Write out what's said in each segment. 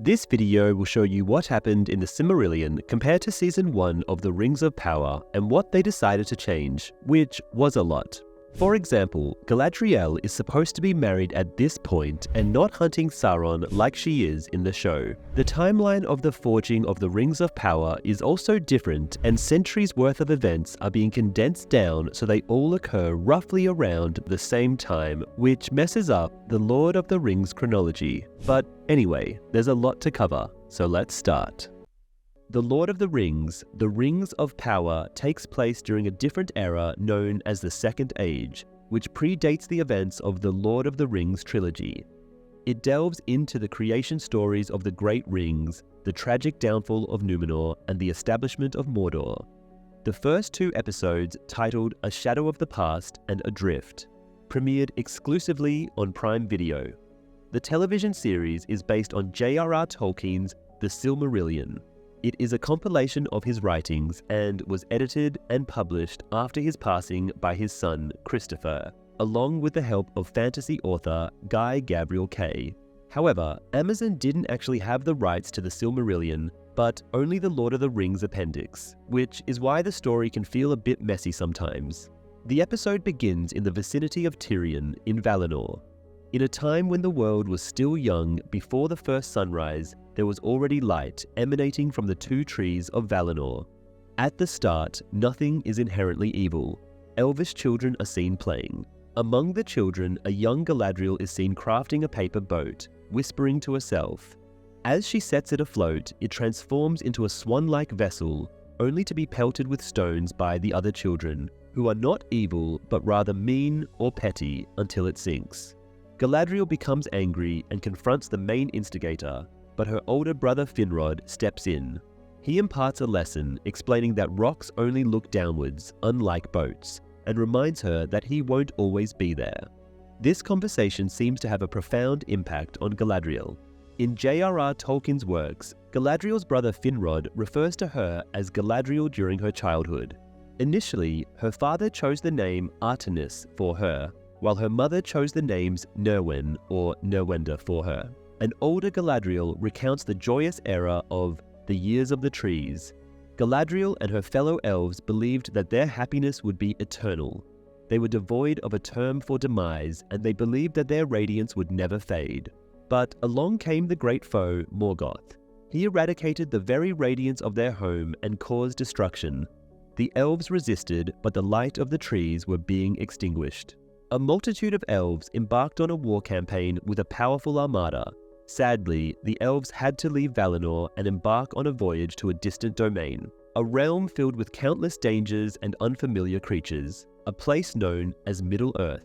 This video will show you what happened in the Silmarillion compared to Season 1 of The Rings of Power and what they decided to change, which was a lot. For example, Galadriel is supposed to be married at this point and not hunting Sauron like she is in the show. The timeline of the forging of the Rings of Power is also different, and centuries worth of events are being condensed down so they all occur roughly around the same time, which messes up the Lord of the Rings chronology. But anyway, there's a lot to cover, so let's start. The Lord of the Rings of Power takes place during a different era known as the Second Age, which predates the events of the Lord of the Rings trilogy. It delves into the creation stories of the Great Rings, the tragic downfall of Númenor, and the establishment of Mordor. The first two episodes, titled A Shadow of the Past and Adrift, premiered exclusively on Prime Video. The television series is based on J.R.R. Tolkien's The Silmarillion. It is a compilation of his writings and was edited and published after his passing by his son, Christopher, along with the help of fantasy author Guy Gabriel Kay. However, Amazon didn't actually have the rights to the Silmarillion, but only the Lord of the Rings appendix, which is why the story can feel a bit messy sometimes. The episode begins in the vicinity of Tirion in Valinor. In a time when the world was still young, before the first sunrise, there was already light emanating from the two trees of Valinor. At the start, nothing is inherently evil. Elvish children are seen playing. Among the children, a young Galadriel is seen crafting a paper boat, whispering to herself. As she sets it afloat, it transforms into a swan-like vessel, only to be pelted with stones by the other children, who are not evil but rather mean or petty until it sinks. Galadriel becomes angry and confronts the main instigator, but her older brother Finrod steps in. He imparts a lesson explaining that rocks only look downwards, unlike boats, and reminds her that he won't always be there. This conversation seems to have a profound impact on Galadriel. In J.R.R. Tolkien's works, Galadriel's brother Finrod refers to her as Galadriel during her childhood. Initially, her father chose the name Artanis for her, while her mother chose the names Nerwen or Nerwenda for her. An older Galadriel recounts the joyous era of the Years of the Trees. Galadriel and her fellow elves believed that their happiness would be eternal. They were devoid of a term for demise, and they believed that their radiance would never fade. But along came the great foe, Morgoth. He eradicated the very radiance of their home and caused destruction. The elves resisted, but the light of the trees were being extinguished. A multitude of elves embarked on a war campaign with a powerful armada. Sadly, the elves had to leave Valinor and embark on a voyage to a distant domain, a realm filled with countless dangers and unfamiliar creatures, a place known as Middle-earth.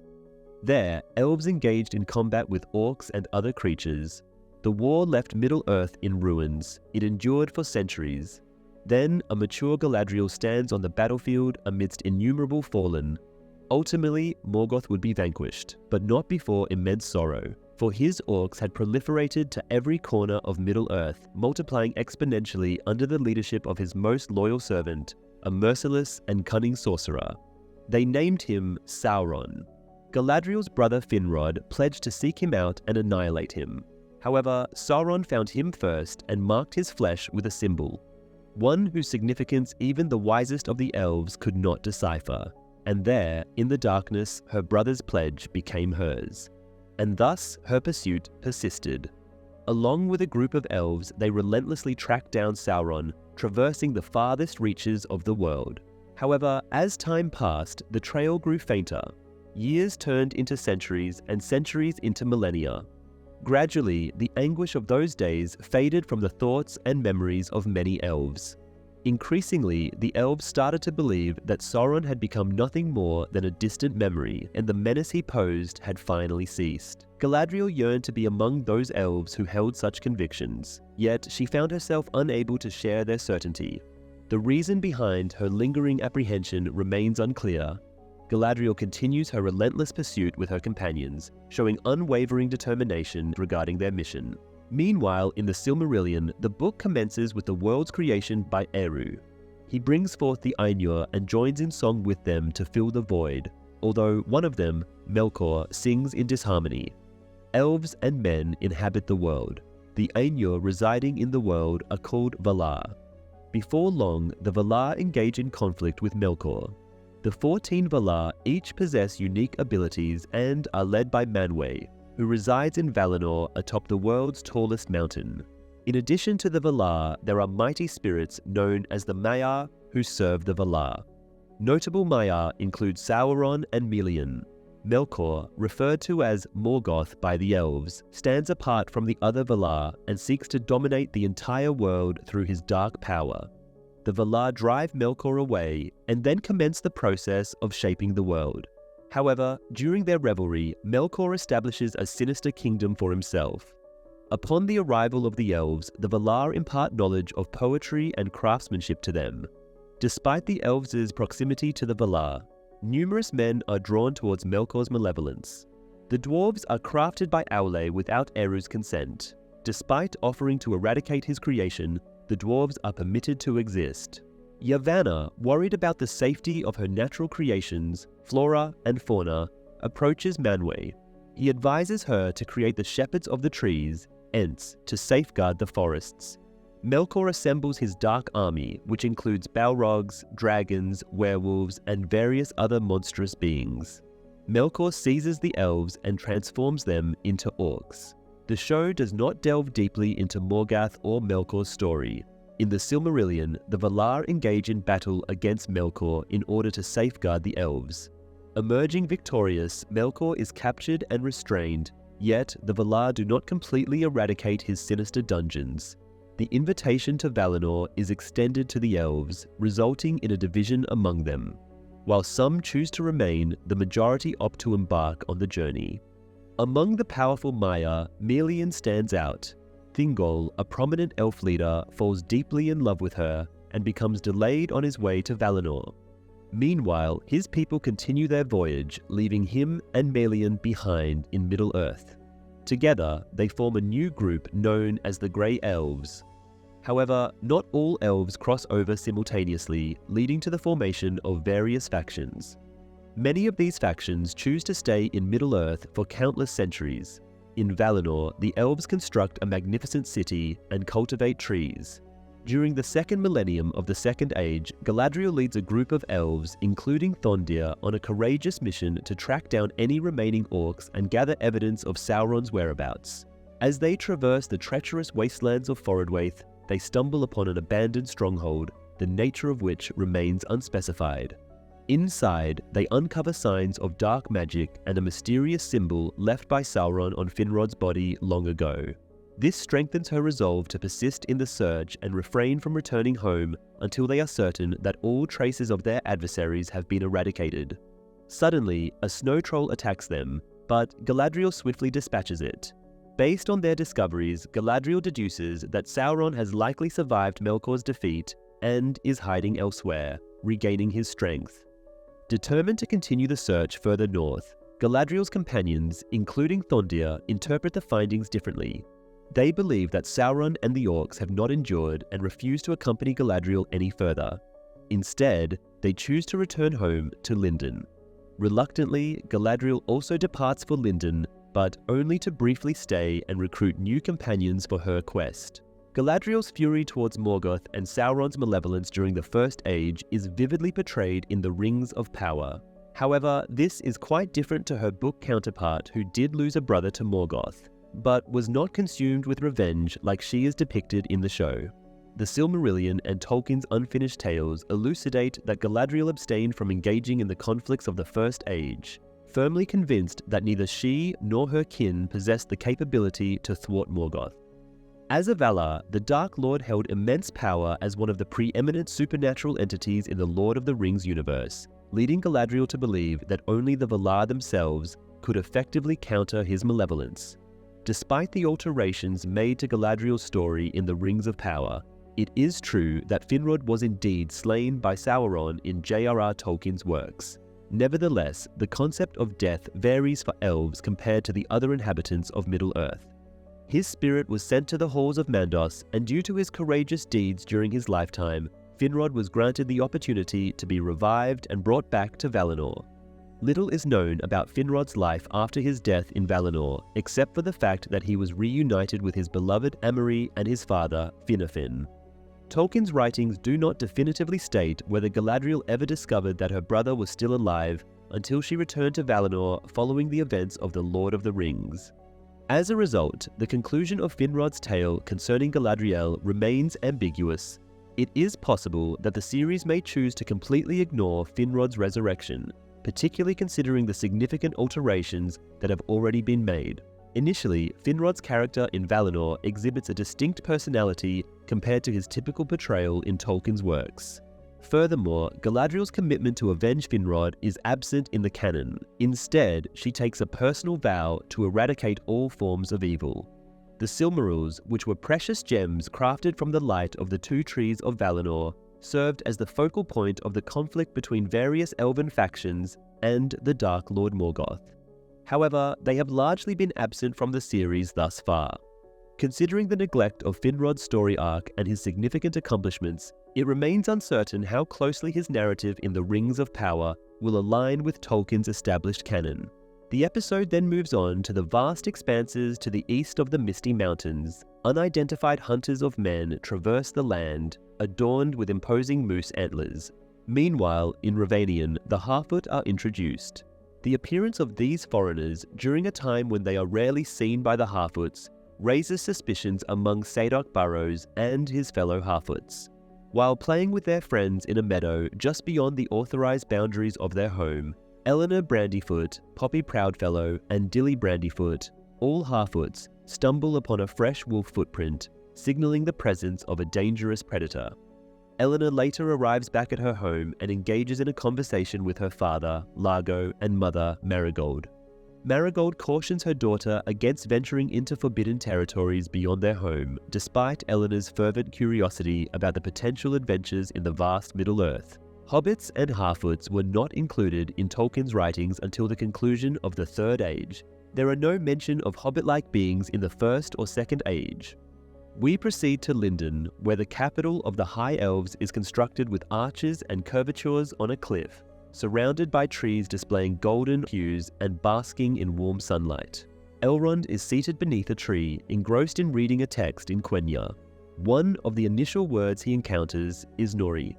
There, elves engaged in combat with orcs and other creatures. The war left Middle-earth in ruins. It endured for centuries. Then, a mature Galadriel stands on the battlefield amidst innumerable fallen. Ultimately, Morgoth would be vanquished, but not before immense sorrow, for his orcs had proliferated to every corner of Middle-earth, multiplying exponentially under the leadership of his most loyal servant, a merciless and cunning sorcerer. They named him Sauron. Galadriel's brother Finrod pledged to seek him out and annihilate him. However, Sauron found him first and marked his flesh with a symbol, one whose significance even the wisest of the elves could not decipher. And there, in the darkness, her brother's pledge became hers. And thus, her pursuit persisted. Along with a group of elves, they relentlessly tracked down Sauron, traversing the farthest reaches of the world. However, as time passed, the trail grew fainter. Years turned into centuries, and centuries into millennia. Gradually, the anguish of those days faded from the thoughts and memories of many elves. Increasingly, the elves started to believe that Sauron had become nothing more than a distant memory, and the menace he posed had finally ceased. Galadriel yearned to be among those elves who held such convictions, yet she found herself unable to share their certainty. The reason behind her lingering apprehension remains unclear. Galadriel continues her relentless pursuit with her companions, showing unwavering determination regarding their mission. Meanwhile, in the Silmarillion, the book commences with the world's creation by Eru. He brings forth the Ainur and joins in song with them to fill the void, although one of them, Melkor, sings in disharmony. Elves and men inhabit the world. the Ainur residing in the world are called Valar. Before long, the Valar engage in conflict with Melkor. The 14 Valar each possess unique abilities and are led by Manwë, who resides in Valinor atop the world's tallest mountain. In addition to the Valar, there are mighty spirits known as the Maiar who serve the Valar. Notable Maiar include Sauron and Melian. Melkor, referred to as Morgoth by the elves, stands apart from the other Valar and seeks to dominate the entire world through his dark power. The Valar drive Melkor away and then commence the process of shaping the world. However, during their revelry, Melkor establishes a sinister kingdom for himself. Upon the arrival of the elves, the Valar impart knowledge of poetry and craftsmanship to them. Despite the elves' proximity to the Valar, numerous men are drawn towards Melkor's malevolence. The dwarves are crafted by Aule without Eru's consent. Despite offering to eradicate his creation, the dwarves are permitted to exist. Yavanna, worried about the safety of her natural creations, flora and fauna, approaches Manwë. He advises her to create the shepherds of the trees, Ents, to safeguard the forests. Melkor assembles his dark army, which includes Balrogs, dragons, werewolves, and various other monstrous beings. Melkor seizes the elves and transforms them into orcs. The show does not delve deeply into Morgoth or Melkor's story. In the Silmarillion, the Valar engage in battle against Melkor in order to safeguard the elves. Emerging victorious, Melkor is captured and restrained, yet the Valar do not completely eradicate his sinister dungeons. The invitation to Valinor is extended to the elves, resulting in a division among them. While some choose to remain, the majority opt to embark on the journey. Among the powerful Maiar, Melian stands out. Thingol, a prominent elf leader, falls deeply in love with her and becomes delayed on his way to Valinor. Meanwhile, his people continue their voyage, leaving him and Melian behind in Middle-earth. Together, they form a new group known as the Grey Elves. However, not all elves cross over simultaneously, leading to the formation of various factions. Many of these factions choose to stay in Middle-earth for countless centuries. In Valinor, the elves construct a magnificent city and cultivate trees. During the second millennium of the Second Age, Galadriel leads a group of elves, including Thondir, on a courageous mission to track down any remaining orcs and gather evidence of Sauron's whereabouts. As they traverse the treacherous wastelands of Forodwaith, they stumble upon an abandoned stronghold, the nature of which remains unspecified. Inside, they uncover signs of dark magic and a mysterious symbol left by Sauron on Finrod's body long ago. This strengthens her resolve to persist in the search and refrain from returning home until they are certain that all traces of their adversaries have been eradicated. Suddenly, a snow troll attacks them, but Galadriel swiftly dispatches it. Based on their discoveries, Galadriel deduces that Sauron has likely survived Melkor's defeat and is hiding elsewhere, regaining his strength. Determined to continue the search further north, Galadriel's companions, including Thondir, interpret the findings differently. They believe that Sauron and the orcs have not endured and refuse to accompany Galadriel any further. Instead, they choose to return home to Lindon. Reluctantly, Galadriel also departs for Lindon, but only to briefly stay and recruit new companions for her quest. Galadriel's fury towards Morgoth and Sauron's malevolence during the First Age is vividly portrayed in the Rings of Power. However, this is quite different to her book counterpart who did lose a brother to Morgoth, but was not consumed with revenge like she is depicted in the show. The Silmarillion and Tolkien's unfinished tales elucidate that Galadriel abstained from engaging in the conflicts of the First Age, firmly convinced that neither she nor her kin possessed the capability to thwart Morgoth. As a Valar, the Dark Lord held immense power as one of the preeminent supernatural entities in the Lord of the Rings universe, leading Galadriel to believe that only the Valar themselves could effectively counter his malevolence. Despite the alterations made to Galadriel's story in the Rings of Power, it is true that Finrod was indeed slain by Sauron in J.R.R. Tolkien's works. Nevertheless, the concept of death varies for elves compared to the other inhabitants of Middle-earth. His spirit was sent to the halls of Mandos, and due to his courageous deeds during his lifetime, Finrod was granted the opportunity to be revived and brought back to Valinor. Little is known about Finrod's life after his death in Valinor, except for the fact that he was reunited with his beloved Amory and his father, Finarfin. Tolkien's writings do not definitively state whether Galadriel ever discovered that her brother was still alive until she returned to Valinor following the events of The Lord of the Rings. As a result, the conclusion of Finrod's tale concerning Galadriel remains ambiguous. It is possible that the series may choose to completely ignore Finrod's resurrection, particularly considering the significant alterations that have already been made. Initially, Finrod's character in Valinor exhibits a distinct personality compared to his typical portrayal in Tolkien's works. Furthermore, Galadriel's commitment to avenge Finrod is absent in the canon. Instead, she takes a personal vow to eradicate all forms of evil. The Silmarils, which were precious gems crafted from the light of the two trees of Valinor, served as the focal point of the conflict between various elven factions and the Dark Lord Morgoth. However, they have largely been absent from the series thus far. Considering the neglect of Finrod's story arc and his significant accomplishments, it remains uncertain how closely his narrative in the Rings of Power will align with Tolkien's established canon. The episode then moves on to the vast expanses to the east of the Misty Mountains. Unidentified hunters of men traverse the land, adorned with imposing moose antlers. Meanwhile, in Rivanion, the Harfoot are introduced. The appearance of these foreigners during a time when they are rarely seen by the Harfoots raises suspicions among Sadok Burrows and his fellow Harfoots. While playing with their friends in a meadow just beyond the authorized boundaries of their home, Eleanor Brandyfoot, Poppy Proudfellow, and Dilly Brandyfoot, all Harfoots, stumble upon a fresh wolf footprint, signaling the presence of a dangerous predator. Eleanor later arrives back at her home and engages in a conversation with her father, Largo, and mother, Marigold. Marigold cautions her daughter against venturing into forbidden territories beyond their home, despite Eleanor's fervent curiosity about the potential adventures in the vast Middle-earth. Hobbits and Harfoots were not included in Tolkien's writings until the conclusion of the Third Age. There are no mention of hobbit-like beings in the First or Second Age. We proceed to Lindon, where the capital of the High Elves is constructed with arches and curvatures on a cliff, surrounded by trees displaying golden hues and basking in warm sunlight. Elrond is seated beneath a tree, engrossed in reading a text in Quenya. One of the initial words he encounters is Nori.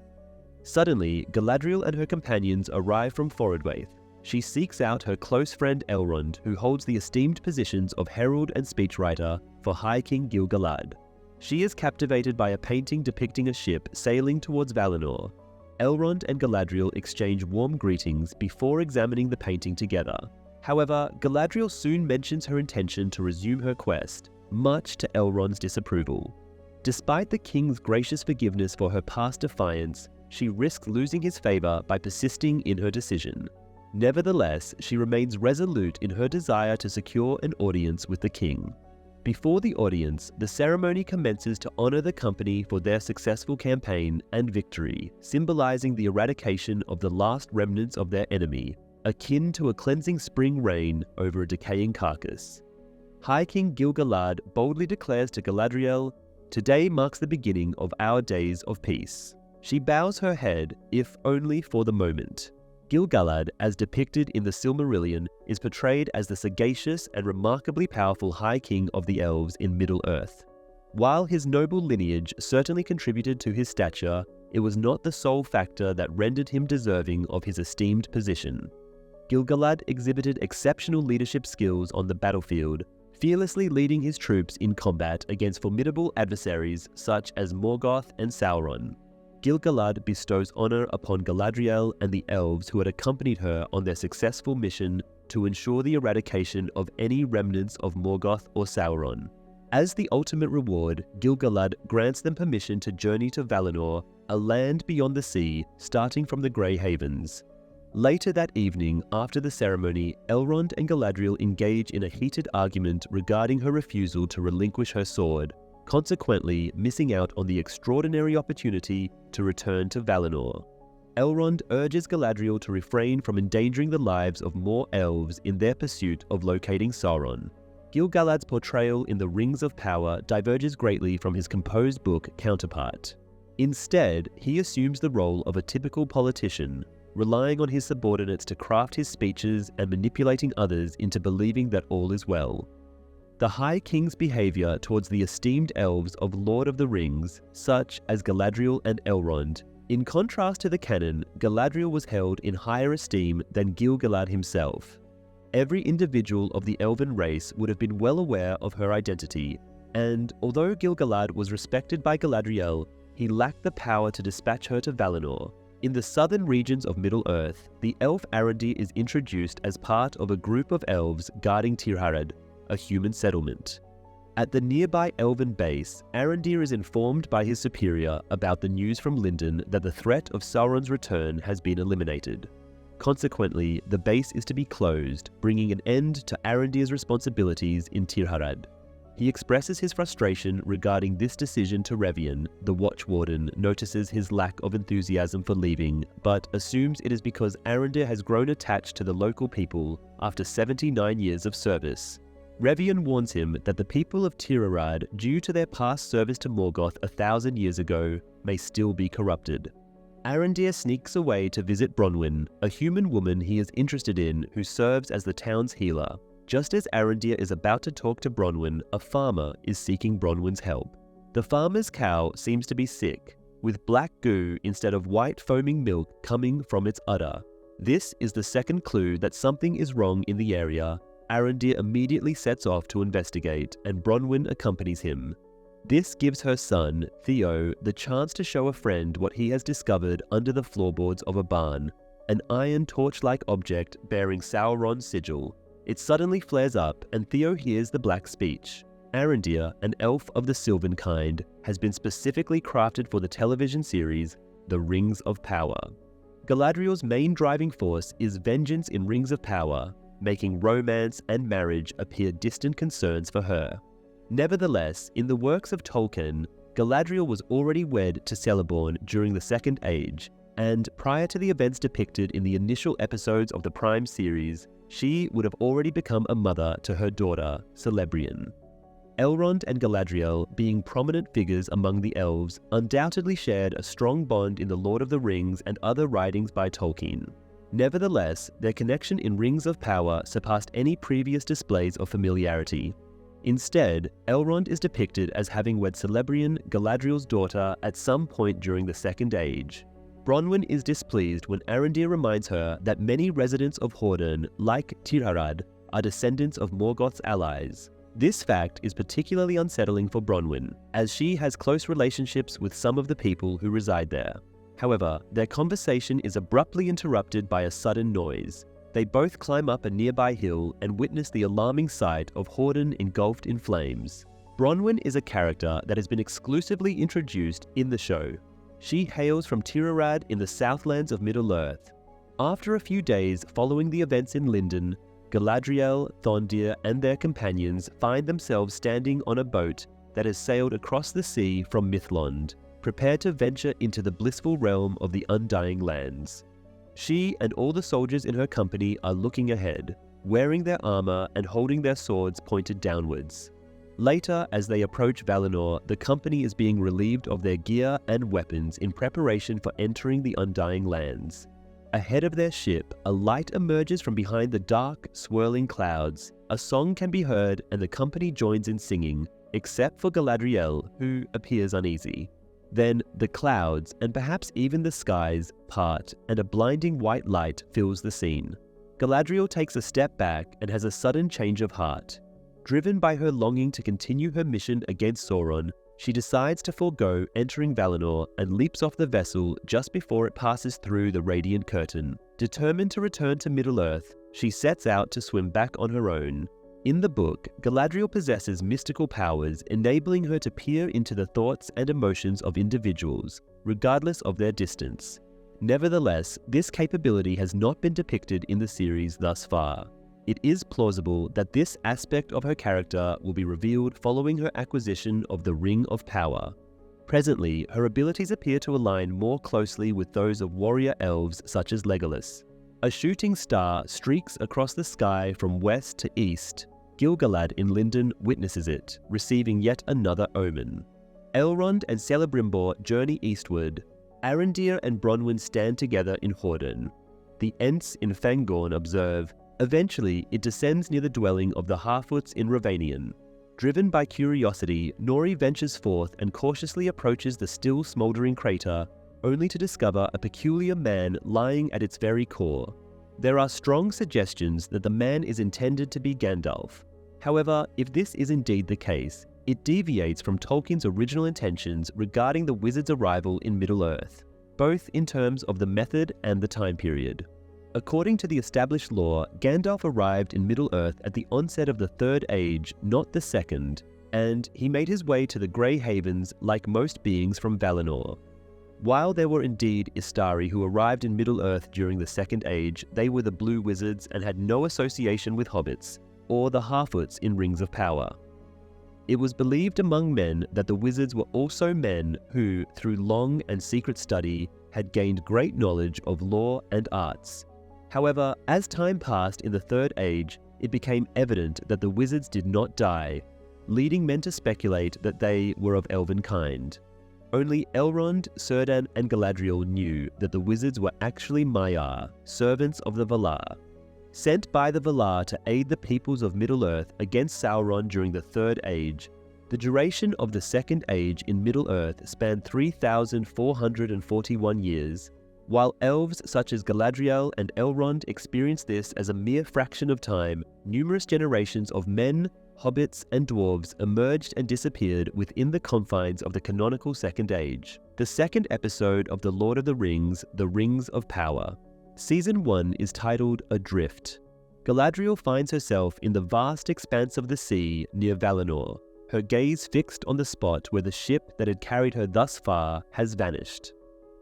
Suddenly, Galadriel and her companions arrive from Forodwaith. She seeks out her close friend Elrond, who holds the esteemed positions of herald and speechwriter for High King Gil-galad. She is captivated by a painting depicting a ship sailing towards Valinor. Elrond and Galadriel exchange warm greetings before examining the painting together. However, Galadriel soon mentions her intention to resume her quest, much to Elrond's disapproval. Despite the king's gracious forgiveness for her past defiance, she risks losing his favor by persisting in her decision. Nevertheless, she remains resolute in her desire to secure an audience with the king. Before the audience, the ceremony commences to honor the company for their successful campaign and victory, symbolizing the eradication of the last remnants of their enemy, akin to a cleansing spring rain over a decaying carcass. High King Gil-galad boldly declares to Galadriel, "Today marks the beginning of our days of peace." She bows her head, if only for the moment. Gil-galad, as depicted in the Silmarillion, is portrayed as the sagacious and remarkably powerful High King of the Elves in Middle-earth. While his noble lineage certainly contributed to his stature, it was not the sole factor that rendered him deserving of his esteemed position. Gil-galad exhibited exceptional leadership skills on the battlefield, fearlessly leading his troops in combat against formidable adversaries such as Morgoth and Sauron. Gil-galad bestows honor upon Galadriel and the elves who had accompanied her on their successful mission to ensure the eradication of any remnants of Morgoth or Sauron. As the ultimate reward, Gil-galad grants them permission to journey to Valinor, a land beyond the sea, starting from the Grey Havens. Later that evening, after the ceremony, Elrond and Galadriel engage in a heated argument regarding her refusal to relinquish her sword, consequently missing out on the extraordinary opportunity to return to Valinor. Elrond urges Galadriel to refrain from endangering the lives of more elves in their pursuit of locating Sauron. Gil-galad's portrayal in the Rings of Power diverges greatly from his composed book counterpart. Instead, he assumes the role of a typical politician. relying on his subordinates to craft his speeches and manipulating others into believing that all is well. The High King's behaviour towards the esteemed elves of Lord of the Rings, such as Galadriel and Elrond. In contrast to the canon, Galadriel was held in higher esteem than Gil-galad himself. Every individual of the elven race would have been well aware of her identity, and although Gil-galad was respected by Galadriel, he lacked the power to dispatch her to Valinor. In the southern regions of Middle-earth, the elf Arondir is introduced as part of a group of elves guarding Tirharad, a human settlement. At the nearby elven base, Arondir is informed by his superior about the news from Lindon that the threat of Sauron's return has been eliminated. Consequently, the base is to be closed, bringing an end to Arondir's responsibilities in Tirharad. He expresses his frustration regarding this decision to Revian. The Watchwarden notices his lack of enthusiasm for leaving, but assumes it is because Arondir has grown attached to the local people after 79 years of service. Revian warns him that the people of Tirharad, due to their past service to Morgoth 1,000 years ago, may still be corrupted. Arondir sneaks away to visit Bronwyn, a human woman he is interested in who serves as the town's healer. Just as Arondir is about to talk to Bronwyn, a farmer is seeking Bronwyn's help. The farmer's cow seems to be sick, with black goo instead of white foaming milk coming from its udder. This is the second clue that something is wrong in the area. Arondir immediately sets off to investigate, and Bronwyn accompanies him. This gives her son, Theo, the chance to show a friend what he has discovered under the floorboards of a barn, an iron torch-like object bearing Sauron's sigil. It suddenly flares up, and Theo hears the black speech. Arondir, an elf of the Sylvan kind, has been specifically crafted for the television series The Rings of Power. Galadriel's main driving force is vengeance in Rings of Power, making romance and marriage appear distant concerns for her. Nevertheless, in the works of Tolkien, Galadriel was already wed to Celeborn during the Second Age, and prior to the events depicted in the initial episodes of the Prime series, she would have already become a mother to her daughter, Celebrian. Elrond and Galadriel, being prominent figures among the elves, undoubtedly shared a strong bond in the Lord of the Rings and other writings by Tolkien. Nevertheless, their connection in Rings of Power surpassed any previous displays of familiarity. Instead, Elrond is depicted as having wed Celebrian, Galadriel's daughter, at some point during the Second Age. Bronwyn is displeased when Arondir reminds her that many residents of Hordern, like Tirharad, are descendants of Morgoth's allies. This fact is particularly unsettling for Bronwyn, as she has close relationships with some of the people who reside there. However, their conversation is abruptly interrupted by a sudden noise. They both climb up a nearby hill and witness the alarming sight of Hordern engulfed in flames. Bronwyn is a character that has been exclusively introduced in the show. She hails from Tirharad in the Southlands of Middle-earth. After a few days following the events in Lindon, Galadriel, Thondir, and their companions find themselves standing on a boat that has sailed across the sea from Mithlond, prepared to venture into the blissful realm of the Undying Lands. She and all the soldiers in her company are looking ahead, wearing their armor and holding their swords pointed downwards. Later, as they approach Valinor, the company is being relieved of their gear and weapons in preparation for entering the Undying Lands. Ahead of their ship, a light emerges from behind the dark, swirling clouds. A song can be heard and the company joins in singing, except for Galadriel, who appears uneasy. Then the clouds, and perhaps even the skies, part, and a blinding white light fills the scene. Galadriel takes a step back and has a sudden change of heart. Driven by her longing to continue her mission against Sauron, she decides to forego entering Valinor and leaps off the vessel just before it passes through the Radiant Curtain. Determined to return to Middle-earth, she sets out to swim back on her own. In the book, Galadriel possesses mystical powers, enabling her to peer into the thoughts and emotions of individuals, regardless of their distance. Nevertheless, this capability has not been depicted in the series thus far. It is plausible that this aspect of her character will be revealed following her acquisition of the Ring of Power. Presently, her abilities appear to align more closely with those of warrior elves such as Legolas. A shooting star streaks across the sky from west to east. Gil-galad in Lindon witnesses it, receiving yet another omen. Elrond and Celebrimbor journey eastward. Arondir and Bronwyn stand together in Hordern. the Ents in Fangorn observe, eventually it descends near the dwelling of the Harfoots in Rovanion. Driven by curiosity, Nori ventures forth and cautiously approaches the still smouldering crater, only to discover a peculiar man lying at its very core. There are strong suggestions that the man is intended to be Gandalf. However, if this is indeed the case, it deviates from Tolkien's original intentions regarding the wizard's arrival in Middle-earth, both in terms of the method and the time period. According to the established lore, Gandalf arrived in Middle-earth at the onset of the Third Age, not the Second, and he made his way to the Grey Havens like most beings from Valinor. While there were indeed Istari who arrived in Middle-earth during the Second Age, they were the Blue Wizards and had no association with hobbits, or the Harfoots in Rings of Power. It was believed among men that the wizards were also men who, through long and secret study, had gained great knowledge of law and arts. However, as time passed in the Third Age, it became evident that the wizards did not die, leading men to speculate that they were of elven kind. Only Elrond, Círdan, and Galadriel knew that the wizards were actually Maiar, servants of the Valar. Sent by the Valar to aid the peoples of Middle-earth against Sauron during the Third Age, the duration of the Second Age in Middle-earth spanned 3,441 years, while elves such as Galadriel and Elrond experienced this as a mere fraction of time. Numerous generations of men, hobbits, and dwarves emerged and disappeared within the confines of the canonical Second Age. The second episode of The Lord of the Rings, The Rings of Power. Season 1 is titled Adrift. Galadriel finds herself in the vast expanse of the sea near Valinor, her gaze fixed on the spot where the ship that had carried her thus far has vanished.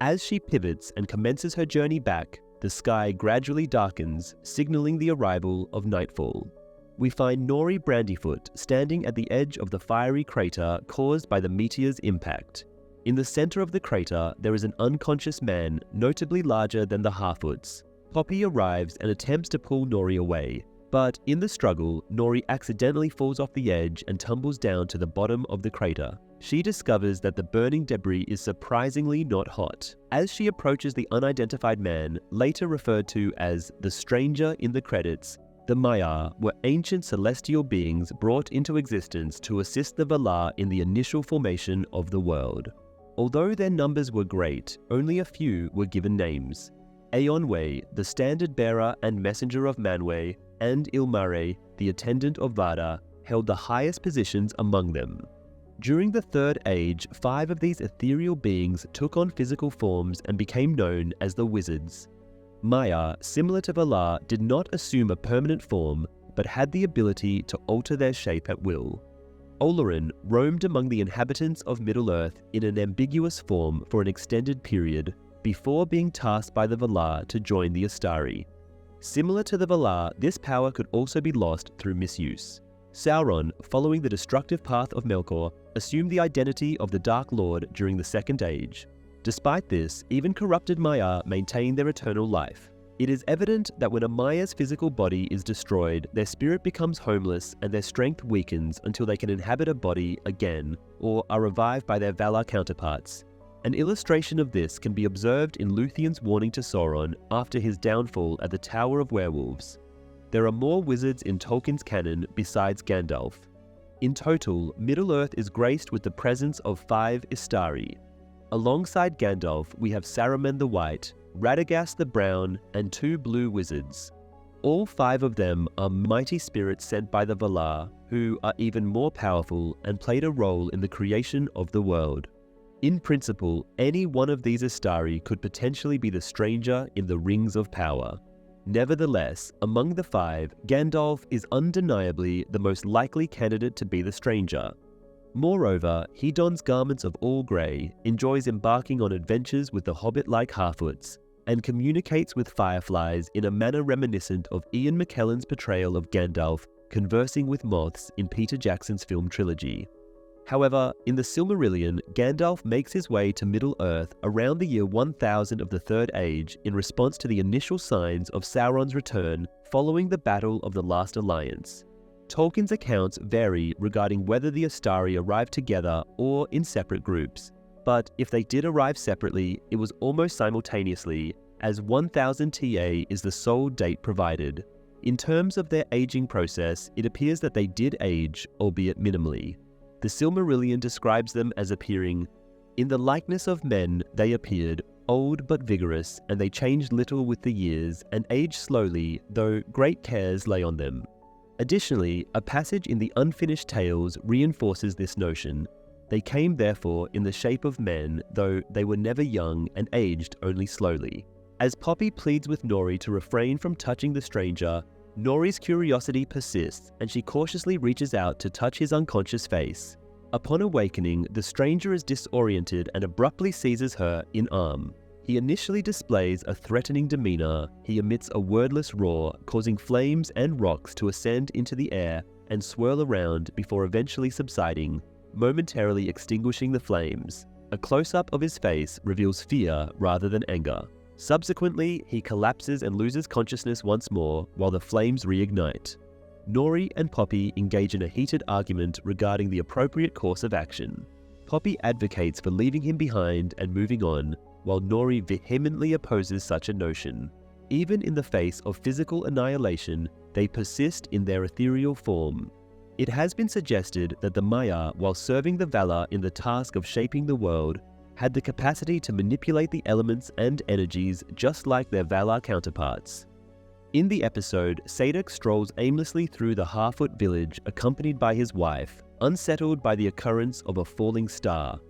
As she pivots and commences her journey back, the sky gradually darkens, signaling the arrival of nightfall. We find Nori Brandyfoot standing at the edge of the fiery crater caused by the meteor's impact. In the center of the crater, there is an unconscious man, notably larger than the Harfoots. Poppy arrives and attempts to pull Nori away, but in the struggle, Nori accidentally falls off the edge and tumbles down to the bottom of the crater. She discovers that the burning debris is surprisingly not hot. As she approaches the unidentified man, later referred to as the Stranger in the credits, the Maiar were ancient celestial beings brought into existence to assist the Valar in the initial formation of the world. Although their numbers were great, only a few were given names. Eonwe, the standard bearer and messenger of Manwë, and Ilmare, the attendant of Vada, held the highest positions among them. During the Third Age, 5 of these ethereal beings took on physical forms and became known as the Wizards. Maiar, similar to Valar, did not assume a permanent form, but had the ability to alter their shape at will. Olorin roamed among the inhabitants of Middle-earth in an ambiguous form for an extended period, before being tasked by the Valar to join the Istari. Similar to the Valar, this power could also be lost through misuse. Sauron, following the destructive path of Melkor, assumed the identity of the Dark Lord during the Second Age. Despite this, even corrupted Maiar maintain their eternal life. It is evident that when a Maiar's physical body is destroyed, their spirit becomes homeless and their strength weakens until they can inhabit a body again, or are revived by their Valar counterparts. An illustration of this can be observed in Lúthien's warning to Sauron after his downfall at the Tower of Werewolves. There are more wizards in Tolkien's canon besides Gandalf. In total, Middle-earth is graced with the presence of 5 Istari. Alongside Gandalf, we have Saruman the White, Radagast the Brown, and 2 blue wizards. All 5 of them are mighty spirits sent by the Valar, who are even more powerful and played a role in the creation of the world. In principle, any one of these Istari could potentially be the Stranger in the Rings of Power. Nevertheless, among the 5, Gandalf is undeniably the most likely candidate to be the Stranger. Moreover, he dons garments of all grey, enjoys embarking on adventures with the hobbit-like Harfoots, and communicates with fireflies in a manner reminiscent of Ian McKellen's portrayal of Gandalf conversing with moths in Peter Jackson's film trilogy. However, in the Silmarillion, Gandalf makes his way to Middle-earth around the year 1000 of the Third Age in response to the initial signs of Sauron's return following the Battle of the Last Alliance. Tolkien's accounts vary regarding whether the Istari arrived together or in separate groups, but if they did arrive separately, it was almost simultaneously, as 1000 TA is the sole date provided. In terms of their aging process, it appears that they did age, albeit minimally. The Silmarillion describes them as appearing, "In the likeness of men they appeared, old but vigorous, and they changed little with the years, and aged slowly, though great cares lay on them." Additionally, a passage in the Unfinished Tales reinforces this notion. They came therefore in the shape of men, though they were never young and aged only slowly. As Poppy pleads with Nori to refrain from touching the stranger, Nori's curiosity persists and she cautiously reaches out to touch his unconscious face. Upon awakening, the stranger is disoriented and abruptly seizes her in arm. He initially displays a threatening demeanor. He emits a wordless roar, causing flames and rocks to ascend into the air and swirl around before eventually subsiding, momentarily extinguishing the flames. A close-up of his face reveals fear rather than anger. Subsequently, he collapses and loses consciousness once more while the flames reignite. Nori and Poppy engage in a heated argument regarding the appropriate course of action. Poppy advocates for leaving him behind and moving on, while Nori vehemently opposes such a notion. Even in the face of physical annihilation, they persist in their ethereal form. It has been suggested that the Maya, while serving the Valar in the task of shaping the world, had the capacity to manipulate the elements and energies just like their Valar counterparts. In the episode, Sadoc strolls aimlessly through the Harfoot village accompanied by his wife, unsettled by the occurrence of a falling star.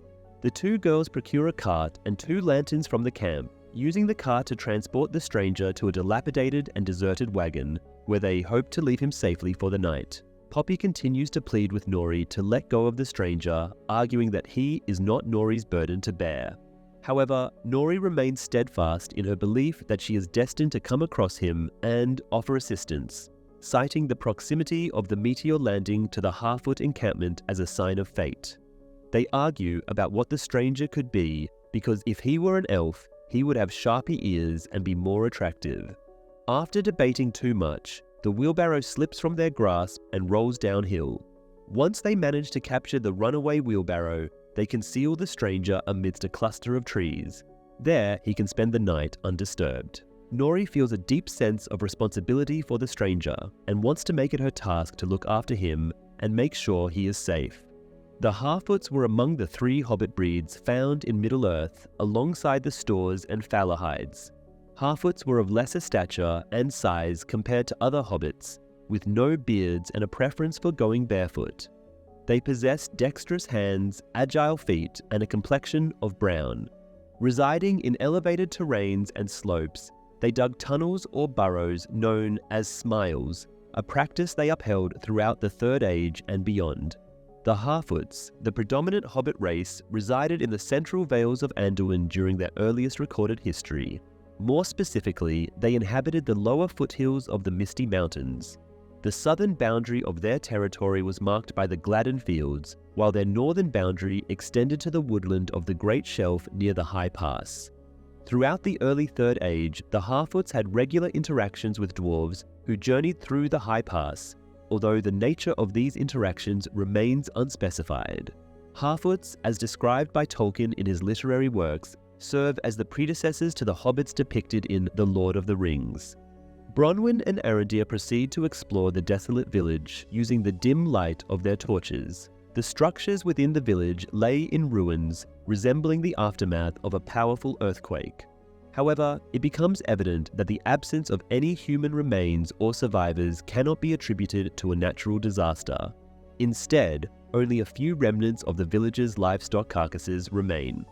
The two girls procure a cart and 2 lanterns from the camp, using the cart to transport the stranger to a dilapidated and deserted wagon, where they hope to leave him safely for the night. Poppy continues to plead with Nori to let go of the stranger, arguing that he is not Nori's burden to bear. However, Nori remains steadfast in her belief that she is destined to come across him and offer assistance, citing the proximity of the meteor landing to the Harfoot encampment as a sign of fate. They argue about what the stranger could be, because if he were an elf, he would have sharpy ears and be more attractive. After debating too much, the wheelbarrow slips from their grasp and rolls downhill. Once they manage to capture the runaway wheelbarrow, they conceal the stranger amidst a cluster of trees. There, he can spend the night undisturbed. Nori feels a deep sense of responsibility for the stranger and wants to make it her task to look after him and make sure he is safe. The Harfoots were among the 3 hobbit breeds found in Middle-earth alongside the Stores and Falahides. Harfoots were of lesser stature and size compared to other hobbits, with no beards and a preference for going barefoot. They possessed dexterous hands, agile feet, and a complexion of brown. Residing in elevated terrains and slopes, they dug tunnels or burrows known as smiles, a practice they upheld throughout the Third Age and beyond. The Harfoots, the predominant hobbit race, resided in the central vales of Anduin during their earliest recorded history. More specifically, they inhabited the lower foothills of the Misty Mountains. The southern boundary of their territory was marked by the Gladden Fields, while their northern boundary extended to the woodland of the Great Shelf near the High Pass. Throughout the early Third Age, the Harfoots had regular interactions with dwarves who journeyed through the High Pass, although the nature of these interactions remains unspecified. Harfoots, as described by Tolkien in his literary works, serve as the predecessors to the hobbits depicted in The Lord of the Rings. Bronwyn and Arondir proceed to explore the desolate village using the dim light of their torches. The structures within the village lay in ruins, resembling the aftermath of a powerful earthquake. However, it becomes evident that the absence of any human remains or survivors cannot be attributed to a natural disaster. Instead, only a few remnants of the village's livestock carcasses remain.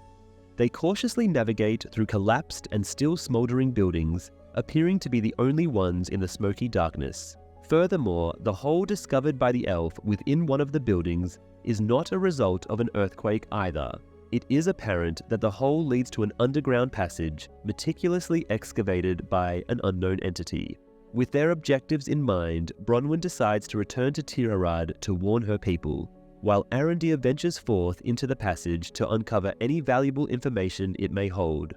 They cautiously navigate through collapsed and still smoldering buildings, appearing to be the only ones in the smoky darkness. Furthermore, the hole discovered by the elf within one of the buildings is not a result of an earthquake either. It is apparent that the hole leads to an underground passage, meticulously excavated by an unknown entity. With their objectives in mind, Bronwyn decides to return to Tirharad to warn her people, while Arondir ventures forth into the passage to uncover any valuable information it may hold.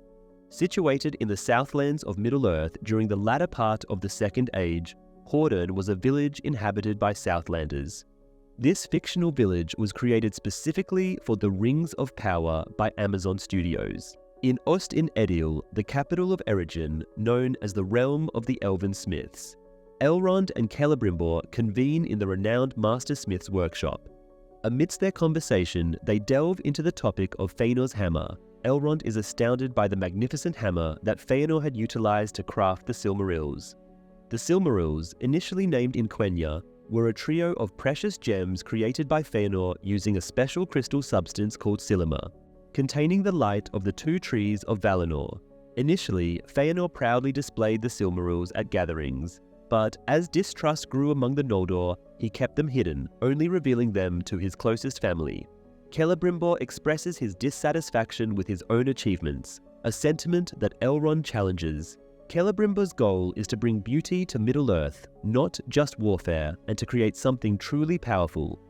Situated in the southlands of Middle-earth during the latter part of the Second Age, Hordern was a village inhabited by Southlanders. This fictional village was created specifically for the Rings of Power by Amazon Studios. In Ost in Edil, the capital of Eregion, known as the Realm of the Elven Smiths, Elrond and Celebrimbor convene in the renowned Master Smith's workshop. Amidst their conversation, they delve into the topic of Feanor's hammer. Elrond is astounded by the magnificent hammer that Feanor had utilized to craft the Silmarils. The Silmarils, initially named in Quenya, were a trio of precious gems created by Feanor using a special crystal substance called Silima, containing the light of the two trees of Valinor. Initially, Feanor proudly displayed the Silmarils at gatherings, but as distrust grew among the Noldor, he kept them hidden, only revealing them to his closest family. Celebrimbor expresses his dissatisfaction with his own achievements, a sentiment that Elrond challenges. Celebrimbor's goal is to bring beauty to Middle-earth, not just warfare, and to create something truly powerful.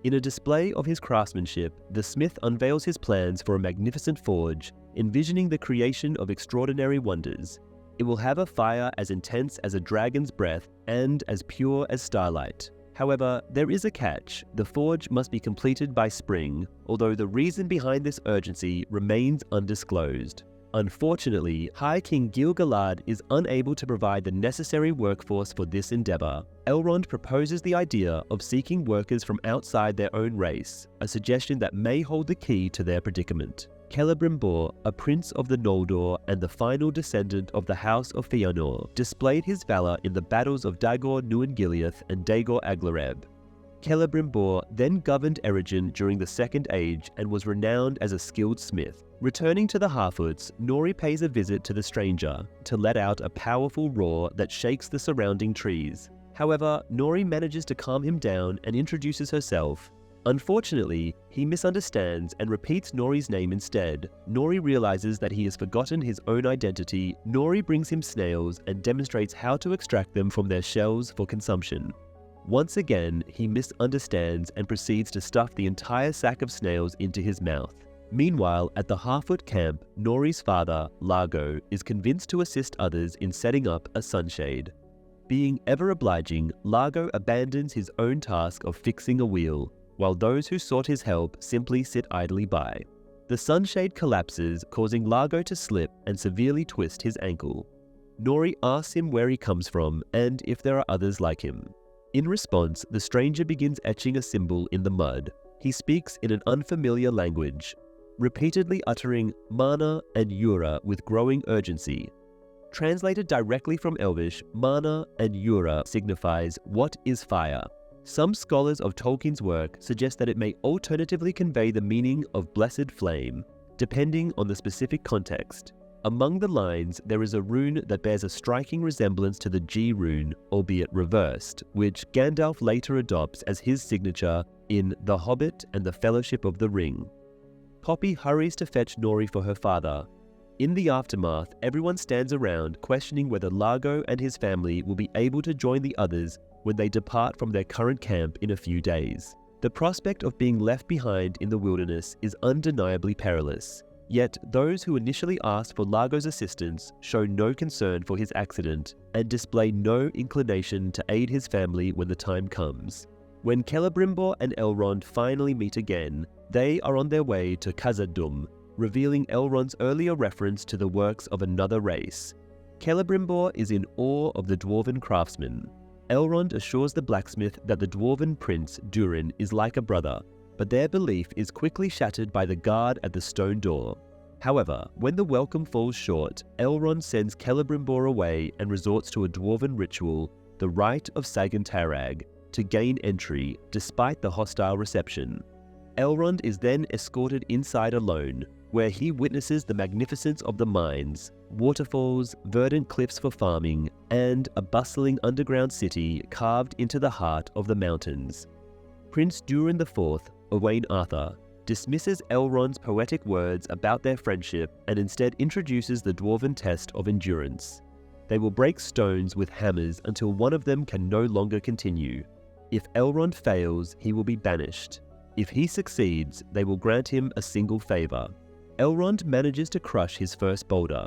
In a display of his craftsmanship, the smith unveils his plans for a magnificent forge, envisioning the creation of extraordinary wonders. It will have a fire as intense as a dragon's breath and as pure as starlight. However, there is a catch. The forge must be completed by spring, although the reason behind this urgency remains undisclosed. Unfortunately, High King Gil-galad is unable to provide the necessary workforce for this endeavor. Elrond proposes the idea of seeking workers from outside their own race, a suggestion that may hold the key to their predicament. Celebrimbor, a prince of the Noldor and the final descendant of the House of Fëanor, displayed his valor in the battles of Dagor Nuin-Giliath and Dagor Aglareb. Celebrimbor then governed Eregion during the Second Age and was renowned as a skilled smith. Returning to the Harfoots, Nori pays a visit to the stranger to let out a powerful roar that shakes the surrounding trees. However, Nori manages to calm him down and introduces herself. Unfortunately, he misunderstands and repeats Nori's name instead. Nori realizes that he has forgotten his own identity. Nori brings him snails and demonstrates how to extract them from their shells for consumption. Once again, he misunderstands and proceeds to stuff the entire sack of snails into his mouth. Meanwhile, at the Harfoot camp, Nori's father, Largo, is convinced to assist others in setting up a sunshade. Being ever obliging, Largo abandons his own task of fixing a wheel, while those who sought his help simply sit idly by. The sunshade collapses, causing Largo to slip and severely twist his ankle. Nori asks him where he comes from and if there are others like him. In response, the stranger begins etching a symbol in the mud. He speaks in an unfamiliar language, repeatedly uttering Mana and Yura with growing urgency. Translated directly from Elvish, Mana and Yura signifies "what is fire." Some scholars of Tolkien's work suggest that it may alternatively convey the meaning of blessed flame, depending on the specific context. Among the lines, there is a rune that bears a striking resemblance to the G rune, albeit reversed, which Gandalf later adopts as his signature in The Hobbit and the Fellowship of the Ring. Poppy hurries to fetch Nori for her father. In the aftermath, everyone stands around questioning whether Largo and his family will be able to join the others when they depart from their current camp in a few days. The prospect of being left behind in the wilderness is undeniably perilous. Yet those who initially asked for Largo's assistance show no concern for his accident and display no inclination to aid his family when the time comes. When Celebrimbor and Elrond finally meet again, they are on their way to Khazad-dûm, revealing Elrond's earlier reference to the works of another race. Celebrimbor is in awe of the dwarven craftsman. Elrond assures the blacksmith that the dwarven prince, Durin, is like a brother, but their belief is quickly shattered by the guard at the stone door. However, when the welcome falls short, Elrond sends Celebrimbor away and resorts to a dwarven ritual, the Rite of Sagan-Tarag, to gain entry, despite the hostile reception. Elrond is then escorted inside alone, where he witnesses the magnificence of the mines, waterfalls, verdant cliffs for farming, and a bustling underground city carved into the heart of the mountains. Prince Durin IV, Owain Arthur, dismisses Elrond's poetic words about their friendship and instead introduces the dwarven test of endurance. They will break stones with hammers until one of them can no longer continue. If Elrond fails, he will be banished. If he succeeds, they will grant him a single favor. Elrond manages to crush his first boulder.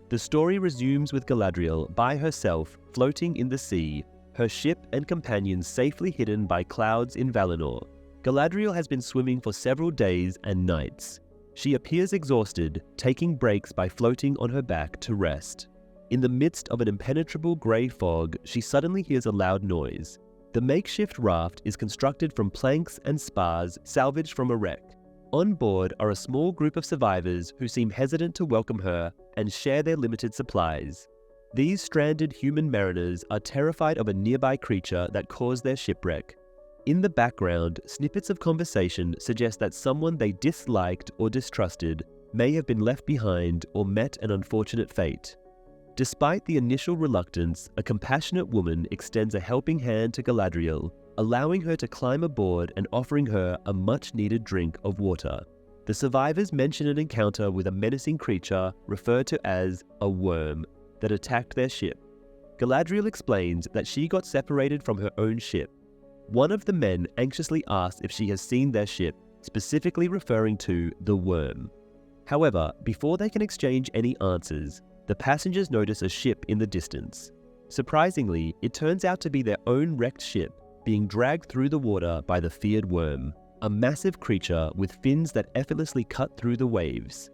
The story resumes with Galadriel by herself, floating in the sea, her ship and companions safely hidden by clouds in Valinor. Galadriel has been swimming for several days and nights. She appears exhausted, taking breaks by floating on her back to rest. In the midst of an impenetrable grey fog, she suddenly hears a loud noise. The makeshift raft is constructed from planks and spars salvaged from a wreck. On board are a small group of survivors who seem hesitant to welcome her and share their limited supplies. These stranded human mariners are terrified of a nearby creature that caused their shipwreck. In the background, snippets of conversation suggest that someone they disliked or distrusted may have been left behind or met an unfortunate fate. Despite the initial reluctance, a compassionate woman extends a helping hand to Galadriel, allowing her to climb aboard and offering her a much-needed drink of water. The survivors mention an encounter with a menacing creature referred to as a worm that attacked their ship. Galadriel explains that she got separated from her own ship. One of the men anxiously asks if she has seen their ship, specifically referring to the worm. However, before they can exchange any answers, the passengers notice a ship in the distance. Surprisingly, it turns out to be their own wrecked ship, being dragged through the water by the feared worm, a massive creature with fins that effortlessly cut through the waves.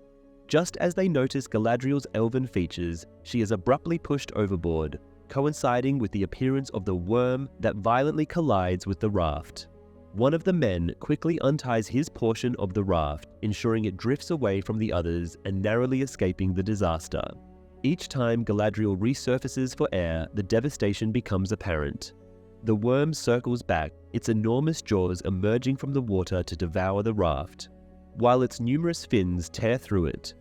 Just as they notice Galadriel's elven features, she is abruptly pushed overboard, coinciding with the appearance of the worm that violently collides with the raft. One of the men quickly unties his portion of the raft, ensuring it drifts away from the others and narrowly escaping the disaster. Each time Galadriel resurfaces for air, the devastation becomes apparent. The worm circles back, its enormous jaws emerging from the water to devour the raft, while its numerous fins tear through it.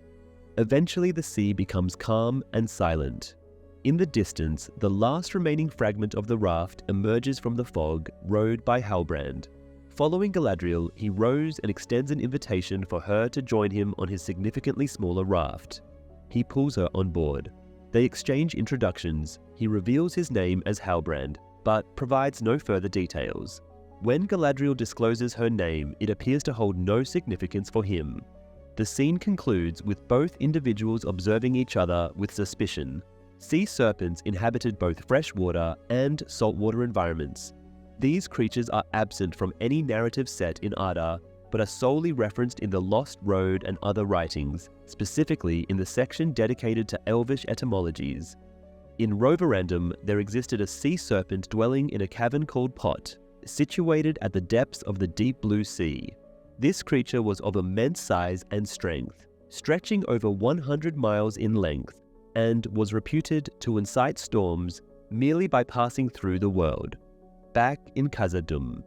Eventually the sea becomes calm and silent. In the distance, the last remaining fragment of the raft emerges from the fog, rowed by Halbrand. Following Galadriel, he rows and extends an invitation for her to join him on his significantly smaller raft. He pulls her on board. They exchange introductions. He reveals his name as Halbrand, but provides no further details. When Galadriel discloses her name, it appears to hold no significance for him. The scene concludes with both individuals observing each other with suspicion. Sea serpents inhabited both freshwater and saltwater environments. These creatures are absent from any narrative set in Adar, but are solely referenced in the Lost Road and other writings, specifically in the section dedicated to Elvish etymologies. In Roverandom, there existed a sea serpent dwelling in a cavern called Pot, situated at the depths of the deep blue sea. This creature was of immense size and strength, stretching over 100 miles in length, and was reputed to incite storms merely by passing through the world. Back in Khazad-dûm,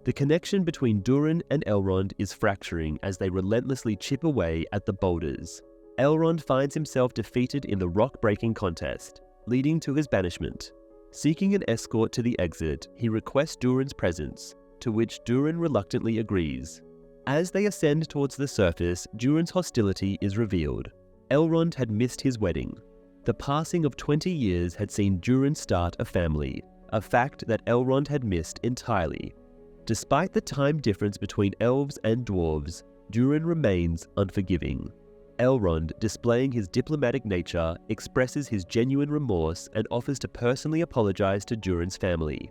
the connection between Durin and Elrond is fracturing as they relentlessly chip away at the boulders. Elrond finds himself defeated in the rock-breaking contest, leading to his banishment. Seeking an escort to the exit, he requests Durin's presence, to which Durin reluctantly agrees. As they ascend towards the surface, Durin's hostility is revealed. Elrond had missed his wedding. The passing of 20 years had seen Durin start a family, a fact that Elrond had missed entirely. Despite the time difference between elves and dwarves, Durin remains unforgiving. Elrond, displaying his diplomatic nature, expresses his genuine remorse and offers to personally apologize to Durin's family.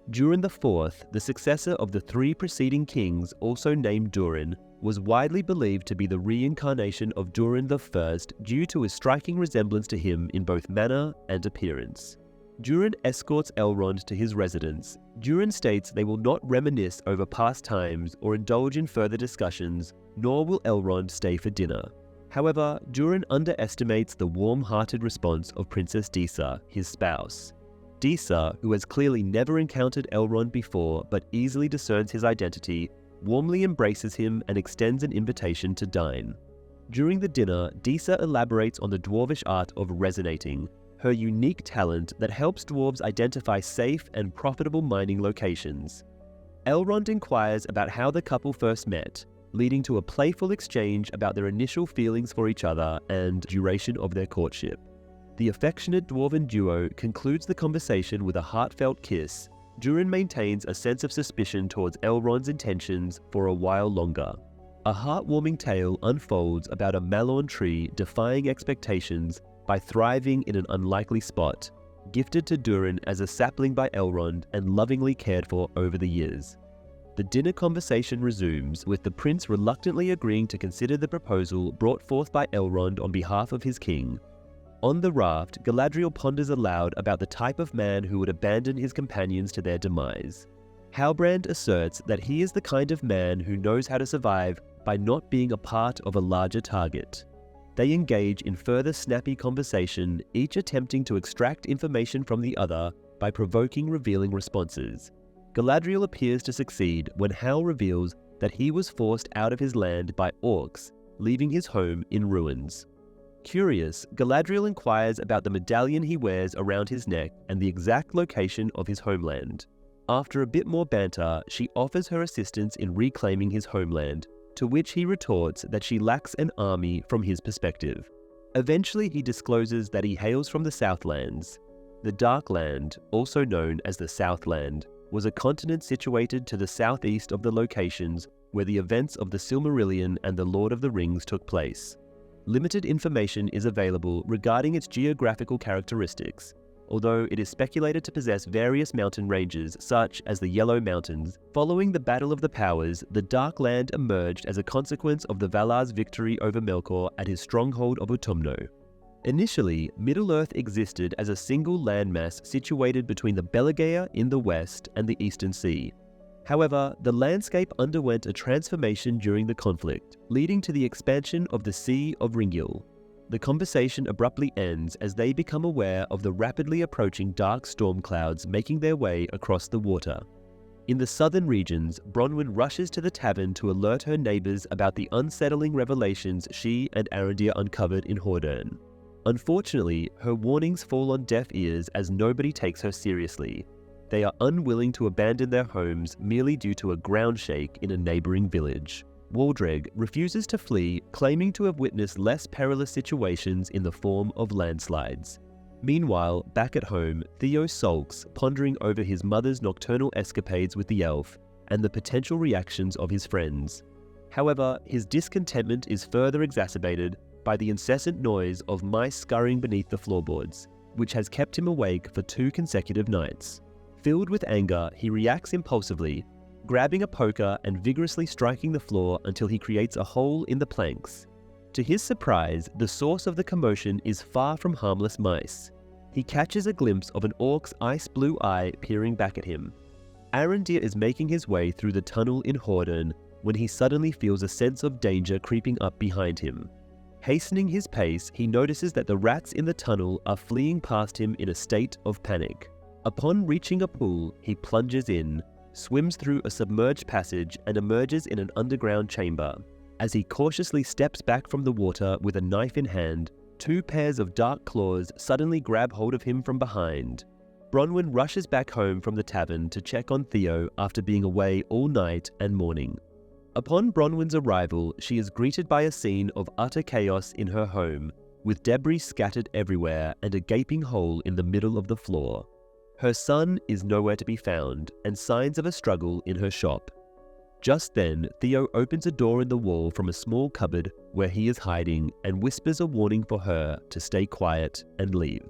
Durin IV, the successor of the 3 preceding kings also named Durin, was widely believed to be the reincarnation of Durin I due to his striking resemblance to him in both manner and appearance. Durin escorts Elrond to his residence. Durin states they will not reminisce over past times or indulge in further discussions, nor will Elrond stay for dinner. However, Durin underestimates the warm-hearted response of Princess Disa, his spouse. Disa, who has clearly never encountered Elrond before but easily discerns his identity, warmly embraces him and extends an invitation to dine. During the dinner, Disa elaborates on the dwarvish art of resonating, her unique talent that helps dwarves identify safe and profitable mining locations. Elrond inquires about how the couple first met, leading to a playful exchange about their initial feelings for each other and duration of their courtship. The affectionate dwarven duo concludes the conversation with a heartfelt kiss. Durin maintains a sense of suspicion towards Elrond's intentions for a while longer. A heartwarming tale unfolds about a Malorn tree defying expectations by thriving in an unlikely spot, gifted to Durin as a sapling by Elrond and lovingly cared for over the years. The dinner conversation resumes, with the prince reluctantly agreeing to consider the proposal brought forth by Elrond on behalf of his king. On the raft, Galadriel ponders aloud about the type of man who would abandon his companions to their demise. Hildebrandt asserts that he is the kind of man who knows how to survive by not being a part of a larger target. They engage in further snappy conversation, each attempting to extract information from the other by provoking, revealing responses. Galadriel appears to succeed when Howe reveals that he was forced out of his land by orcs, leaving his home in ruins. Curious, Galadriel inquires about the medallion he wears around his neck and the exact location of his homeland. After a bit more banter, she offers her assistance in reclaiming his homeland, to which he retorts that she lacks an army from his perspective. Eventually, he discloses that he hails from the Southlands. The Darkland, also known as the Southland, was a continent situated to the southeast of the locations where the events of the Silmarillion and the Lord of the Rings took place. Limited information is available regarding its geographical characteristics, although it is speculated to possess various mountain ranges such as the Yellow Mountains. Following the Battle of the Powers, the Darkland emerged as a consequence of the Valar's victory over Melkor at his stronghold of Utumno. Initially, Middle-earth existed as a single landmass situated between the Belagaea in the west and the Eastern Sea. However, the landscape underwent a transformation during the conflict, leading to the expansion of the Sea of Ringil. The conversation abruptly ends as they become aware of the rapidly approaching dark storm clouds making their way across the water. In the southern regions, Bronwyn rushes to the tavern to alert her neighbours about the unsettling revelations she and Arondir uncovered in Hordern. Unfortunately, her warnings fall on deaf ears as nobody takes her seriously. They are unwilling to abandon their homes merely due to a ground shake in a neighbouring village. Waldreg refuses to flee, claiming to have witnessed less perilous situations in the form of landslides. Meanwhile, back at home, Theo sulks, pondering over his mother's nocturnal escapades with the elf and the potential reactions of his friends. However, his discontentment is further exacerbated by the incessant noise of mice scurrying beneath the floorboards, which has kept him awake for 2 consecutive nights. Filled with anger, he reacts impulsively, grabbing a poker and vigorously striking the floor until he creates a hole in the planks. To his surprise, the source of the commotion is far from harmless mice. He catches a glimpse of an orc's ice-blue eye peering back at him. Arondir is making his way through the tunnel in Hordern when he suddenly feels a sense of danger creeping up behind him. Hastening his pace, he notices that the rats in the tunnel are fleeing past him in a state of panic. Upon reaching a pool, he plunges in, swims through a submerged passage, and emerges in an underground chamber. As he cautiously steps back from the water with a knife in hand, 2 pairs of dark claws suddenly grab hold of him from behind. Bronwyn rushes back home from the tavern to check on Theo after being away all night and morning. Upon Bronwyn's arrival, she is greeted by a scene of utter chaos in her home, with debris scattered everywhere and a gaping hole in the middle of the floor. Her son is nowhere to be found, and signs of a struggle in her shop. Just then, Theo opens a door in the wall from a small cupboard where he is hiding and whispers a warning for her to stay quiet and leave.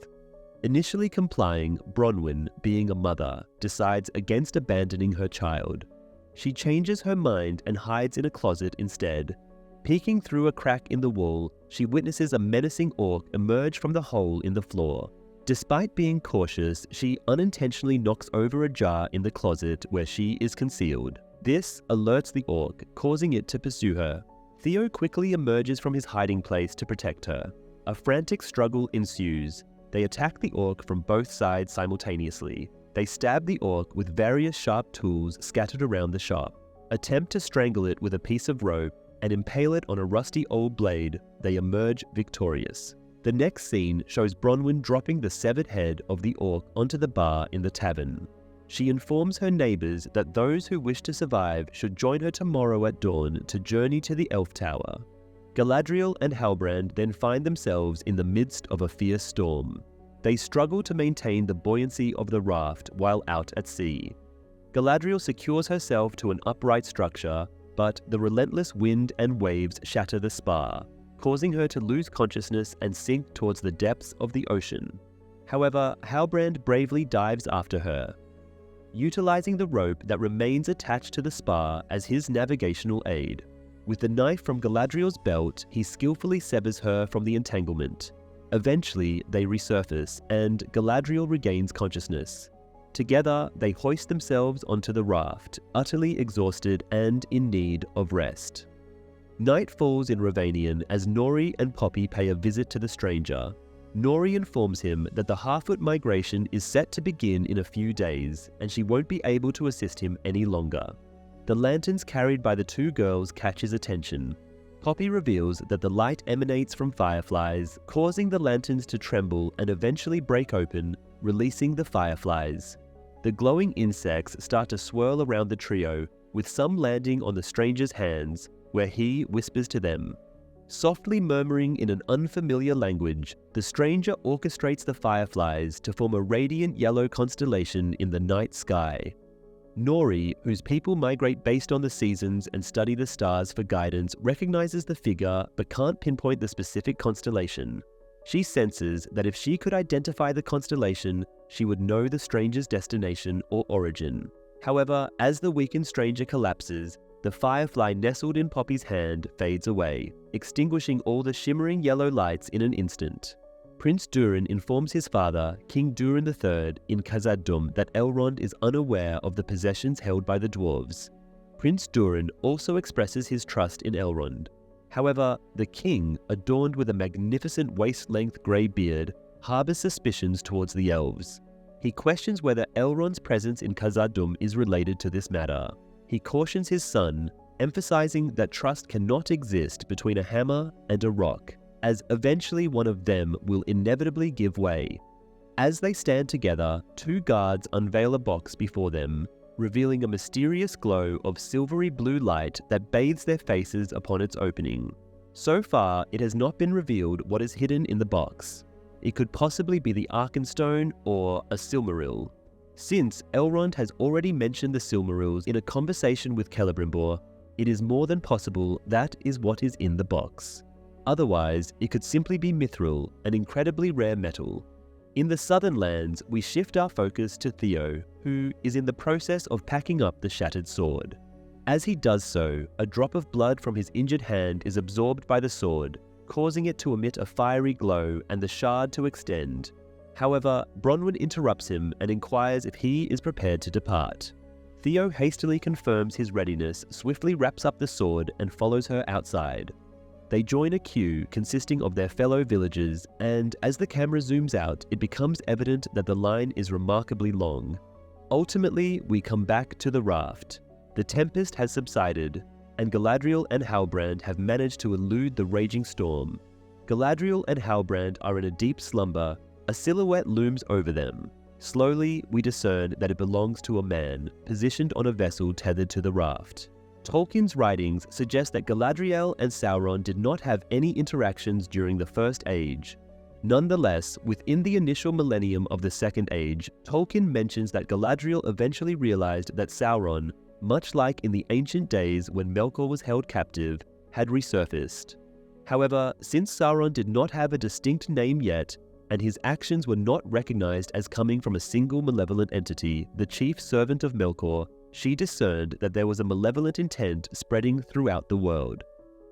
Initially complying, Bronwyn, being a mother, decides against abandoning her child. She changes her mind and hides in a closet instead. Peeking through a crack in the wall, she witnesses a menacing orc emerge from the hole in the floor. Despite being cautious, she unintentionally knocks over a jar in the closet where she is concealed. This alerts the orc, causing it to pursue her. Theo quickly emerges from his hiding place to protect her. A frantic struggle ensues. They attack the orc from both sides simultaneously. They stab the orc with various sharp tools scattered around the shop, attempt to strangle it with a piece of rope, and impale it on a rusty old blade. They emerge victorious. The next scene shows Bronwyn dropping the severed head of the orc onto the bar in the tavern. She informs her neighbours that those who wish to survive should join her tomorrow at dawn to journey to the Elf Tower. Galadriel and Halbrand then find themselves in the midst of a fierce storm. They struggle to maintain the buoyancy of the raft while out at sea. Galadriel secures herself to an upright structure, but the relentless wind and waves shatter the spar, causing her to lose consciousness and sink towards the depths of the ocean. However, Halbrand bravely dives after her. utilizing the rope that remains attached to the spar as his navigational aid. With the knife from Galadriel's belt, he skillfully severs her from the entanglement. Eventually, they resurface, and Galadriel regains consciousness. Together, they hoist themselves onto the raft, utterly exhausted and in need of rest. Night falls in Rhovanion as Nori and Poppy pay a visit to the stranger. Nori informs him that the Harfoot migration is set to begin in a few days, and she won't be able to assist him any longer. The lanterns carried by the two girls catch his attention. Poppy reveals that the light emanates from fireflies, causing the lanterns to tremble and eventually break open, releasing the fireflies. The glowing insects start to swirl around the trio, with some landing on the stranger's hands, where he whispers to them. Softly murmuring in an unfamiliar language, the stranger orchestrates the fireflies to form a radiant yellow constellation in the night sky. Nori, whose people migrate based on the seasons and study the stars for guidance, recognizes the figure but can't pinpoint the specific constellation. She senses that if she could identify the constellation, she would know the stranger's destination or origin. However, as the weakened stranger collapses, the firefly nestled in Poppy's hand fades away, extinguishing all the shimmering yellow lights in an instant. Prince Durin informs his father, King Durin III, in Khazad-dûm that Elrond is unaware of the possessions held by the dwarves. Prince Durin also expresses his trust in Elrond. However, the king, adorned with a magnificent waist-length grey beard, harbours suspicions towards the elves. He questions whether Elrond's presence in Khazad-dûm is related to this matter. He cautions his son, emphasizing that trust cannot exist between a hammer and a rock, as eventually one of them will inevitably give way. As they stand together, two guards unveil a box before them, revealing a mysterious glow of silvery blue light that bathes their faces upon its opening. So far, it has not been revealed what is hidden in the box. It could possibly be the Arkenstone or a Silmaril. Since Elrond has already mentioned the Silmarils in a conversation with Celebrimbor, it is more than possible that is what is in the box. Otherwise, it could simply be Mithril, an incredibly rare metal. In the Southern Lands, we shift our focus to Theo, who is in the process of packing up the shattered sword. As he does so, a drop of blood from his injured hand is absorbed by the sword, causing it to emit a fiery glow and the shard to extend. However, Bronwyn interrupts him and inquires if he is prepared to depart. Theo hastily confirms his readiness, swiftly wraps up the sword, and follows her outside. They join a queue consisting of their fellow villagers, and as the camera zooms out, it becomes evident that the line is remarkably long. Ultimately, we come back to the raft. The tempest has subsided, and Galadriel and Halbrand have managed to elude the raging storm. Galadriel and Halbrand are in a deep slumber. A silhouette looms over them. Slowly, we discern that it belongs to a man, positioned on a vessel tethered to the raft. Tolkien's writings suggest that Galadriel and Sauron did not have any interactions during the First Age. Nonetheless, within the initial millennium of the Second Age, Tolkien mentions that Galadriel eventually realized that Sauron, much like in the ancient days when Melkor was held captive, had resurfaced. However, since Sauron did not have a distinct name yet, and his actions were not recognized as coming from a single malevolent entity, the chief servant of Melkor, she discerned that there was a malevolent intent spreading throughout the world.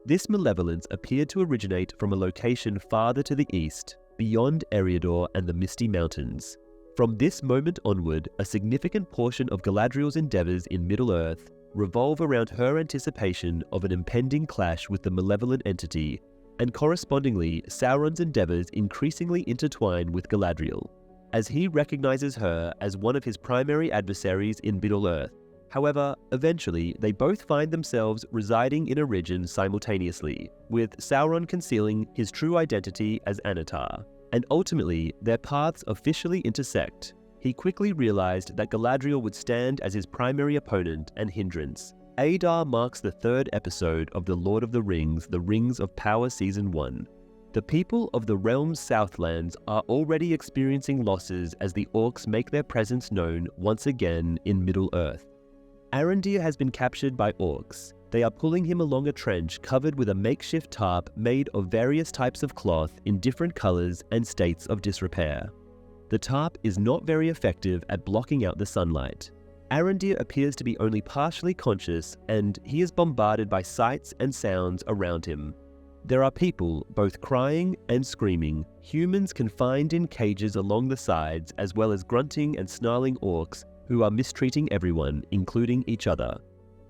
This malevolence appeared to originate from a location farther to the east, beyond Eriador and the Misty Mountains. From this moment onward, a significant portion of Galadriel's endeavors in Middle-earth revolve around her anticipation of an impending clash with the malevolent entity, and correspondingly, Sauron's endeavors increasingly intertwine with Galadriel, as he recognizes her as one of his primary adversaries in Middle-earth. However, eventually, they both find themselves residing in a region simultaneously, with Sauron concealing his true identity as Anatar, and ultimately, their paths officially intersect. He quickly realized that Galadriel would stand as his primary opponent and hindrance. Adar marks the third episode of The Lord of the Rings, The Rings of Power Season 1. The people of the realm's Southlands are already experiencing losses as the orcs make their presence known once again in Middle-earth. Arondir has been captured by orcs. They are pulling him along a trench covered with a makeshift tarp made of various types of cloth in different colors and states of disrepair. The tarp is not very effective at blocking out the sunlight. Arondir appears to be only partially conscious, and he is bombarded by sights and sounds around him. There are people both crying and screaming, humans confined in cages along the sides, as well as grunting and snarling orcs who are mistreating everyone, including each other.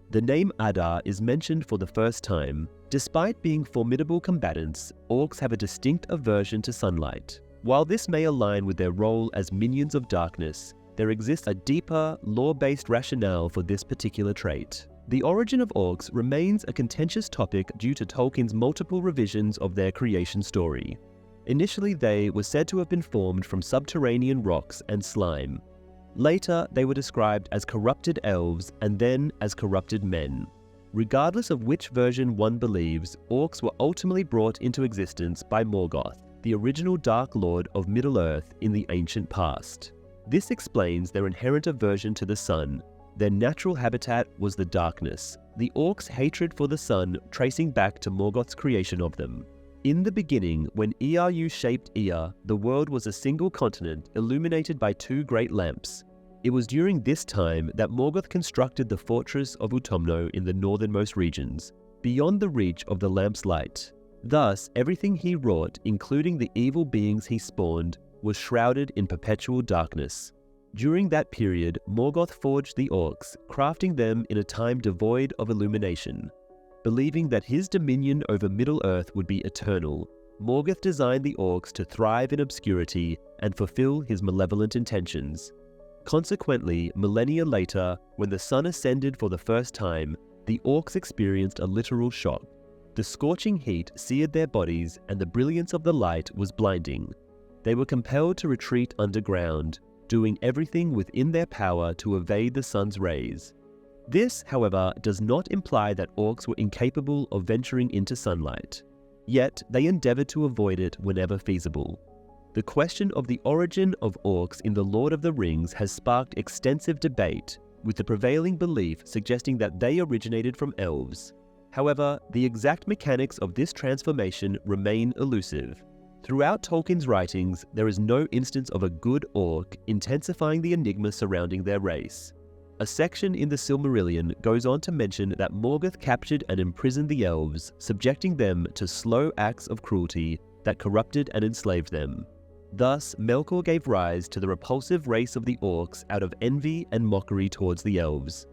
The name Adar is mentioned for the first time. Despite being formidable combatants, orcs have a distinct aversion to sunlight. While this may align with their role as minions of darkness, there exists a deeper, lore-based rationale for this particular trait. The origin of orcs remains a contentious topic due to Tolkien's multiple revisions of their creation story. Initially, they were said to have been formed from subterranean rocks and slime. Later, they were described as corrupted elves and then as corrupted men. Regardless of which version one believes, orcs were ultimately brought into existence by Morgoth, the original Dark Lord of Middle-earth in the ancient past. This explains their inherent aversion to the sun. Their natural habitat was the darkness, the orcs' hatred for the sun tracing back to Morgoth's creation of them. In the beginning, when Eru shaped Ea, the world was a single continent illuminated by two great lamps. It was during this time that Morgoth constructed the fortress of Utumno in the northernmost regions, beyond the reach of the lamp's light. Thus, everything he wrought, including the evil beings he spawned, was shrouded in perpetual darkness. During that period, Morgoth forged the orcs, crafting them in a time devoid of illumination. Believing that his dominion over Middle-earth would be eternal, Morgoth designed the orcs to thrive in obscurity and fulfill his malevolent intentions. Consequently, millennia later, when the sun ascended for the first time, the orcs experienced a literal shock. The scorching heat seared their bodies, and the brilliance of the light was blinding. They were compelled to retreat underground, doing everything within their power to evade the sun's rays. This, however, does not imply that orcs were incapable of venturing into sunlight. Yet, they endeavored to avoid it whenever feasible. The question of the origin of orcs in The Lord of the Rings has sparked extensive debate, with the prevailing belief suggesting that they originated from elves. However, the exact mechanics of this transformation remain elusive. Throughout Tolkien's writings, there is no instance of a good orc, intensifying the enigma surrounding their race. A section in the Silmarillion goes on to mention that Morgoth captured and imprisoned the elves, subjecting them to slow acts of cruelty that corrupted and enslaved them. Thus, Melkor gave rise to the repulsive race of the orcs out of envy and mockery towards the elves.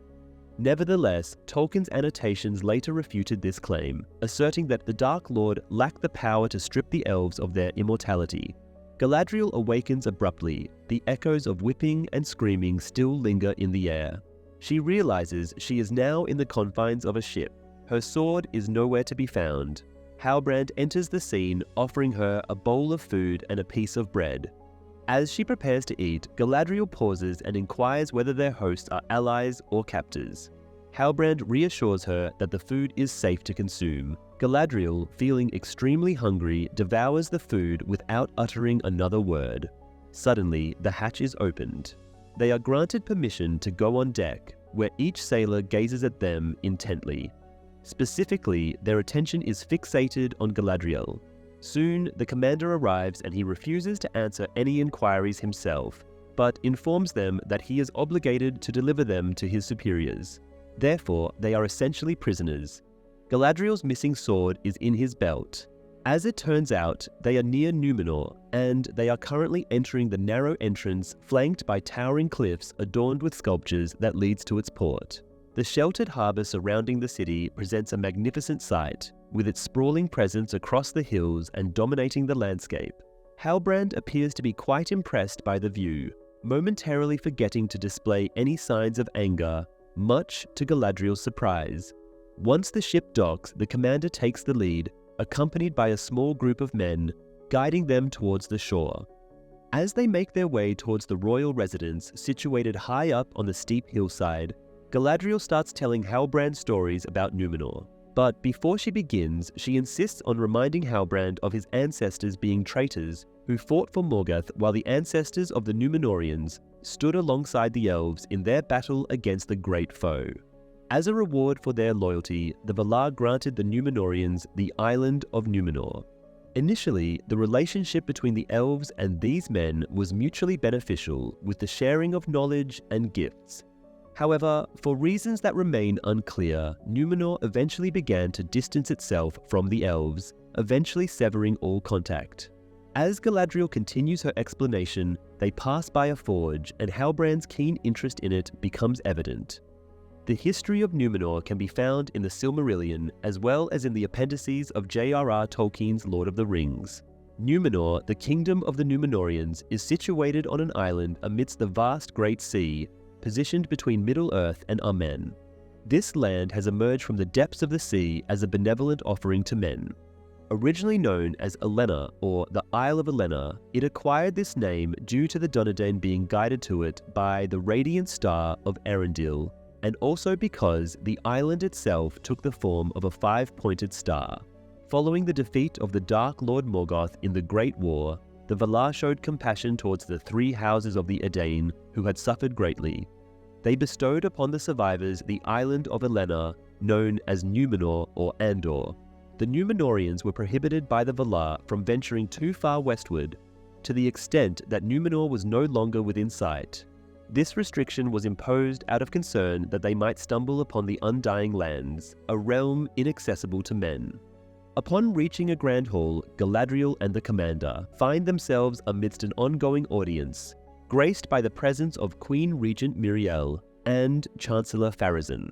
Nevertheless, Tolkien's annotations later refuted this claim, asserting that the Dark Lord lacked the power to strip the elves of their immortality. Galadriel awakens abruptly. The echoes of whipping and screaming still linger in the air. She realizes she is now in the confines of a ship. Her sword is nowhere to be found. Halbrand enters the scene, offering her a bowl of food and a piece of bread. As she prepares to eat, Galadriel pauses and inquires whether their hosts are allies or captors. Halbrand reassures her that the food is safe to consume. Galadriel, feeling extremely hungry, devours the food without uttering another word. Suddenly, the hatch is opened. They are granted permission to go on deck, where each sailor gazes at them intently. Specifically, their attention is fixated on Galadriel. Soon, the commander arrives and he refuses to answer any inquiries himself, but informs them that he is obligated to deliver them to his superiors. Therefore, they are essentially prisoners. Galadriel's missing sword is in his belt. As it turns out, they are near Númenor, and they are currently entering the narrow entrance flanked by towering cliffs adorned with sculptures that leads to its port. The sheltered harbour surrounding the city presents a magnificent sight, with its sprawling presence across the hills and dominating the landscape. Halbrand appears to be quite impressed by the view, momentarily forgetting to display any signs of anger, much to Galadriel's surprise. Once the ship docks, the commander takes the lead, accompanied by a small group of men, guiding them towards the shore. As they make their way towards the royal residence situated high up on the steep hillside, Galadriel starts telling Halbrand stories about Númenor. But before she begins, she insists on reminding Halbrand of his ancestors being traitors who fought for Morgoth while the ancestors of the Númenóreans stood alongside the elves in their battle against the great foe. As a reward for their loyalty, the Valar granted the Númenóreans the island of Númenor. Initially, the relationship between the elves and these men was mutually beneficial, with the sharing of knowledge and gifts. However, for reasons that remain unclear, Numenor eventually began to distance itself from the elves, eventually severing all contact. As Galadriel continues her explanation, they pass by a forge, and Halbrand's keen interest in it becomes evident. The history of Numenor can be found in the Silmarillion, as well as in the appendices of J.R.R. Tolkien's Lord of the Rings. Numenor, the kingdom of the Númenóreans, is situated on an island amidst the vast Great Sea, positioned between Middle-earth and Amen. This land has emerged from the depths of the sea as a benevolent offering to men. Originally known as Elena, or the Isle of Elena, it acquired this name due to the Dunedain being guided to it by the radiant star of Erendil, and also because the island itself took the form of a five-pointed star. Following the defeat of the Dark Lord Morgoth in the Great War, the Valar showed compassion towards the three houses of the Edain who had suffered greatly. They bestowed upon the survivors the island of Elena, known as Numenor or Andor. The Númenóreans were prohibited by the Valar from venturing too far westward, to the extent that Numenor was no longer within sight. This restriction was imposed out of concern that they might stumble upon the Undying Lands, a realm inaccessible to men. Upon reaching a grand hall, Galadriel and the commander find themselves amidst an ongoing audience, graced by the presence of Queen Regent Miriel and Chancellor Pharazôn.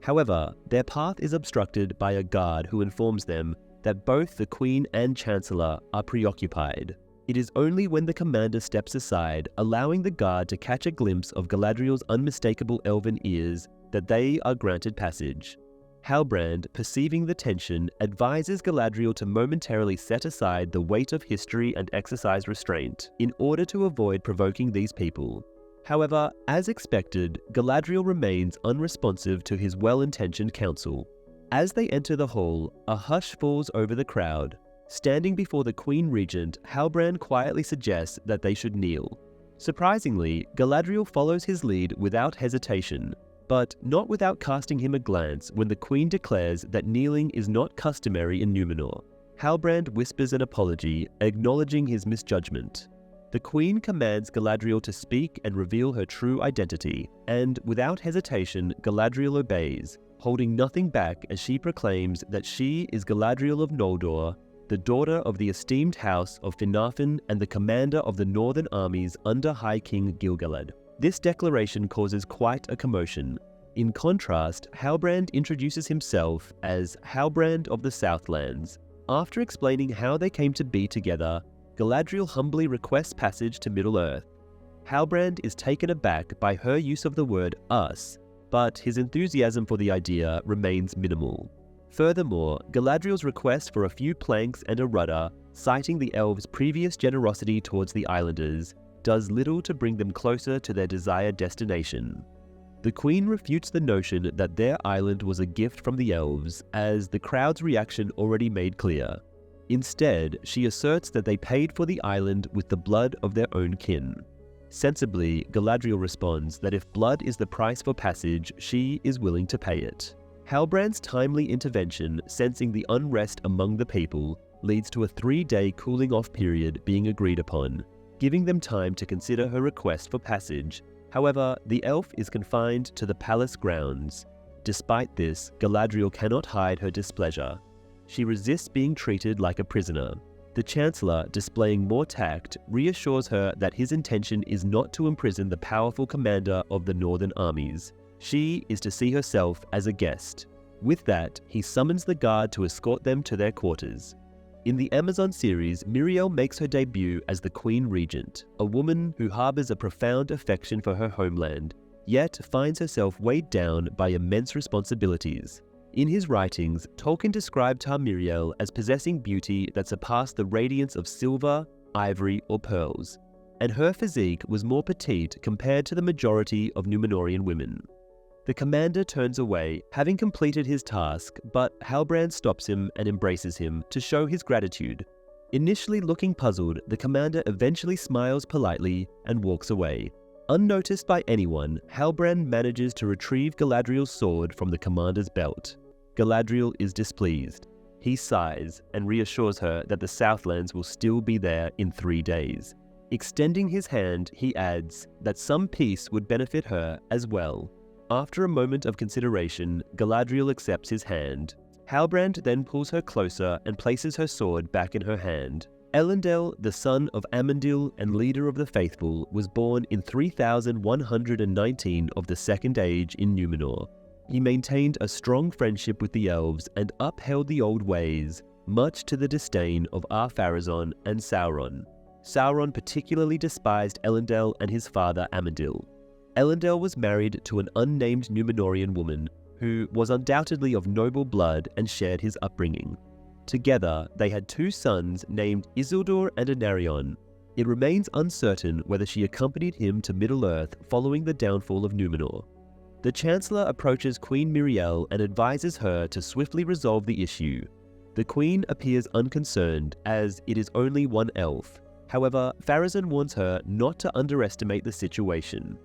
However, their path is obstructed by a guard who informs them that both the Queen and Chancellor are preoccupied. It is only when the commander steps aside, allowing the guard to catch a glimpse of Galadriel's unmistakable elven ears, that they are granted passage. Halbrand, perceiving the tension, advises Galadriel to momentarily set aside the weight of history and exercise restraint, in order to avoid provoking these people. However, as expected, Galadriel remains unresponsive to his well-intentioned counsel. As they enter the hall, a hush falls over the crowd. Standing before the Queen Regent, Halbrand quietly suggests that they should kneel. Surprisingly, Galadriel follows his lead without hesitation, but not without casting him a glance when the Queen declares that kneeling is not customary in Numenor. Halbrand whispers an apology, acknowledging his misjudgment. The Queen commands Galadriel to speak and reveal her true identity, and without hesitation, Galadriel obeys, holding nothing back as she proclaims that she is Galadriel of Noldor, the daughter of the esteemed house of Finarfin and the commander of the northern armies under High King Gil-galad. This declaration causes quite a commotion. In contrast, Halbrand introduces himself as Halbrand of the Southlands. After explaining how they came to be together, Galadriel humbly requests passage to Middle-earth. Halbrand is taken aback by her use of the word us, but his enthusiasm for the idea remains minimal. Furthermore, Galadriel's request for a few planks and a rudder, citing the elves' previous generosity towards the islanders, does little to bring them closer to their desired destination. The Queen refutes the notion that their island was a gift from the elves, as the crowd's reaction already made clear. Instead, she asserts that they paid for the island with the blood of their own kin. Sensibly, Galadriel responds that if blood is the price for passage, she is willing to pay it. Halbrand's timely intervention, sensing the unrest among the people, leads to a 3-day cooling-off period being agreed upon, giving them time to consider her request for passage. However, the elf is confined to the palace grounds. Despite this, Galadriel cannot hide her displeasure. She resists being treated like a prisoner. The Chancellor, displaying more tact, reassures her that his intention is not to imprison the powerful commander of the northern armies. She is to see herself as a guest. With that, he summons the guard to escort them to their quarters. In the Amazon series, Miriel makes her debut as the Queen Regent, a woman who harbors a profound affection for her homeland, yet finds herself weighed down by immense responsibilities. In his writings, Tolkien described Tamiriel as possessing beauty that surpassed the radiance of silver, ivory, or pearls, and her physique was more petite compared to the majority of Númenórean women. The commander turns away, having completed his task, but Halbrand stops him and embraces him to show his gratitude. Initially looking puzzled, the commander eventually smiles politely and walks away. Unnoticed by anyone, Halbrand manages to retrieve Galadriel's sword from the commander's belt. Galadriel is displeased. He sighs and reassures her that the Southlands will still be there in 3 days. Extending his hand, he adds that some peace would benefit her as well. After a moment of consideration, Galadriel accepts his hand. Halbrand then pulls her closer and places her sword back in her hand. Elendil, the son of Amandil and leader of the Faithful, was born in 3119 of the Second Age in Númenor. He maintained a strong friendship with the elves and upheld the old ways, much to the disdain of Ar-Pharazôn and Sauron. Sauron particularly despised Elendil and his father Amandil. Elendil was married to an unnamed Númenorian woman who was undoubtedly of noble blood and shared his upbringing. Together, they had 2 sons named Isildur and Anarion. It remains uncertain whether she accompanied him to Middle-earth following the downfall of Númenor. The Chancellor approaches Queen Miriel and advises her to swiftly resolve the issue. The Queen appears unconcerned, as it is only one elf. However, Pharazôn warns her not to underestimate the situation.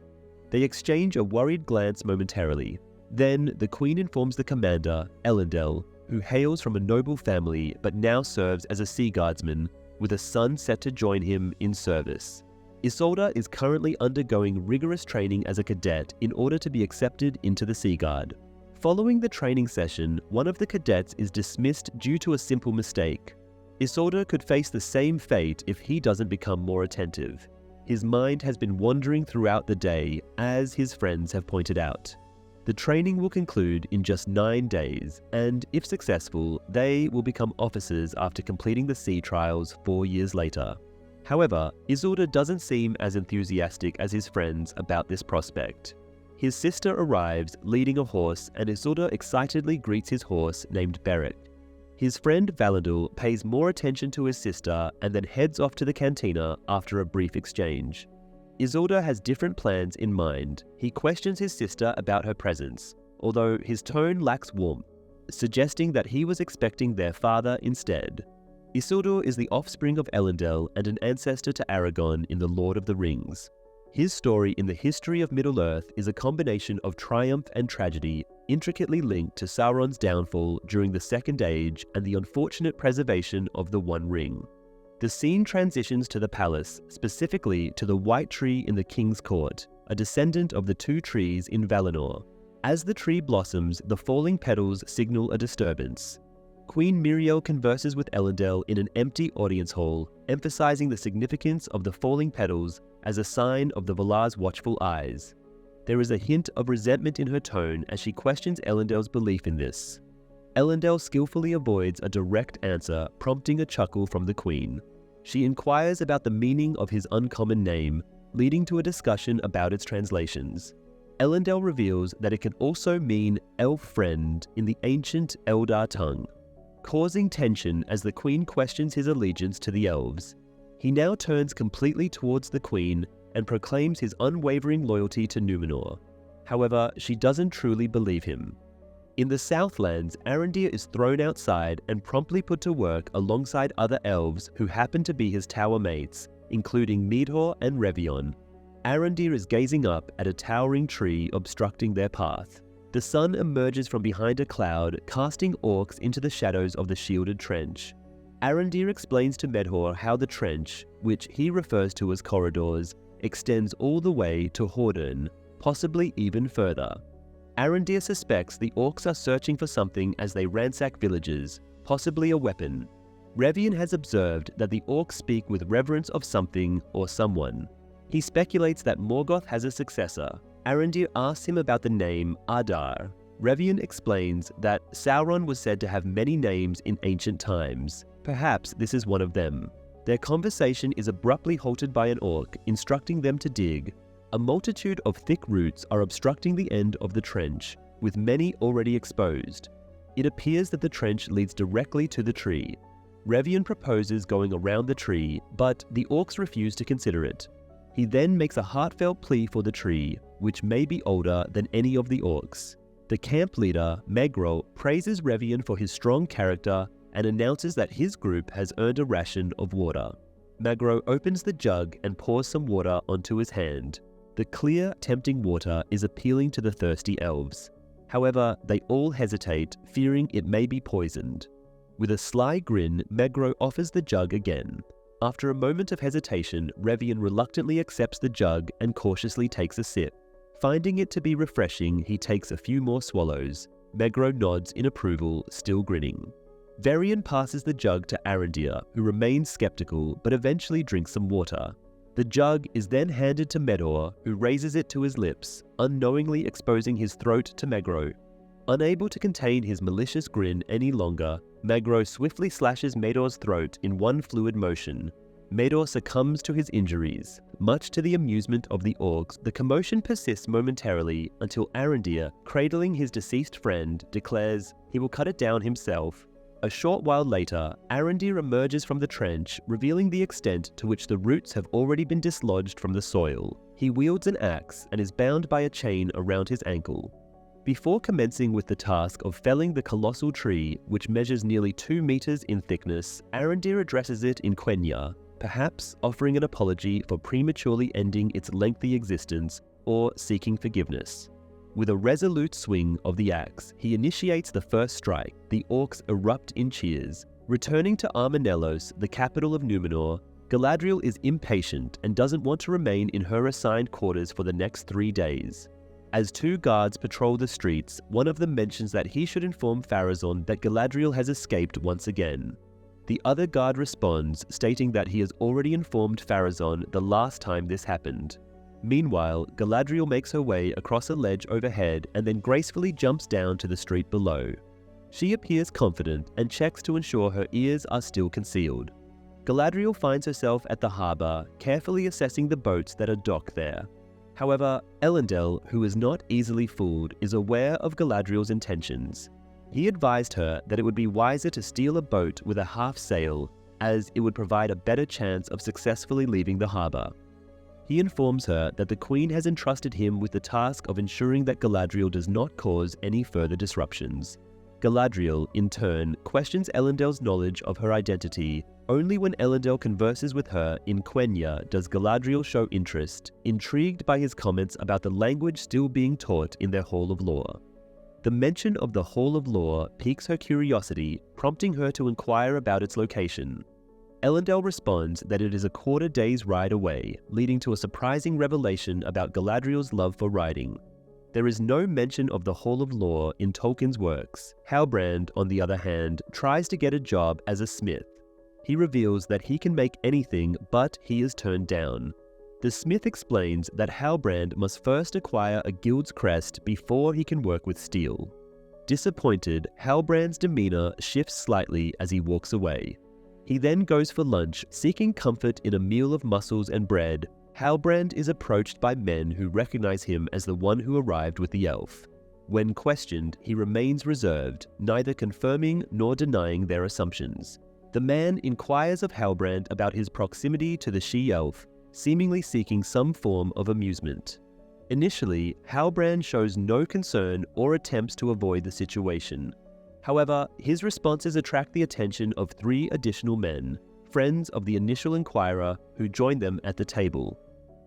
They exchange a worried glance momentarily. Then, the Queen informs the commander, Elendil, who hails from a noble family but now serves as a sea guardsman, with a son set to join him in service. Isolde is currently undergoing rigorous training as a cadet in order to be accepted into the Sea Guard. Following the training session, one of the cadets is dismissed due to a simple mistake. Isolde could face the same fate if he doesn't become more attentive. His mind has been wandering throughout the day, as his friends have pointed out. The training will conclude in just 9 days, and if successful, they will become officers after completing the sea trials 4 years later. However, Isolde doesn't seem as enthusiastic as his friends about this prospect. His sister arrives leading a horse, and Isolde excitedly greets his horse named Beric. His friend Valandil pays more attention to his sister and then heads off to the cantina after a brief exchange. Isolde has different plans in mind. He questions his sister about her presence, although his tone lacks warmth, suggesting that he was expecting their father instead. Isildur is the offspring of Elendil and an ancestor to Aragorn in The Lord of the Rings. His story in the history of Middle-earth is a combination of triumph and tragedy, intricately linked to Sauron's downfall during the Second Age and the unfortunate preservation of the One Ring. The scene transitions to the palace, specifically to the White Tree in the King's Court, a descendant of the 2 trees in Valinor. As the tree blossoms, the falling petals signal a disturbance. Queen Miriel converses with Elendil in an empty audience hall, emphasizing the significance of the falling petals as a sign of the Valar's watchful eyes. There is a hint of resentment in her tone as she questions Elendil's belief in this. Elendil skillfully avoids a direct answer, prompting a chuckle from the Queen. She inquires about the meaning of his uncommon name, leading to a discussion about its translations. Elendil reveals that it can also mean elf friend in the ancient Eldar tongue, causing tension as the Queen questions his allegiance to the elves. He now turns completely towards the Queen and proclaims his unwavering loyalty to Númenor. However, she doesn't truly believe him. In the Southlands, Arondir is thrown outside and promptly put to work alongside other elves who happen to be his tower mates, including Midhor and Revion. Arondir is gazing up at a towering tree obstructing their path. The sun emerges from behind a cloud, casting orcs into the shadows of the shielded trench. Arondir explains to Medhor how the trench, which he refers to as corridors, extends all the way to Hordern, possibly even further. Arondir suspects the orcs are searching for something as they ransack villages, possibly a weapon. Revion has observed that the orcs speak with reverence of something or someone. He speculates that Morgoth has a successor. Arondir asks him about the name Adar. Revion explains that Sauron was said to have many names in ancient times. Perhaps this is one of them. Their conversation is abruptly halted by an orc, instructing them to dig. A multitude of thick roots are obstructing the end of the trench, with many already exposed. It appears that the trench leads directly to the tree. Revion proposes going around the tree, but the orcs refuse to consider it. He then makes a heartfelt plea for the tree, which may be older than any of the orcs. The camp leader, Megrel, praises Revion for his strong character and announces that his group has earned a ration of water. Magro opens the jug and pours some water onto his hand. The clear, tempting water is appealing to the thirsty elves. However, they all hesitate, fearing it may be poisoned. With a sly grin, Megro offers the jug again. After a moment of hesitation, Revion reluctantly accepts the jug and cautiously takes a sip. Finding it to be refreshing, he takes a few more swallows. Megro nods in approval, still grinning. Varian passes the jug to Arondir, who remains skeptical but eventually drinks some water. The jug is then handed to Medor, who raises it to his lips, unknowingly exposing his throat to Megro. Unable to contain his malicious grin any longer, Megro swiftly slashes Medor's throat in one fluid motion. Medor succumbs to his injuries. Much to the amusement of the orcs, the commotion persists momentarily until Arondir, cradling his deceased friend, declares he will cut it down himself. A short while later, Arondir emerges from the trench, revealing the extent to which the roots have already been dislodged from the soil. He wields an axe and is bound by a chain around his ankle. Before commencing with the task of felling the colossal tree, which measures nearly 2 meters in thickness, Arondir addresses it in Quenya, perhaps offering an apology for prematurely ending its lengthy existence or seeking forgiveness. With a resolute swing of the axe, he initiates the first strike. The orcs erupt in cheers. Returning to Armanellos, the capital of Númenor, Galadriel is impatient and doesn't want to remain in her assigned quarters for the next 3 days. As 2 guards patrol the streets, one of them mentions that he should inform Pharazôn that Galadriel has escaped once again. The other guard responds, stating that he has already informed Pharazôn the last time this happened. Meanwhile, Galadriel makes her way across a ledge overhead and then gracefully jumps down to the street below. She appears confident and checks to ensure her ears are still concealed. Galadriel finds herself at the harbour, carefully assessing the boats that are docked there. However, Elendil, who is not easily fooled, is aware of Galadriel's intentions. He advised her that it would be wiser to steal a boat with a half sail, as it would provide a better chance of successfully leaving the harbour. He informs her that the Queen has entrusted him with the task of ensuring that Galadriel does not cause any further disruptions. Galadriel, in turn, questions Elendil's knowledge of her identity. Only when Elendil converses with her in Quenya does Galadriel show interest, intrigued by his comments about the language still being taught in their Hall of Lore. The mention of the Hall of Lore piques her curiosity, prompting her to inquire about its location. Elendil responds that it is a quarter day's ride away, leading to a surprising revelation about Galadriel's love for riding. There is no mention of the Hall of Lore in Tolkien's works. Halbrand, on the other hand, tries to get a job as a smith. He reveals that he can make anything, but he is turned down. The smith explains that Halbrand must first acquire a guild's crest before he can work with steel. Disappointed, Halbrand's demeanor shifts slightly as he walks away. He then goes for lunch, seeking comfort in a meal of mussels and bread. Halbrand is approached by men who recognize him as the one who arrived with the elf. When questioned, he remains reserved, neither confirming nor denying their assumptions. The man inquires of Halbrand about his proximity to the she-elf, seemingly seeking some form of amusement. Initially, Halbrand shows no concern or attempts to avoid the situation. However, his responses attract the attention of 3 additional men, friends of the initial inquirer, who join them at the table.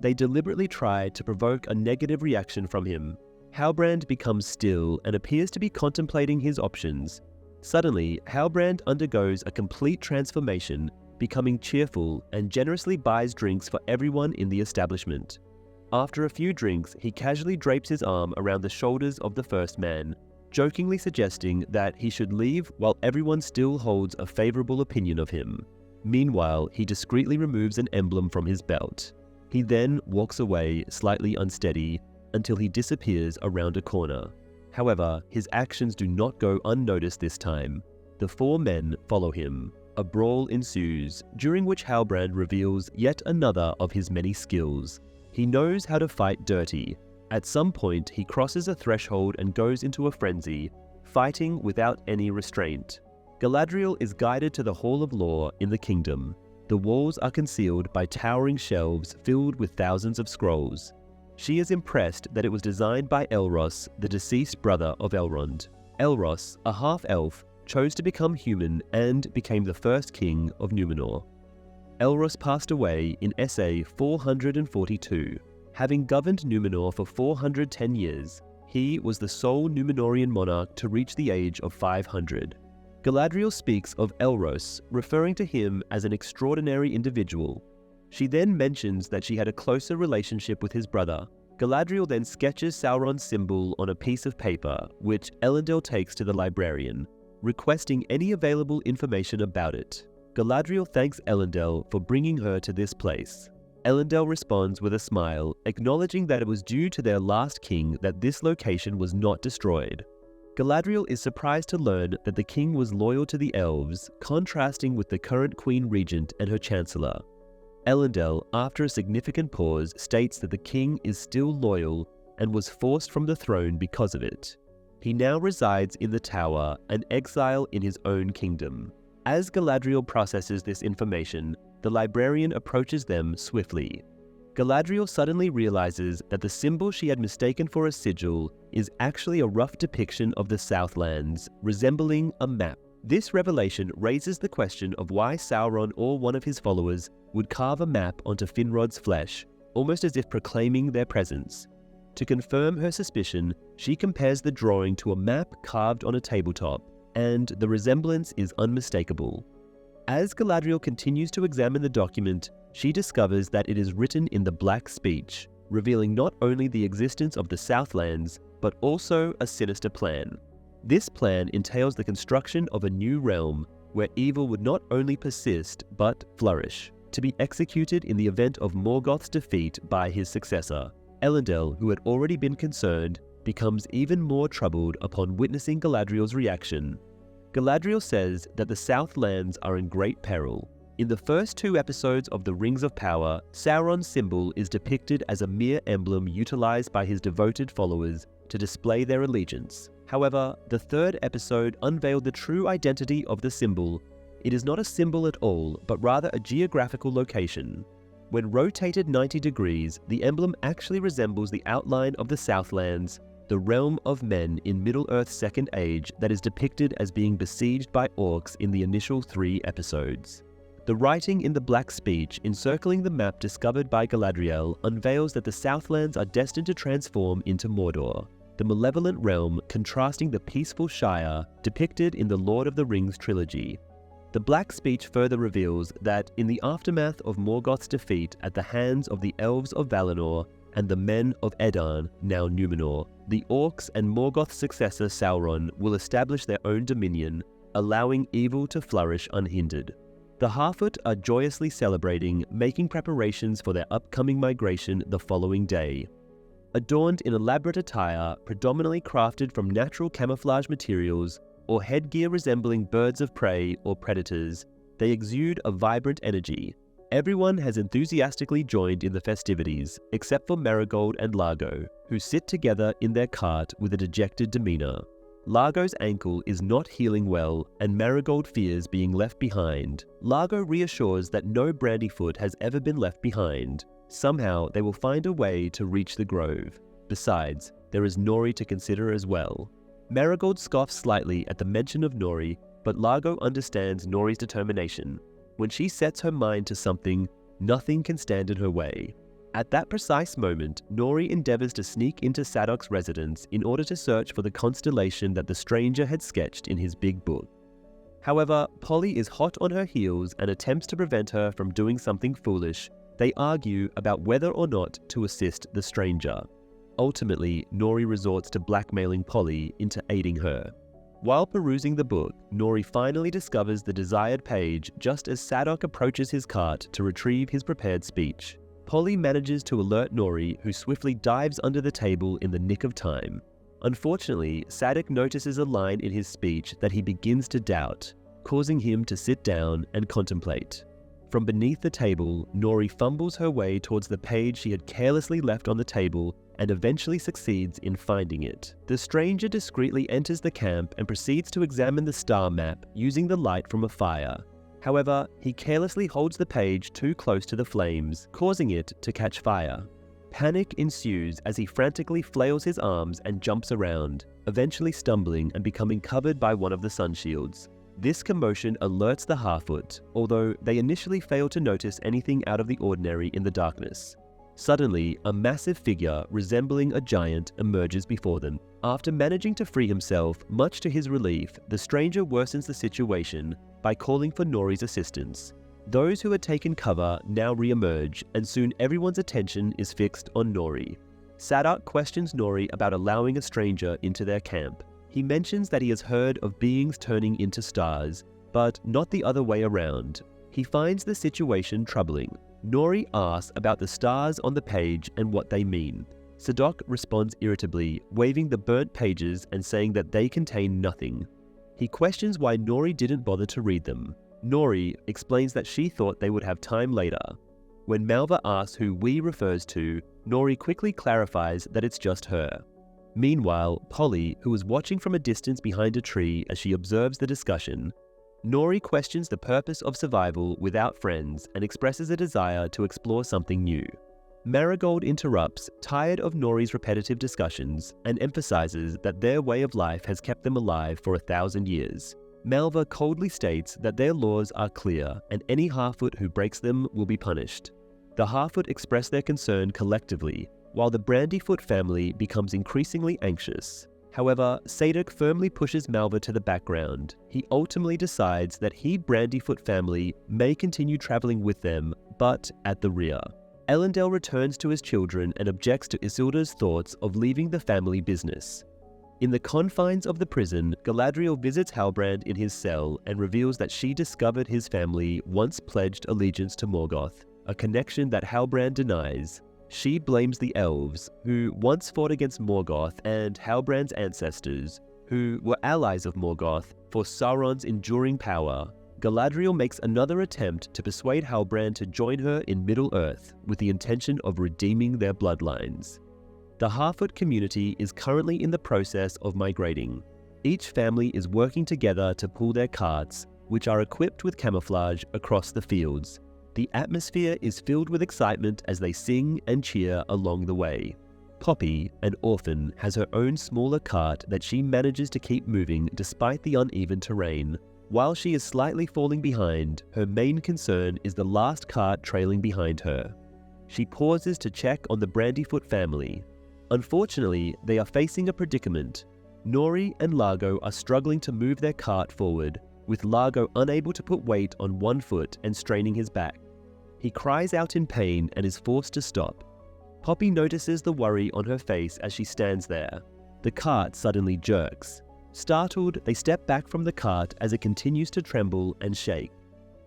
They deliberately try to provoke a negative reaction from him. Halbrand becomes still and appears to be contemplating his options. Suddenly, Halbrand undergoes a complete transformation, becoming cheerful and generously buys drinks for everyone in the establishment. After a few drinks, he casually drapes his arm around the shoulders of the first man, jokingly suggesting that he should leave while everyone still holds a favorable opinion of him. Meanwhile, he discreetly removes an emblem from his belt. He then walks away, slightly unsteady, until he disappears around a corner. However, his actions do not go unnoticed this time. The 4 men follow him. A brawl ensues, during which Halbrand reveals yet another of his many skills. He knows how to fight dirty. At some point, he crosses a threshold and goes into a frenzy, fighting without any restraint. Galadriel is guided to the Hall of Lore in the kingdom. The walls are concealed by towering shelves filled with thousands of scrolls. She is impressed that it was designed by Elros, the deceased brother of Elrond. Elros, a half-elf, chose to become human and became the first king of Númenor. Elros passed away in SA 442. Having governed Númenor for 410 years, he was the sole Númenorian monarch to reach the age of 500. Galadriel speaks of Elros, referring to him as an extraordinary individual. She then mentions that she had a closer relationship with his brother, Galadriel then sketches Sauron's symbol on a piece of paper, which Elendil takes to the librarian, requesting any available information about it. Galadriel thanks Elendil for bringing her to this place. Elendil responds with a smile, acknowledging that it was due to their last king that this location was not destroyed. Galadriel is surprised to learn that the king was loyal to the elves, contrasting with the current Queen Regent and her Chancellor. Elendil, after a significant pause, states that the king is still loyal and was forced from the throne because of it. He now resides in the tower, an exile in his own kingdom. As Galadriel processes this information, the librarian approaches them swiftly. Galadriel suddenly realizes that the symbol she had mistaken for a sigil is actually a rough depiction of the Southlands, resembling a map. This revelation raises the question of why Sauron or one of his followers would carve a map onto Finrod's flesh, almost as if proclaiming their presence. To confirm her suspicion, she compares the drawing to a map carved on a tabletop, and the resemblance is unmistakable. As Galadriel continues to examine the document, she discovers that it is written in the Black Speech, revealing not only the existence of the Southlands, but also a sinister plan. This plan entails the construction of a new realm where evil would not only persist, but flourish, to be executed in the event of Morgoth's defeat by his successor. Elendil, who had already been concerned, becomes even more troubled upon witnessing Galadriel's reaction. Galadriel says that the Southlands are in great peril. In the first 2 episodes of The Rings of Power, Sauron's symbol is depicted as a mere emblem utilized by his devoted followers to display their allegiance. However, the 3rd episode unveiled the true identity of the symbol. It is not a symbol at all, but rather a geographical location. When rotated 90 degrees, the emblem actually resembles the outline of the Southlands, the realm of men in Middle-earth's Second Age that is depicted as being besieged by orcs in the initial 3 episodes. The writing in the Black Speech encircling the map discovered by Galadriel unveils that the Southlands are destined to transform into Mordor, the malevolent realm contrasting the peaceful Shire depicted in the Lord of the Rings trilogy. The Black Speech further reveals that in the aftermath of Morgoth's defeat at the hands of the Elves of Valinor and the men of Edarn, now Numenor, the Orcs and Morgoth's successor Sauron will establish their own dominion, allowing evil to flourish unhindered. The Harfoot are joyously celebrating, making preparations for their upcoming migration the following day. Adorned in elaborate attire, predominantly crafted from natural camouflage materials, or headgear resembling birds of prey or predators, they exude a vibrant energy. Everyone has enthusiastically joined in the festivities, except for Marigold and Largo, who sit together in their cart with a dejected demeanor. Largo's ankle is not healing well, and Marigold fears being left behind. Largo reassures that no Brandyfoot has ever been left behind. Somehow, they will find a way to reach the grove. Besides, there is Nori to consider as well. Marigold scoffs slightly at the mention of Nori, but Largo understands Nori's determination. When she sets her mind to something, nothing can stand in her way. At that precise moment, Nori endeavors to sneak into Sadok's residence in order to search for the constellation that the stranger had sketched in his big book. However, Polly is hot on her heels and attempts to prevent her from doing something foolish. They argue about whether or not to assist the stranger. Ultimately, Nori resorts to blackmailing Polly into aiding her. While perusing the book, Nori finally discovers the desired page just as Sadok approaches his cart to retrieve his prepared speech. Polly manages to alert Nori, who swiftly dives under the table in the nick of time. Unfortunately, Sadok notices a line in his speech that he begins to doubt, causing him to sit down and contemplate. From beneath the table, Nori fumbles her way towards the page she had carelessly left on the table and eventually succeeds in finding it. The stranger discreetly enters the camp and proceeds to examine the star map using the light from a fire. However, he carelessly holds the page too close to the flames, causing it to catch fire. Panic ensues as he frantically flails his arms and jumps around, eventually stumbling and becoming covered by one of the sun shields. This commotion alerts the Harfoot, although they initially fail to notice anything out of the ordinary in the darkness. Suddenly, a massive figure resembling a giant emerges before them. After managing to free himself, much to his relief, the stranger worsens the situation by calling for Nori's assistance. Those who had taken cover now re-emerge, and soon everyone's attention is fixed on Nori. Sadak questions Nori about allowing a stranger into their camp. He mentions that he has heard of beings turning into stars, but not the other way around. He finds the situation troubling. Nori asks about the stars on the page and what they mean. Sadak responds irritably, waving the burnt pages and saying that they contain nothing. He questions why Nori didn't bother to read them. Nori explains that she thought they would have time later. When Malva asks who we refers to, Nori quickly clarifies that it's just her. Meanwhile, Polly, who is watching from a distance behind a tree as she observes the discussion, Nori questions the purpose of survival without friends and expresses a desire to explore something new. Marigold interrupts, tired of Nori's repetitive discussions, and emphasizes that their way of life has kept them alive for 1,000 years. Malva coldly states that their laws are clear and any Harfoot who breaks them will be punished. The Harfoot express their concern collectively, while the Brandyfoot family becomes increasingly anxious. However, Sadak firmly pushes Malva to the background. He ultimately decides that he Brandyfoot family may continue traveling with them, but at the rear. Elendil returns to his children and objects to Isildur's thoughts of leaving the family business. In the confines of the prison, Galadriel visits Halbrand in his cell and reveals that she discovered his family once pledged allegiance to Morgoth, a connection that Halbrand denies. She blames the elves, who once fought against Morgoth and Halbrand's ancestors, who were allies of Morgoth, for Sauron's enduring power. Galadriel makes another attempt to persuade Halbrand to join her in Middle-earth with the intention of redeeming their bloodlines. The Harfoot community is currently in the process of migrating. Each family is working together to pull their carts, which are equipped with camouflage, across the fields. The atmosphere is filled with excitement as they sing and cheer along the way. Poppy, an orphan, has her own smaller cart that she manages to keep moving despite the uneven terrain. While she is slightly falling behind, her main concern is the last cart trailing behind her. She pauses to check on the Brandyfoot family. Unfortunately, they are facing a predicament. Nori and Largo are struggling to move their cart forward, with Largo unable to put weight on one foot and straining his back. He cries out in pain and is forced to stop. Poppy notices the worry on her face as she stands there. The cart suddenly jerks. Startled, they step back from the cart as it continues to tremble and shake.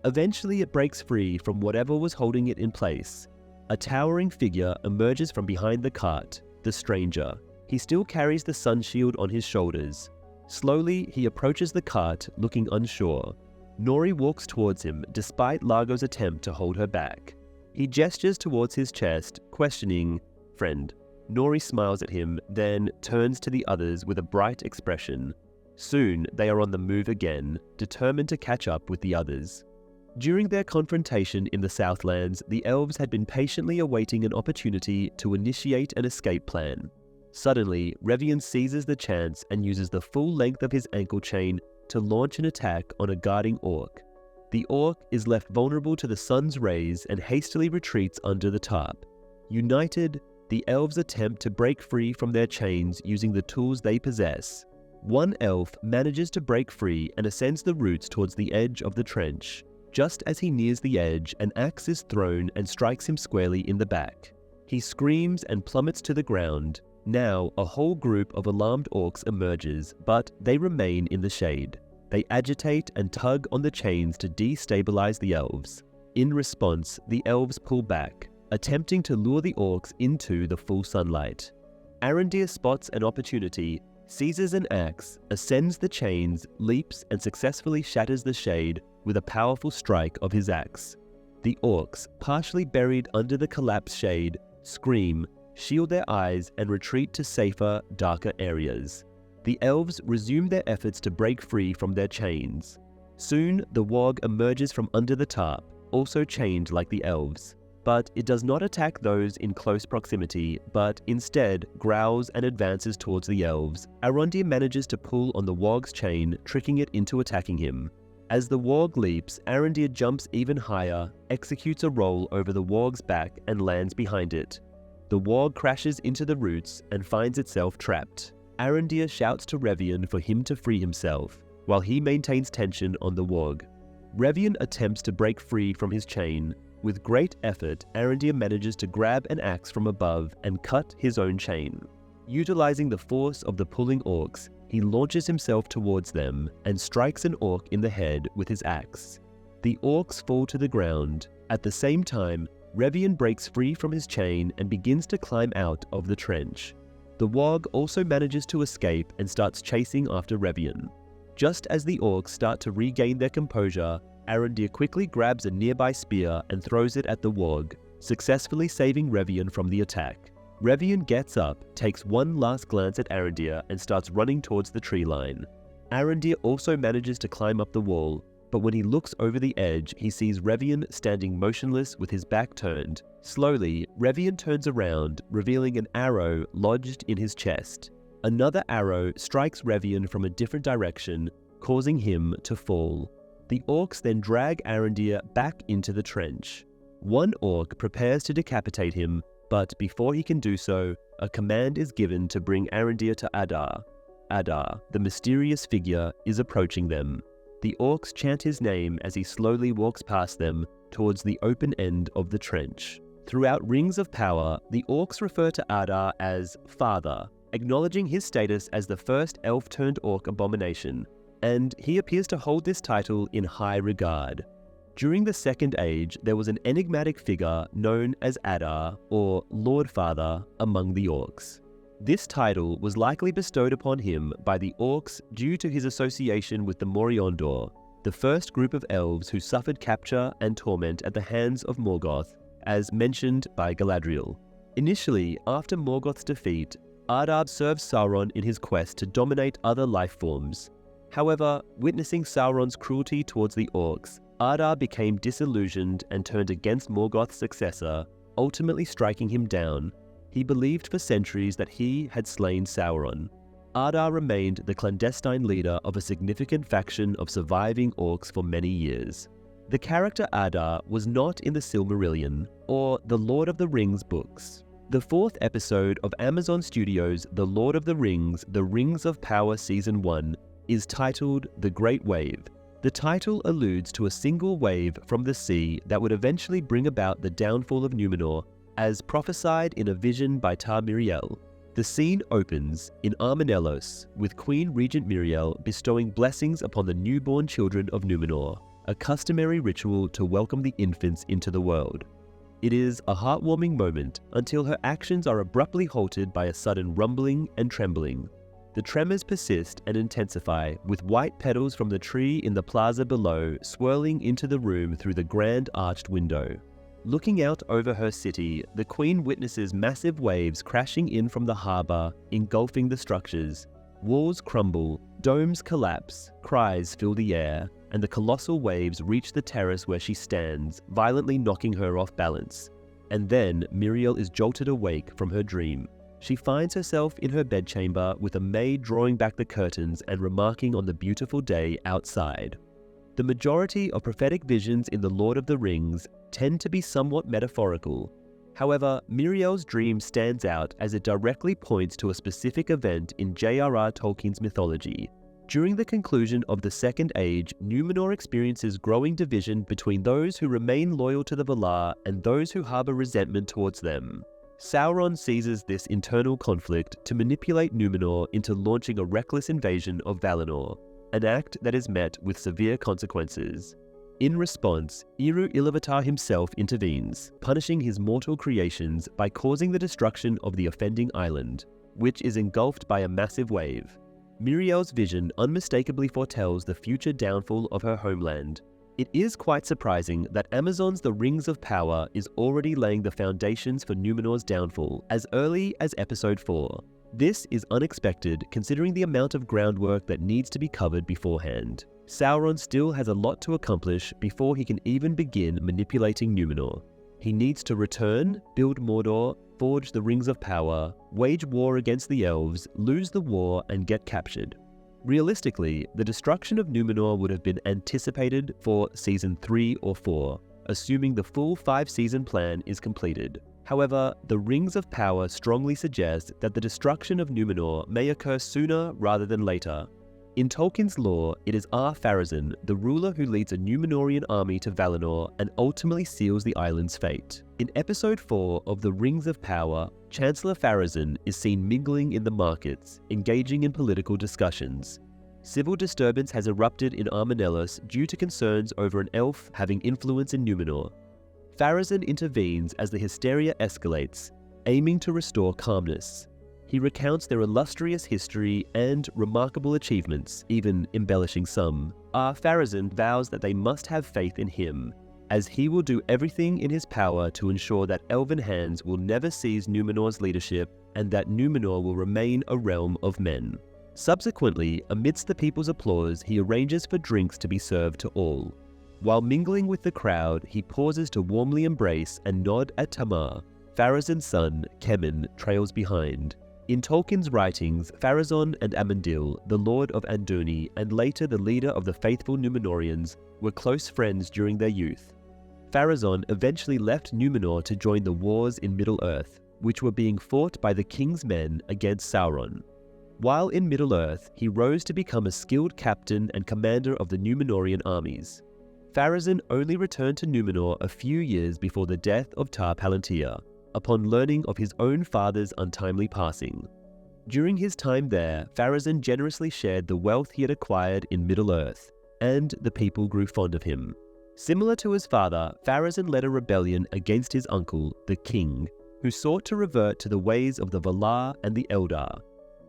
Eventually, it breaks free from whatever was holding it in place. A towering figure emerges from behind the cart, the stranger. He still carries the sun shield on his shoulders. Slowly, he approaches the cart, looking unsure. Nori walks towards him, despite Largo's attempt to hold her back. He gestures towards his chest, questioning, "Friend." Nori smiles at him, then turns to the others with a bright expression. Soon, they are on the move again, determined to catch up with the others. During their confrontation in the Southlands, the elves had been patiently awaiting an opportunity to initiate an escape plan. Suddenly, Revian seizes the chance and uses the full length of his ankle chain to launch an attack on a guarding orc. The orc is left vulnerable to the sun's rays and hastily retreats under the tarp. United, the elves attempt to break free from their chains using the tools they possess. One elf manages to break free and ascends the roots towards the edge of the trench. Just as he nears the edge, an axe is thrown and strikes him squarely in the back. He screams and plummets to the ground. Now, a whole group of alarmed orcs emerges, but they remain in the shade. They agitate and tug on the chains to destabilize the elves. In response, the elves pull back, attempting to lure the orcs into the full sunlight. Arondir spots an opportunity, seizes an axe, ascends the chains, leaps and successfully shatters the shade with a powerful strike of his axe. The orcs, partially buried under the collapsed shade, scream, shield their eyes and retreat to safer, darker areas. The elves resume their efforts to break free from their chains. Soon, the warg emerges from under the tarp, also chained like the elves. But it does not attack those in close proximity, but instead growls and advances towards the elves. Arondir manages to pull on the warg's chain, tricking it into attacking him. As the warg leaps, Arondir jumps even higher, executes a roll over the warg's back and lands behind it. The warg crashes into the roots and finds itself trapped. Arondir shouts to Revian for him to free himself, while he maintains tension on the warg. Revian attempts to break free from his chain. with great effort, Arondir manages to grab an axe from above and cut his own chain. Utilizing the force of the pulling orcs, he launches himself towards them and strikes an orc in the head with his axe. The orcs fall to the ground. At the same time, Revian breaks free from his chain and begins to climb out of the trench. The Wog also manages to escape and starts chasing after Revian. Just as the orcs start to regain their composure, Arondir quickly grabs a nearby spear and throws it at the Wog, successfully saving Revian from the attack. Revian gets up, takes one last glance at Arondir and starts running towards the tree line. Arondir also manages to climb up the wall, but when he looks over the edge, he sees Revian standing motionless with his back turned. Slowly, Revian turns around, revealing an arrow lodged in his chest. Another arrow strikes Revian from a different direction, causing him to fall. The orcs then drag Arondir back into the trench. One orc prepares to decapitate him, but before he can do so, a command is given to bring Arondir to Adar. Adar, the mysterious figure, is approaching them. The orcs chant his name as he slowly walks past them towards the open end of the trench. Throughout Rings of Power, the orcs refer to Adar as Father, acknowledging his status as the first elf-turned-orc abomination, and he appears to hold this title in high regard. During the Second Age, there was an enigmatic figure known as Adar, or Lord Father, among the orcs. This title was likely bestowed upon him by the orcs due to his association with the Moriondor, the first group of elves who suffered capture and torment at the hands of Morgoth, as mentioned by Galadriel. Initially, after Morgoth's defeat, Adar served Sauron in his quest to dominate other life forms. However, witnessing Sauron's cruelty towards the orcs, Adar became disillusioned and turned against Morgoth's successor, ultimately striking him down. He believed for centuries that he had slain Sauron. Adar remained the clandestine leader of a significant faction of surviving orcs for many years. The character Adar was not in the Silmarillion or the Lord of the Rings books. The fourth episode of Amazon Studios' The Lord of the Rings, The Rings of Power Season 1 is titled The Great Wave. The title alludes to a single wave from the sea that would eventually bring about the downfall of Numenor, as prophesied in a vision by Tar Miriel. The scene opens in Armenellos, with Queen Regent Miriel bestowing blessings upon the newborn children of Numenor, a customary ritual to welcome the infants into the world. It is a heartwarming moment until her actions are abruptly halted by a sudden rumbling and trembling. The tremors persist and intensify, with white petals from the tree in the plaza below swirling into the room through the grand arched window. Looking out over her city, the Queen witnesses massive waves crashing in from the harbour, engulfing the structures. Walls crumble, domes collapse, cries fill the air, and the colossal waves reach the terrace where she stands, violently knocking her off balance. And then Miriel is jolted awake from her dream. She finds herself in her bedchamber with a maid drawing back the curtains and remarking on the beautiful day outside. The majority of prophetic visions in The Lord of the Rings tend to be somewhat metaphorical. However, Miriel's dream stands out as it directly points to a specific event in J.R.R. Tolkien's mythology. During the conclusion of the Second Age, Numenor experiences growing division between those who remain loyal to the Valar and those who harbour resentment towards them. Sauron seizes this internal conflict to manipulate Numenor into launching a reckless invasion of Valinor, an act that is met with severe consequences. In response, Eru Ilúvatar himself intervenes, punishing his mortal creations by causing the destruction of the offending island, which is engulfed by a massive wave. Miriel's vision unmistakably foretells the future downfall of her homeland. It is quite surprising that Amazon's The Rings of Power is already laying the foundations for Numenor's downfall as early as Episode 4. This is unexpected considering the amount of groundwork that needs to be covered beforehand. Sauron still has a lot to accomplish before he can even begin manipulating Numenor. He needs to return, build Mordor, forge the Rings of Power, wage war against the elves, lose the war, and get captured. Realistically, the destruction of Numenor would have been anticipated for Season 3 or 4, assuming the full 5-season plan is completed. However, the Rings of Power strongly suggest that the destruction of Numenor may occur sooner rather than later. In Tolkien's lore, it is Ar-Pharazôn, the ruler who leads a Númenórean army to Valinor and ultimately seals the island's fate. In Episode 4 of The Rings of Power, Chancellor Pharazôn is seen mingling in the markets, engaging in political discussions. Civil disturbance has erupted in Armenellos due to concerns over an elf having influence in Númenor. Pharazôn intervenes as the hysteria escalates, aiming to restore calmness. He recounts their illustrious history and remarkable achievements, even embellishing some. Ar-Pharazôn vows that they must have faith in him, as he will do everything in his power to ensure that elven hands will never seize Númenor's leadership and that Númenor will remain a realm of men. Subsequently, amidst the people's applause, he arranges for drinks to be served to all. While mingling with the crowd, he pauses to warmly embrace and nod at Tamar. Pharazôn's son, Kemen, trails behind. In Tolkien's writings, Pharazôn and Amandil, the Lord of Andúni and later the leader of the faithful Númenóreans, were close friends during their youth. Pharazôn eventually left Númenor to join the wars in Middle-earth, which were being fought by the king's men against Sauron. While in Middle-earth, he rose to become a skilled captain and commander of the Númenórean armies. Pharazôn only returned to Númenor a few years before the death of Tar Palantir, upon learning of his own father's untimely passing. During his time there, Pharazôn generously shared the wealth he had acquired in Middle-earth, and the people grew fond of him. Similar to his father, Pharazôn led a rebellion against his uncle, the king, who sought to revert to the ways of the Valar and the Eldar.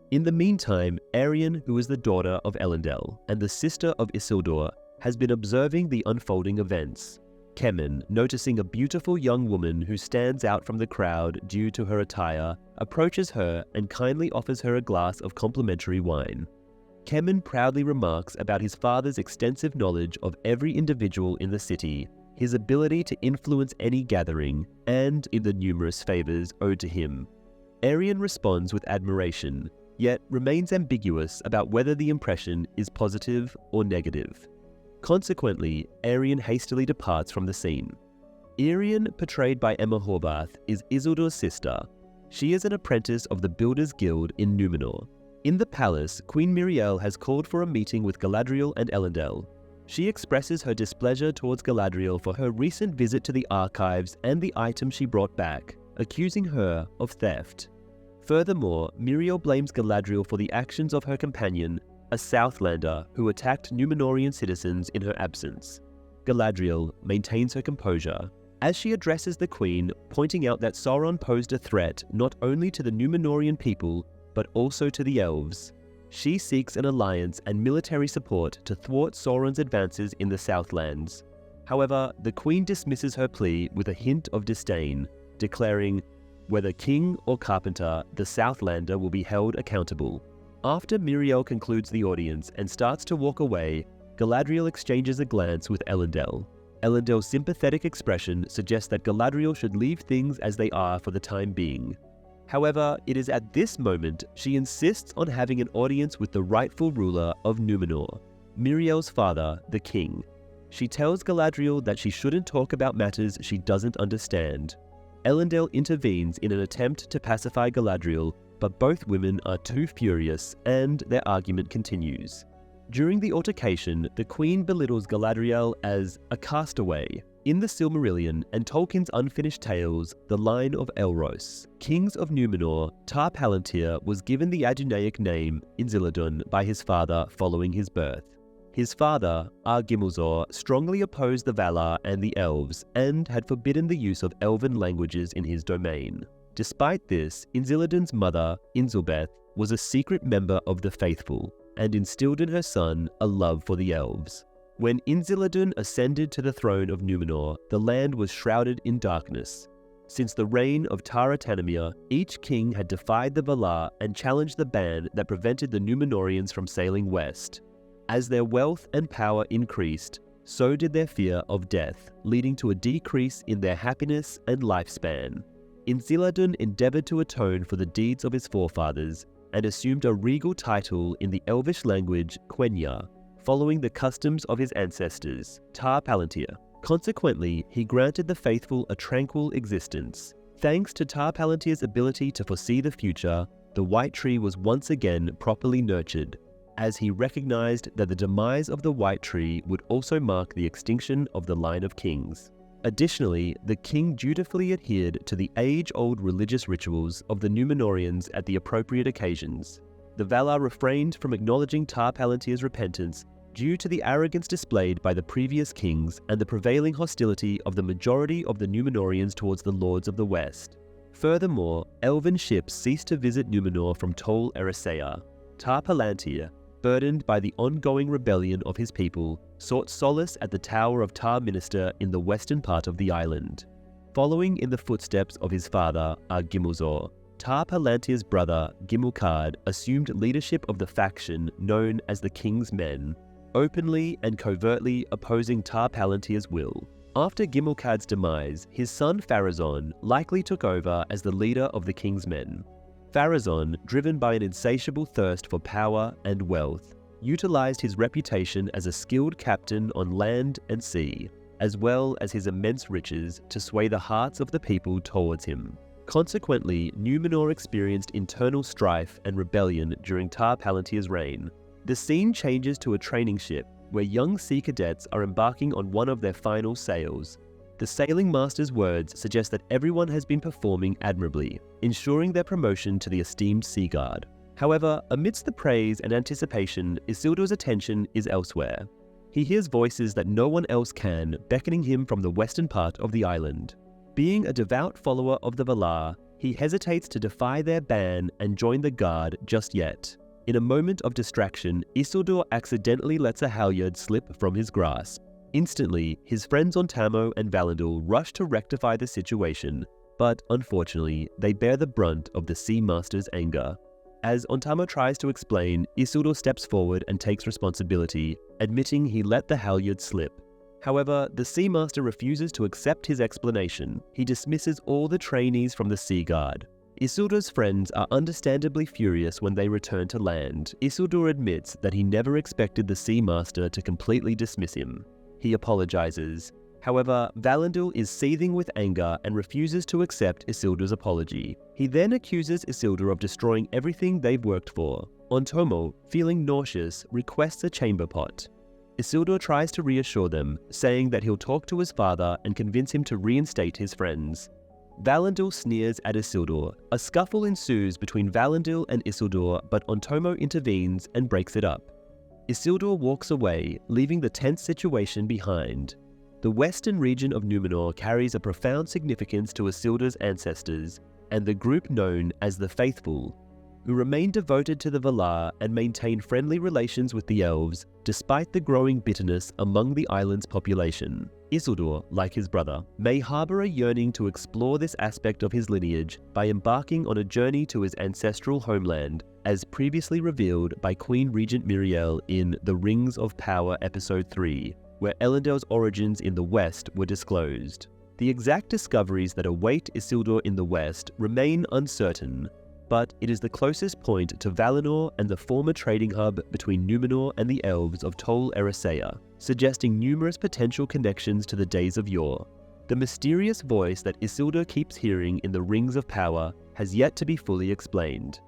In the meantime, Arianne, who is the daughter of Elendil and the sister of Isildur, has been observing the unfolding events. Kemen, noticing a beautiful young woman who stands out from the crowd due to her attire, approaches her and kindly offers her a glass of complimentary wine. Kemen proudly remarks about his father's extensive knowledge of every individual in the city, his ability to influence any gathering, and in the numerous favors owed to him. Arianne responds with admiration, yet remains ambiguous about whether the impression is positive or negative. Consequently, Arianne hastily departs from the scene. Irian, portrayed by Emma Horvath, is Isildur's sister. She is an apprentice of the Builders Guild in Númenor. In the palace, Queen Miriel has called for a meeting with Galadriel and Elendil. She expresses her displeasure towards Galadriel for her recent visit to the archives and the item she brought back, accusing her of theft. Furthermore, Miriel blames Galadriel for the actions of her companion, a Southlander who attacked Númenórean citizens in her absence. Galadriel maintains her composure, as she addresses the Queen, pointing out that Sauron posed a threat not only to the Númenórean people, but also to the elves. She seeks an alliance and military support to thwart Sauron's advances in the Southlands. However, the Queen dismisses her plea with a hint of disdain, declaring, "Whether king or carpenter, the Southlander will be held accountable." After Miriel concludes the audience and starts to walk away, Galadriel exchanges a glance with Elendil. Elendil's sympathetic expression suggests that Galadriel should leave things as they are for the time being. However, it is at this moment she insists on having an audience with the rightful ruler of Númenor, Miriel's father, the king. She tells Galadriel that she shouldn't talk about matters she doesn't understand. Elendil intervenes in an attempt to pacify Galadriel, but both women are too furious and their argument continues. During the altercation, the Queen belittles Galadriel as a castaway. In the Silmarillion and Tolkien's unfinished tales, The Line of Elros, Kings of Númenor, Tar Palantir was given the Adunaic name Inzilladun by his father following his birth. His father, Ar-Gimmelzor, strongly opposed the Valar and the Elves and had forbidden the use of Elven languages in his domain. Despite this, Inzilladun's mother, Inzilbeth, was a secret member of the Faithful and instilled in her son a love for the elves. When Inzilladun ascended to the throne of Númenor, the land was shrouded in darkness. Since the reign of Tara-Tanamir, each king had defied the Valar and challenged the ban that prevented the Númenóreans from sailing west. As their wealth and power increased, so did their fear of death, leading to a decrease in their happiness and lifespan. Inzilladun endeavored to atone for the deeds of his forefathers and assumed a regal title in the Elvish language Quenya, following the customs of his ancestors, Tar Palantir. Consequently, he granted the faithful a tranquil existence. Thanks to Tar Palantir's ability to foresee the future, the White Tree was once again properly nurtured. as he recognized that the demise of the White Tree would also mark the extinction of the line of kings. Additionally, the king dutifully adhered to the age-old religious rituals of the Númenóreans at the appropriate occasions. The Valar refrained from acknowledging Tar Palantir's repentance due to the arrogance displayed by the previous kings and the prevailing hostility of the majority of the Númenóreans towards the Lords of the West. Furthermore, elven ships ceased to visit Númenor from Tol Eressëa. Tar Palantir, burdened by the ongoing rebellion of his people, sought solace at the Tower of Tar Minster in the western part of the island. Following in the footsteps of his father, Ar-Gimmelzor, Tar Palantir's brother, Gimmelcard, assumed leadership of the faction known as the King's Men, openly and covertly opposing Tar Palantir's will. After Gimmelcard's demise, his son Pharazôn likely took over as the leader of the King's Men. Pharazôn, driven by an insatiable thirst for power and wealth, utilized his reputation as a skilled captain on land and sea, as well as his immense riches, to sway the hearts of the people towards him. Consequently, Númenor experienced internal strife and rebellion during Tar Palantir's reign. The scene changes to a training ship, where young sea cadets are embarking on one of their final sails. The sailing master's words suggest that everyone has been performing admirably, ensuring their promotion to the esteemed Sea Guard. However, amidst the praise and anticipation, Isildur's attention is elsewhere. He hears voices that no one else can, beckoning him from the western part of the island. Being a devout follower of the Valar, he hesitates to defy their ban and join the Guard just yet. In a moment of distraction, Isildur accidentally lets a halyard slip from his grasp. Instantly, his friends Ontamo and Valinor rush to rectify the situation, but unfortunately, they bear the brunt of the Sea Master's anger. As Ontamo tries to explain, Isildur steps forward and takes responsibility, admitting he let the halyard slip. However, the Sea Master refuses to accept his explanation. He dismisses all the trainees from the Sea Guard. Isildur's friends are understandably furious when they return to land. Isildur admits that he never expected the Sea Master to completely dismiss him. He apologizes. However, Valinor is seething with anger and refuses to accept Isildur's apology. He then accuses Isildur of destroying everything they've worked for. Ontamo, feeling nauseous, requests a chamber pot. Isildur tries to reassure them, saying that he'll talk to his father and convince him to reinstate his friends. Valinor sneers at Isildur. A scuffle ensues between Valinor and Isildur, but Ontamo intervenes and breaks it up. Isildur walks away, leaving the tense situation behind. The western region of Númenor carries a profound significance to Isildur's ancestors, and the group known as the Faithful, who remain devoted to the Valar and maintain friendly relations with the elves, despite the growing bitterness among the island's population. Isildur, like his brother, may harbor a yearning to explore this aspect of his lineage by embarking on a journey to his ancestral homeland, as previously revealed by Queen Regent Miriel in The Rings of Power Episode 3, where Elendil's origins in the West were disclosed. The exact discoveries that await Isildur in the West remain uncertain, but it is the closest point to Valinor and the former trading hub between Númenor and the elves of Tol Eressëa, suggesting numerous potential connections to the days of yore. The mysterious voice that Isildur keeps hearing in the Rings of Power has yet to be fully explained.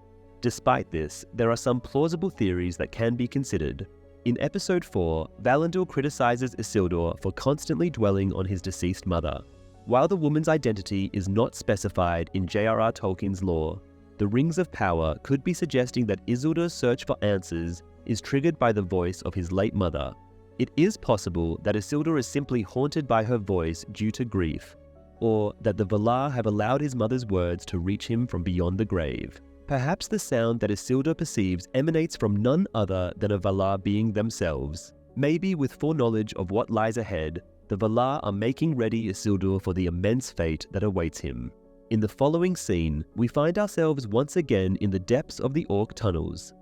Despite this, there are some plausible theories that can be considered. In Episode 4, Valinor criticizes Isildur for constantly dwelling on his deceased mother. While the woman's identity is not specified in J.R.R. Tolkien's lore, the Rings of Power could be suggesting that Isildur's search for answers is triggered by the voice of his late mother. It is possible that Isildur is simply haunted by her voice due to grief, or that the Valar have allowed his mother's words to reach him from beyond the grave. Perhaps the sound that Isildur perceives emanates from none other than a Valar being themselves. Maybe with foreknowledge of what lies ahead, the Valar are making ready Isildur for the immense fate that awaits him. In the following scene, we find ourselves once again in the depths of the Orc tunnels.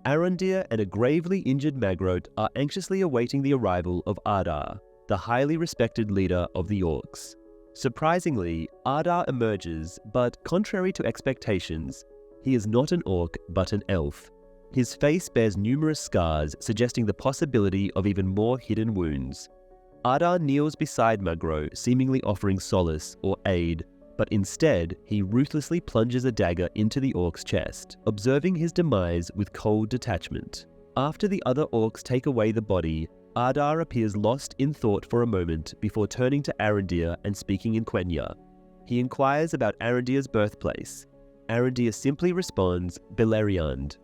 Arondir and a gravely injured Magrot are anxiously awaiting the arrival of Adar, the highly respected leader of the Orcs. Surprisingly, Adar emerges, but contrary to expectations, he is not an Orc but an elf. His face bears numerous scars, suggesting the possibility of even more hidden wounds. Adar kneels beside Magrot, seemingly offering solace or aid, but instead, he ruthlessly plunges a dagger into the Orc's chest, observing his demise with cold detachment. After the other orcs take away the body, Adar appears lost in thought for a moment before turning to Arondir and speaking in Quenya. He inquires about Arondir's birthplace. Arondir simply responds, Beleriand.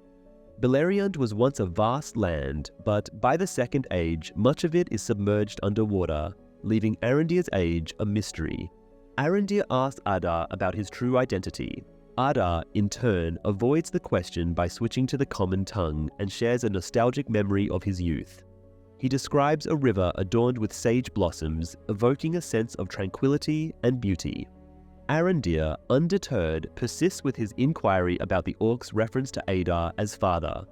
Beleriand was once a vast land, but by the Second Age, much of it is submerged underwater, leaving Arondir's age a mystery. Arondir asks Adar about his true identity. Adar, in turn, avoids the question by switching to the common tongue and shares a nostalgic memory of his youth. He describes a river adorned with sage blossoms, evoking a sense of tranquility and beauty. Arondir, undeterred, persists with his inquiry about the orc's reference to Adar as father.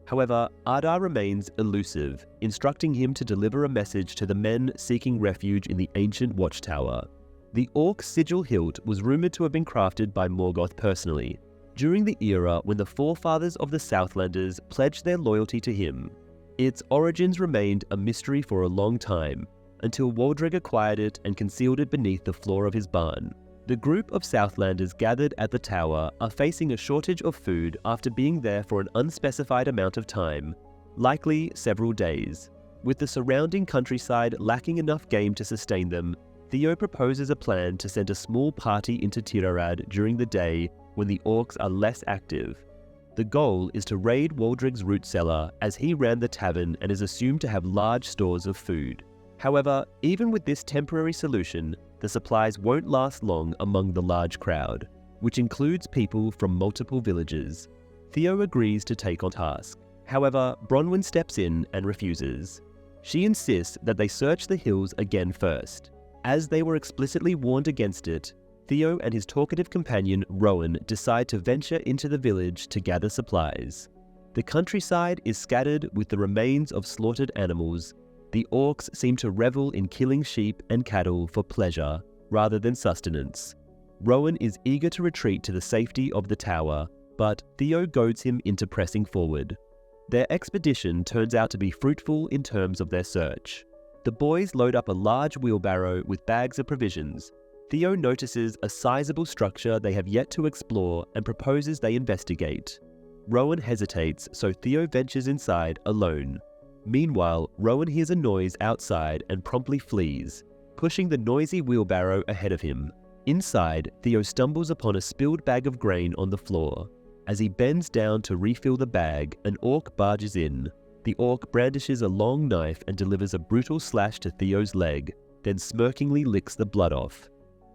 However, Adar remains elusive, instructing him to deliver a message to the men seeking refuge in the ancient watchtower. The orc's sigil hilt was rumoured to have been crafted by Morgoth personally, during the era when the forefathers of the Southlanders pledged their loyalty to him. Its origins remained a mystery for a long time, until Waldreg acquired it and concealed it beneath the floor of his barn. The group of Southlanders gathered at the tower are facing a shortage of food after being there for an unspecified amount of time, likely several days. With the surrounding countryside lacking enough game to sustain them, Theo proposes a plan to send a small party into Tirarad during the day when the orcs are less active. The goal is to raid Waldreg's root cellar, as he ran the tavern and is assumed to have large stores of food. However, even with this temporary solution, the supplies won't last long among the large crowd, which includes people from multiple villages. Theo agrees to take on task. However, Bronwyn steps in and refuses. She insists that they search the hills again first. As they were explicitly warned against it, Theo and his talkative companion Rowan decide to venture into the village to gather supplies. The countryside is scattered with the remains of slaughtered animals. The orcs seem to revel in killing sheep and cattle for pleasure rather than sustenance. Rowan is eager to retreat to the safety of the tower, but Theo goads him into pressing forward. Their expedition turns out to be fruitful in terms of their search. The boys load up a large wheelbarrow with bags of provisions. Theo notices a sizable structure they have yet to explore and proposes they investigate. Rowan hesitates, so Theo ventures inside alone. Meanwhile, Rowan hears a noise outside and promptly flees, pushing the noisy wheelbarrow ahead of him. Inside, Theo stumbles upon a spilled bag of grain on the floor. As he bends down to refill the bag, an orc barges in. The orc brandishes a long knife and delivers a brutal slash to Theo's leg, then smirkingly licks the blood off.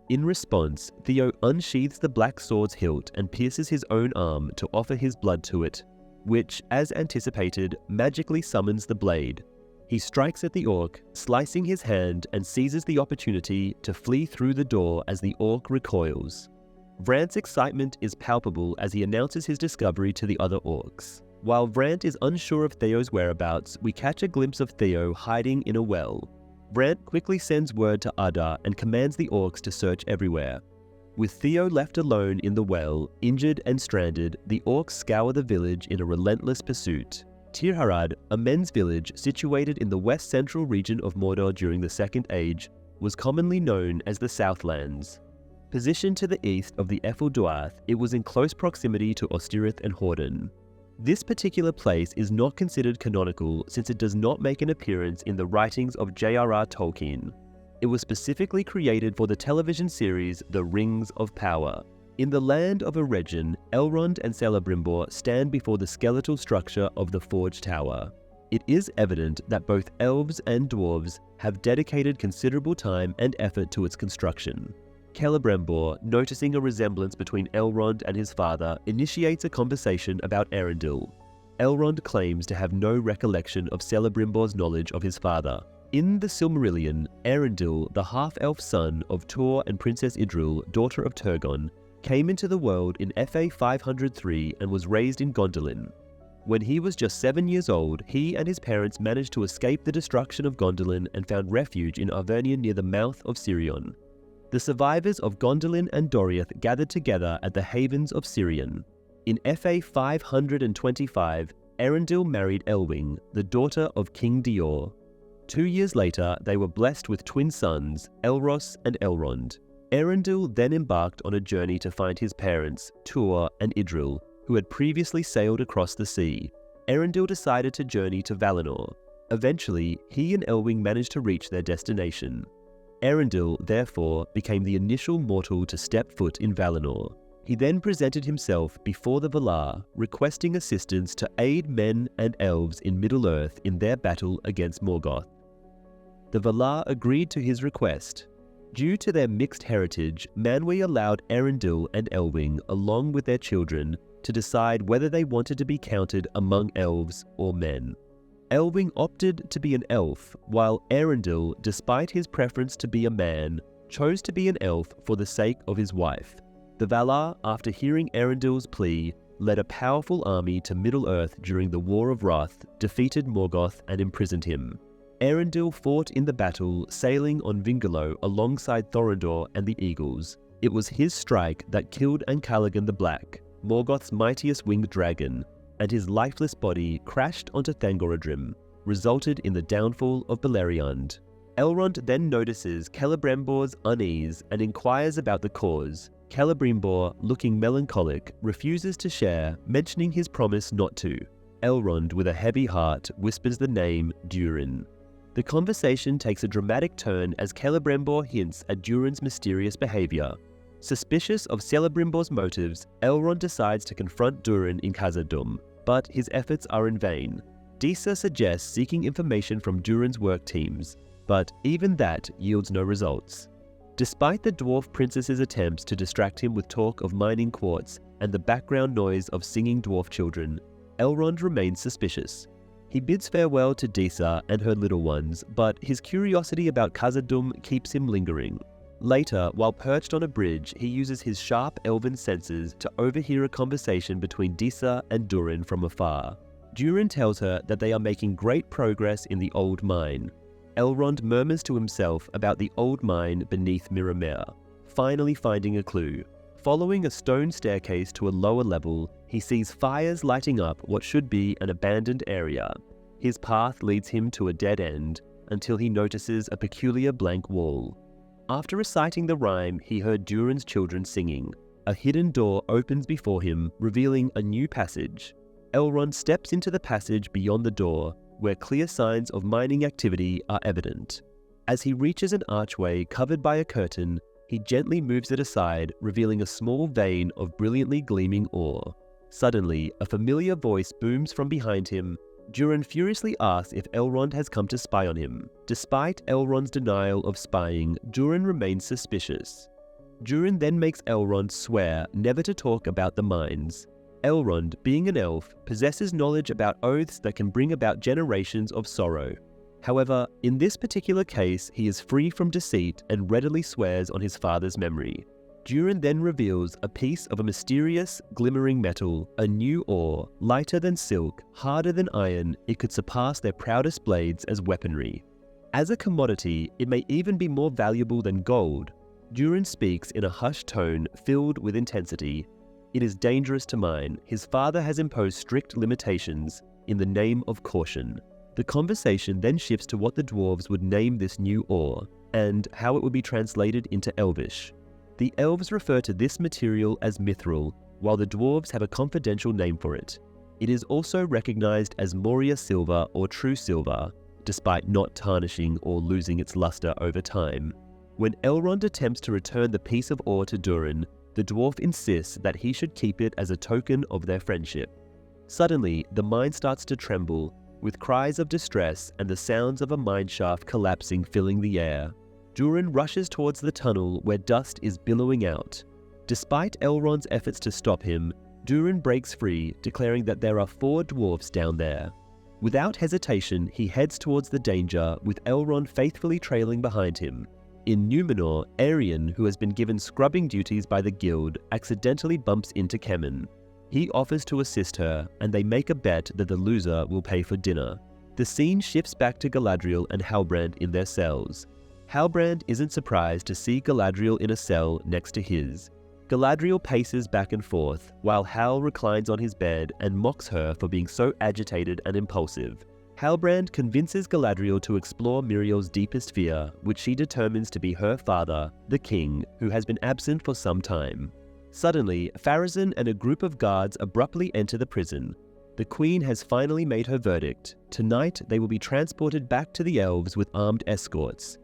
In response, Theo unsheathes the black sword's hilt and pierces his own arm to offer his blood to it, which, as anticipated, magically summons the blade. He strikes at the orc, slicing his hand, and seizes the opportunity to flee through the door as the orc recoils. Vrant's excitement is palpable as he announces his discovery to the other orcs. While Vrant is unsure of Theo's whereabouts, we catch a glimpse of Theo hiding in a well. Vrant quickly sends word to Adar and commands the orcs to search everywhere. With Theo left alone in the well, injured and stranded, the orcs scour the village in a relentless pursuit. Tirharad, a men's village situated in the west-central region of Mordor during the Second Age, was commonly known as the Southlands. Positioned to the east of the Ephel Duath, it was in close proximity to Ostirith and Horden. This particular place is not considered canonical since it does not make an appearance in the writings of J.R.R. Tolkien. It was specifically created for the television series The Rings of Power. In the land of Eregion, Elrond and Celebrimbor stand before the skeletal structure of the Forge Tower. It is evident that both elves and dwarves have dedicated considerable time and effort to its construction. Celebrimbor, noticing a resemblance between Elrond and his father, initiates a conversation about Eärendil. Elrond claims to have no recollection of Celebrimbor's knowledge of his father. In the Silmarillion, Eärendil, the half-elf son of Tor and Princess Idril, daughter of Turgon, came into the world in FA 503 and was raised in Gondolin. When he was just 7 years old, he and his parents managed to escape the destruction of Gondolin and found refuge in Arvernia near the mouth of Sirion. The survivors of Gondolin and Doriath gathered together at the havens of Sirion. In FA 525, Eärendil married Elwing, the daughter of King Dior. 2 years later, they were blessed with twin sons, Elros and Elrond. Eärendil then embarked on a journey to find his parents, Tuor and Idril, who had previously sailed across the sea. Eärendil decided to journey to Valinor. Eventually, he and Elwing managed to reach their destination. Eärendil, therefore, became the initial mortal to step foot in Valinor. He then presented himself before the Valar, requesting assistance to aid men and elves in Middle-earth in their battle against Morgoth. The Valar agreed to his request. Due to their mixed heritage, Manwë allowed Eärendil and Elwing, along with their children, to decide whether they wanted to be counted among elves or men. Elwing opted to be an elf, while Eärendil, despite his preference to be a man, chose to be an elf for the sake of his wife. The Valar, after hearing Eärendil's plea, led a powerful army to Middle-earth during the War of Wrath, defeated Morgoth and imprisoned him. Eärendil fought in the battle, sailing on Vingalo alongside Thorondor and the Eagles. It was his strike that killed Ancalagan the Black, Morgoth's mightiest winged dragon, and his lifeless body crashed onto Thangorodrim, resulted in the downfall of Beleriand. Elrond then notices Celebrimbor's unease and inquires about the cause. Celebrimbor, looking melancholic, refuses to share, mentioning his promise not to. Elrond, with a heavy heart, whispers the name Durin. The conversation takes a dramatic turn as Celebrimbor hints at Durin's mysterious behavior. Suspicious of Celebrimbor's motives, Elrond decides to confront Durin in Khazad-dûm, but his efforts are in vain. Disa suggests seeking information from Durin's work teams, but even that yields no results. Despite the dwarf princess's attempts to distract him with talk of mining quartz and the background noise of singing dwarf children, Elrond remains suspicious. He bids farewell to Disa and her little ones, but his curiosity about Khazad-dûm keeps him lingering. Later, while perched on a bridge, he uses his sharp elven senses to overhear a conversation between Disa and Durin from afar. Durin tells her that they are making great progress in the old mine. Elrond murmurs to himself about the old mine beneath Mirror, finally finding a clue. Following a stone staircase to a lower level, he sees fires lighting up what should be an abandoned area. His path leads him to a dead end, until he notices a peculiar blank wall. After reciting the rhyme, he heard Durin's children singing. A hidden door opens before him, revealing a new passage. Elrond steps into the passage beyond the door, where clear signs of mining activity are evident. As he reaches an archway covered by a curtain, he gently moves it aside, revealing a small vein of brilliantly gleaming ore. Suddenly, a familiar voice booms from behind him. Durin furiously asks if Elrond has come to spy on him. Despite Elrond's denial of spying, Durin remains suspicious. Durin then makes Elrond swear never to talk about the mines. Elrond, being an elf, possesses knowledge about oaths that can bring about generations of sorrow. However, in this particular case, he is free from deceit and readily swears on his father's memory. Durin then reveals a piece of a mysterious, glimmering metal, a new ore, lighter than silk, harder than iron. It could surpass their proudest blades as weaponry. As a commodity, it may even be more valuable than gold. Durin speaks in a hushed tone filled with intensity. It is dangerous to mine. His father has imposed strict limitations in the name of caution. The conversation then shifts to what the dwarves would name this new ore, and how it would be translated into Elvish. The elves refer to this material as mithril, while the dwarves have a confidential name for it. It is also recognized as Moria silver or true silver, despite not tarnishing or losing its luster over time. When Elrond attempts to return the piece of ore to Durin, the dwarf insists that he should keep it as a token of their friendship. Suddenly, the mine starts to tremble, with cries of distress and the sounds of a mineshaft collapsing filling the air. Durin rushes towards the tunnel where dust is billowing out. Despite Elrond's efforts to stop him, Durin breaks free, declaring that there are 4 dwarfs down there. Without hesitation, he heads towards the danger, with Elrond faithfully trailing behind him. In Númenor, Arian, who has been given scrubbing duties by the guild, accidentally bumps into Kemen. He offers to assist her, and they make a bet that the loser will pay for dinner. The scene shifts back to Galadriel and Halbrand in their cells. Halbrand isn't surprised to see Galadriel in a cell next to his. Galadriel paces back and forth, while Hal reclines on his bed and mocks her for being so agitated and impulsive. Halbrand convinces Galadriel to explore Miriel's deepest fear, which she determines to be her father, the king, who has been absent for some time. Suddenly, Pharazôn and a group of guards abruptly enter the prison. The Queen has finally made her verdict. Tonight, they will be transported back to the elves with armed escorts.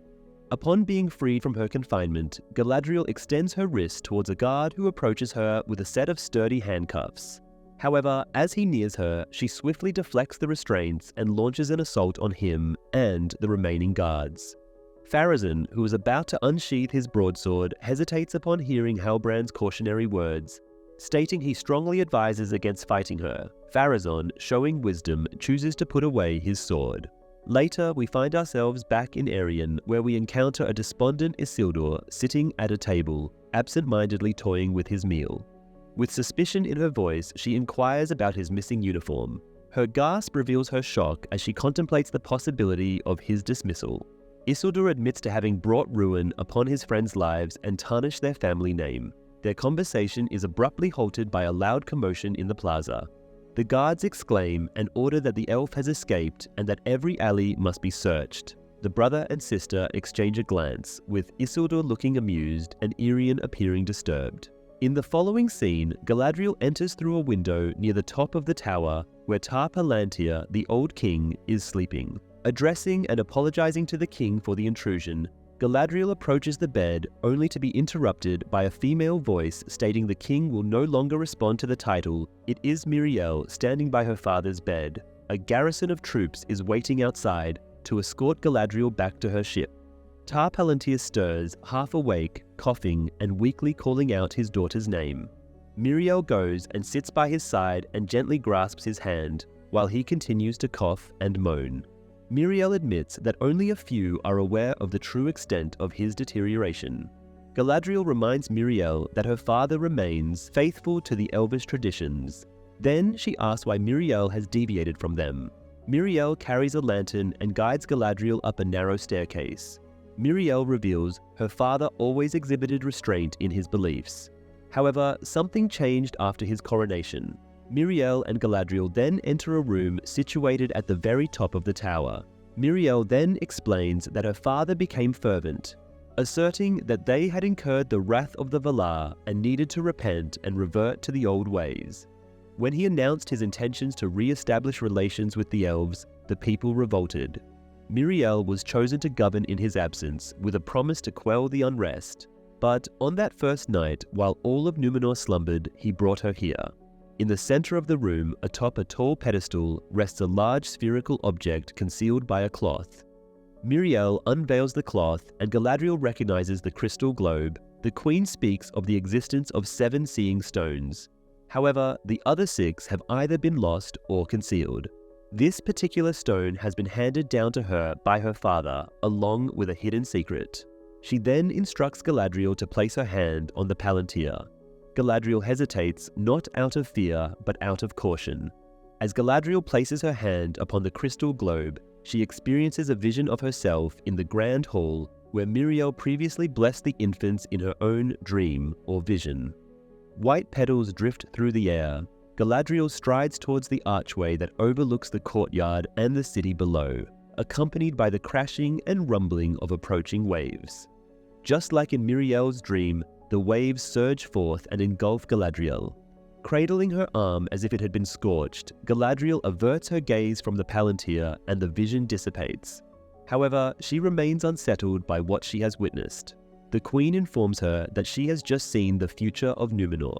Upon being freed from her confinement, Galadriel extends her wrist towards a guard who approaches her with a set of sturdy handcuffs. However, as he nears her, she swiftly deflects the restraints and launches an assault on him and the remaining guards. Pharazôn, who is about to unsheath his broadsword, hesitates upon hearing Halbrand's cautionary words. Stating he strongly advises against fighting her, Pharazôn, showing wisdom, chooses to put away his sword. Later, we find ourselves back in Arien, where we encounter a despondent Isildur sitting at a table, absent-mindedly toying with his meal. With suspicion in her voice, she inquires about his missing uniform. Her gasp reveals her shock as she contemplates the possibility of his dismissal. Isildur admits to having brought ruin upon his friends' lives and tarnished their family name. Their conversation is abruptly halted by a loud commotion in the plaza. The guards exclaim and order that the elf has escaped and that every alley must be searched. The brother and sister exchange a glance, with Isildur looking amused and Arien appearing disturbed. In the following scene, Galadriel enters through a window near the top of the tower where Tar Palantir, the old king, is sleeping. Addressing and apologizing to the king for the intrusion, Galadriel approaches the bed only to be interrupted by a female voice stating the king will no longer respond to the title. It is Míriel standing by her father's bed. A garrison of troops is waiting outside to escort Galadriel back to her ship. Tar Palantir stirs, half awake, coughing and weakly calling out his daughter's name. Míriel goes and sits by his side and gently grasps his hand, while he continues to cough and moan. Míriel admits that only a few are aware of the true extent of his deterioration. Galadriel reminds Míriel that her father remains faithful to the elvish traditions. Then she asks why Míriel has deviated from them. Míriel carries a lantern and guides Galadriel up a narrow staircase. Míriel reveals her father always exhibited restraint in his beliefs. However, something changed after his coronation. Míriel and Galadriel then enter a room situated at the very top of the tower. Míriel then explains that her father became fervent, asserting that they had incurred the wrath of the Valar and needed to repent and revert to the old ways. When he announced his intentions to re-establish relations with the elves, the people revolted. Míriel was chosen to govern in his absence, with a promise to quell the unrest. But on that first night, while all of Númenor slumbered, he brought her here. In the center of the room, atop a tall pedestal, rests a large spherical object concealed by a cloth. Míriel unveils the cloth and Galadriel recognizes the crystal globe. The queen speaks of the existence of 7 seeing stones. However, the other 6 have either been lost or concealed. This particular stone has been handed down to her by her father, along with a hidden secret. She then instructs Galadriel to place her hand on the Palantir. Galadriel hesitates, not out of fear, but out of caution. As Galadriel places her hand upon the crystal globe, she experiences a vision of herself in the grand hall where Míriel previously blessed the infants in her own dream or vision. White petals drift through the air. Galadriel strides towards the archway that overlooks the courtyard and the city below, accompanied by the crashing and rumbling of approaching waves. Just like in Míriel's dream, the waves surge forth and engulf Galadriel. Cradling her arm as if it had been scorched, Galadriel averts her gaze from the Palantir and the vision dissipates. However, she remains unsettled by what she has witnessed. The queen informs her that she has just seen the future of Númenor.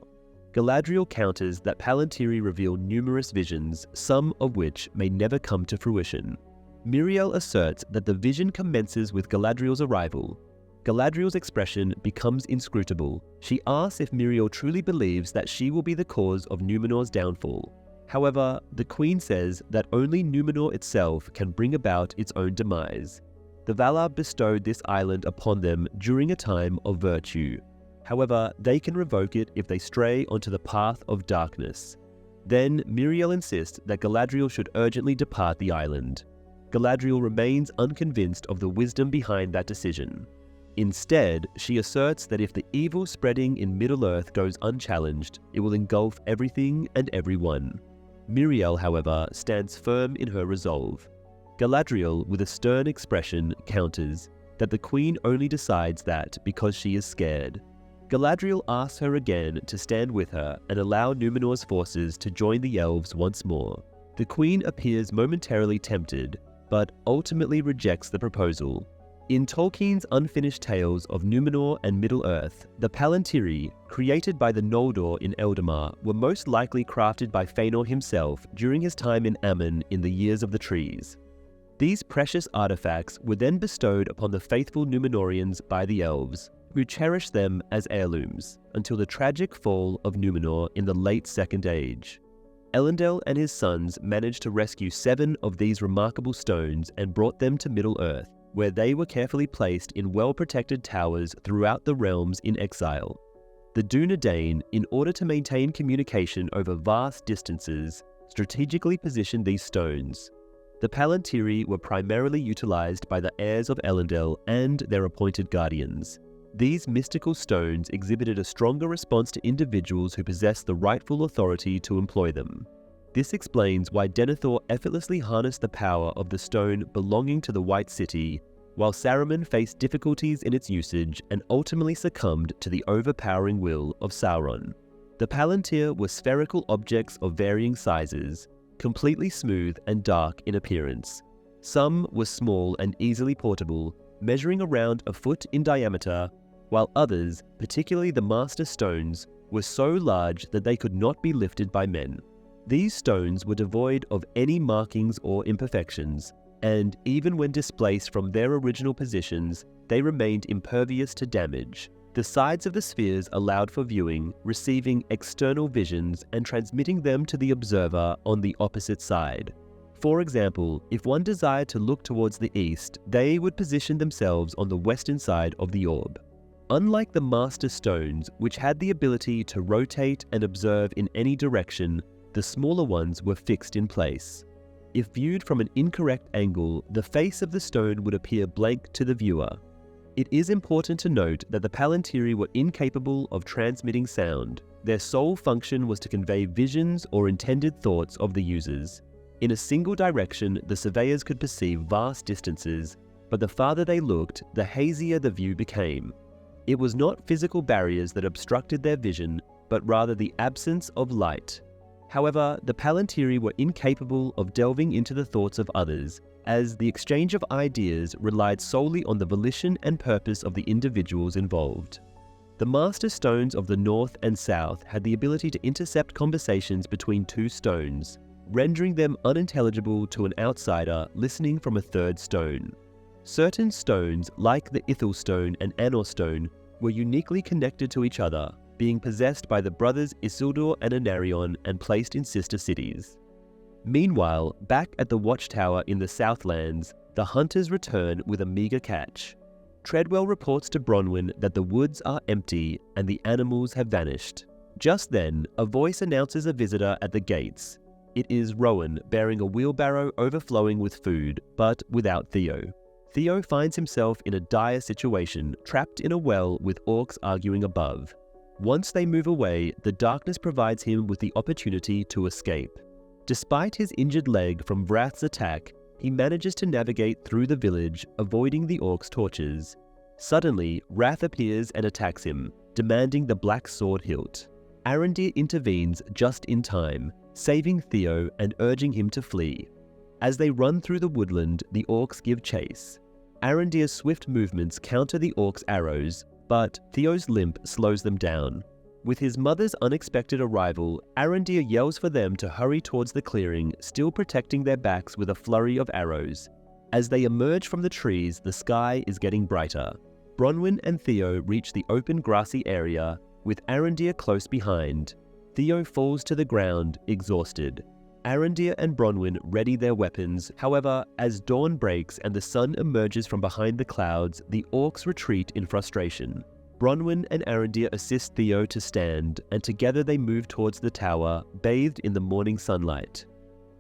Galadriel counters that Palantiri reveal numerous visions, some of which may never come to fruition. Míriel asserts that the vision commences with Galadriel's arrival. Galadriel's expression becomes inscrutable. She asks if Míriel truly believes that she will be the cause of Númenor's downfall. However, the queen says that only Númenor itself can bring about its own demise. The Valar bestowed this island upon them during a time of virtue. However, they can revoke it if they stray onto the path of darkness. Then Míriel insists that Galadriel should urgently depart the island. Galadriel remains unconvinced of the wisdom behind that decision. Instead, she asserts that if the evil spreading in Middle-earth goes unchallenged, it will engulf everything and everyone. Míriel, however, stands firm in her resolve. Galadriel, with a stern expression, counters that the queen only decides that because she is scared. Galadriel asks her again to stand with her and allow Numenor's forces to join the elves once more. The queen appears momentarily tempted, but ultimately rejects the proposal. In Tolkien's unfinished tales of Numenor and Middle-earth, the Palantiri, created by the Noldor in Eldamar, were most likely crafted by Fëanor himself during his time in Aman in the Years of the Trees. These precious artifacts were then bestowed upon the faithful Númenóreans by the elves, who cherished them as heirlooms until the tragic fall of Numenor in the late Second Age. Elendil and his sons managed to rescue 7 of these remarkable stones and brought them to Middle-earth, where they were carefully placed in well-protected towers throughout the realms in exile. The Dúnedain, in order to maintain communication over vast distances, strategically positioned these stones. The Palantiri were primarily utilized by the heirs of Elendil and their appointed guardians. These mystical stones exhibited a stronger response to individuals who possessed the rightful authority to employ them. This explains why Denethor effortlessly harnessed the power of the stone belonging to the White City, while Saruman faced difficulties in its usage and ultimately succumbed to the overpowering will of Sauron. The Palantir were spherical objects of varying sizes, completely smooth and dark in appearance. Some were small and easily portable, measuring around a foot in diameter, while others, particularly the Master Stones, were so large that they could not be lifted by men. These stones were devoid of any markings or imperfections, and even when displaced from their original positions, they remained impervious to damage. The sides of the spheres allowed for viewing, receiving external visions, and transmitting them to the observer on the opposite side. For example, if one desired to look towards the east, they would position themselves on the western side of the orb. Unlike the Master Stones, which had the ability to rotate and observe in any direction, the smaller ones were fixed in place. If viewed from an incorrect angle, the face of the stone would appear blank to the viewer. It is important to note that the Palantiri were incapable of transmitting sound. Their sole function was to convey visions or intended thoughts of the users. In a single direction, the surveyors could perceive vast distances, but the farther they looked, the hazier the view became. It was not physical barriers that obstructed their vision, but rather the absence of light. However, the Palantiri were incapable of delving into the thoughts of others, as the exchange of ideas relied solely on the volition and purpose of the individuals involved. The Master Stones of the North and South had the ability to intercept conversations between 2 stones, rendering them unintelligible to an outsider listening from a third stone. Certain stones, like the Ithil Stone and Anor Stone, were uniquely connected to each other, being possessed by the brothers Isildur and Anarion and placed in sister cities. Meanwhile, back at the Watchtower in the Southlands, the hunters return with a meager catch. Treadwell reports to Bronwyn that the woods are empty and the animals have vanished. Just then, a voice announces a visitor at the gates. It is Rowan bearing a wheelbarrow overflowing with food, but without Theo. Theo finds himself in a dire situation, trapped in a well with orcs arguing above. Once they move away, the darkness provides him with the opportunity to escape. Despite his injured leg from Vrath's attack, he manages to navigate through the village, avoiding the orcs' torches. Suddenly, Wrath appears and attacks him, demanding the black sword hilt. Arondir intervenes just in time, saving Theo and urging him to flee. As they run through the woodland, the orcs give chase. Arondir's swift movements counter the orcs' arrows, but Theo's limp slows them down. With his mother's unexpected arrival, Arondir yells for them to hurry towards the clearing, still protecting their backs with a flurry of arrows. As they emerge from the trees, the sky is getting brighter. Bronwyn and Theo reach the open grassy area, with Arondir close behind. Theo falls to the ground, exhausted. Arondir and Bronwyn ready their weapons. However, as dawn breaks and the sun emerges from behind the clouds, the orcs retreat in frustration. Bronwyn and Arondir assist Theo to stand, and together they move towards the tower, bathed in the morning sunlight.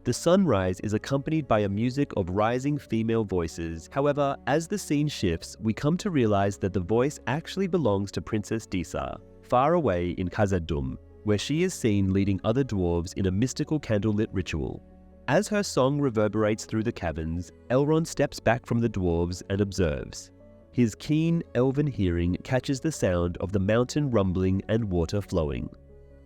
The sunrise is accompanied by a music of rising female voices. However, as the scene shifts, we come to realize that the voice actually belongs to Princess Disa, far away in Khazad-dûm, where she is seen leading other dwarves in a mystical candlelit ritual. As her song reverberates through the caverns, Elrond steps back from the dwarves and observes. His keen elven hearing catches the sound of the mountain rumbling and water flowing.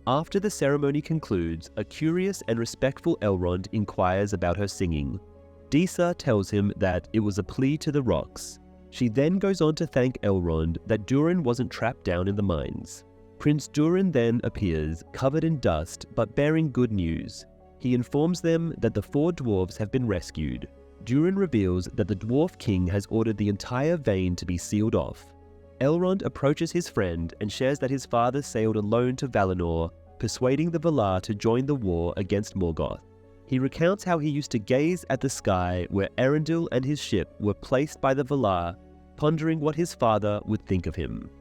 After the ceremony concludes, a curious and respectful Elrond inquires about her singing. Disa tells him that it was a plea to the rocks. She then goes on to thank Elrond that Durin wasn't trapped down in the mines. Prince Durin then appears, covered in dust but bearing good news. He informs them that the 4 dwarves have been rescued. Durin reveals that the dwarf king has ordered the entire vein to be sealed off. Elrond approaches his friend and shares that his father sailed alone to Valinor, persuading the Valar to join the war against Morgoth. He recounts how he used to gaze at the sky where Arundel and his ship were placed by the Valar, pondering what his father would think of him.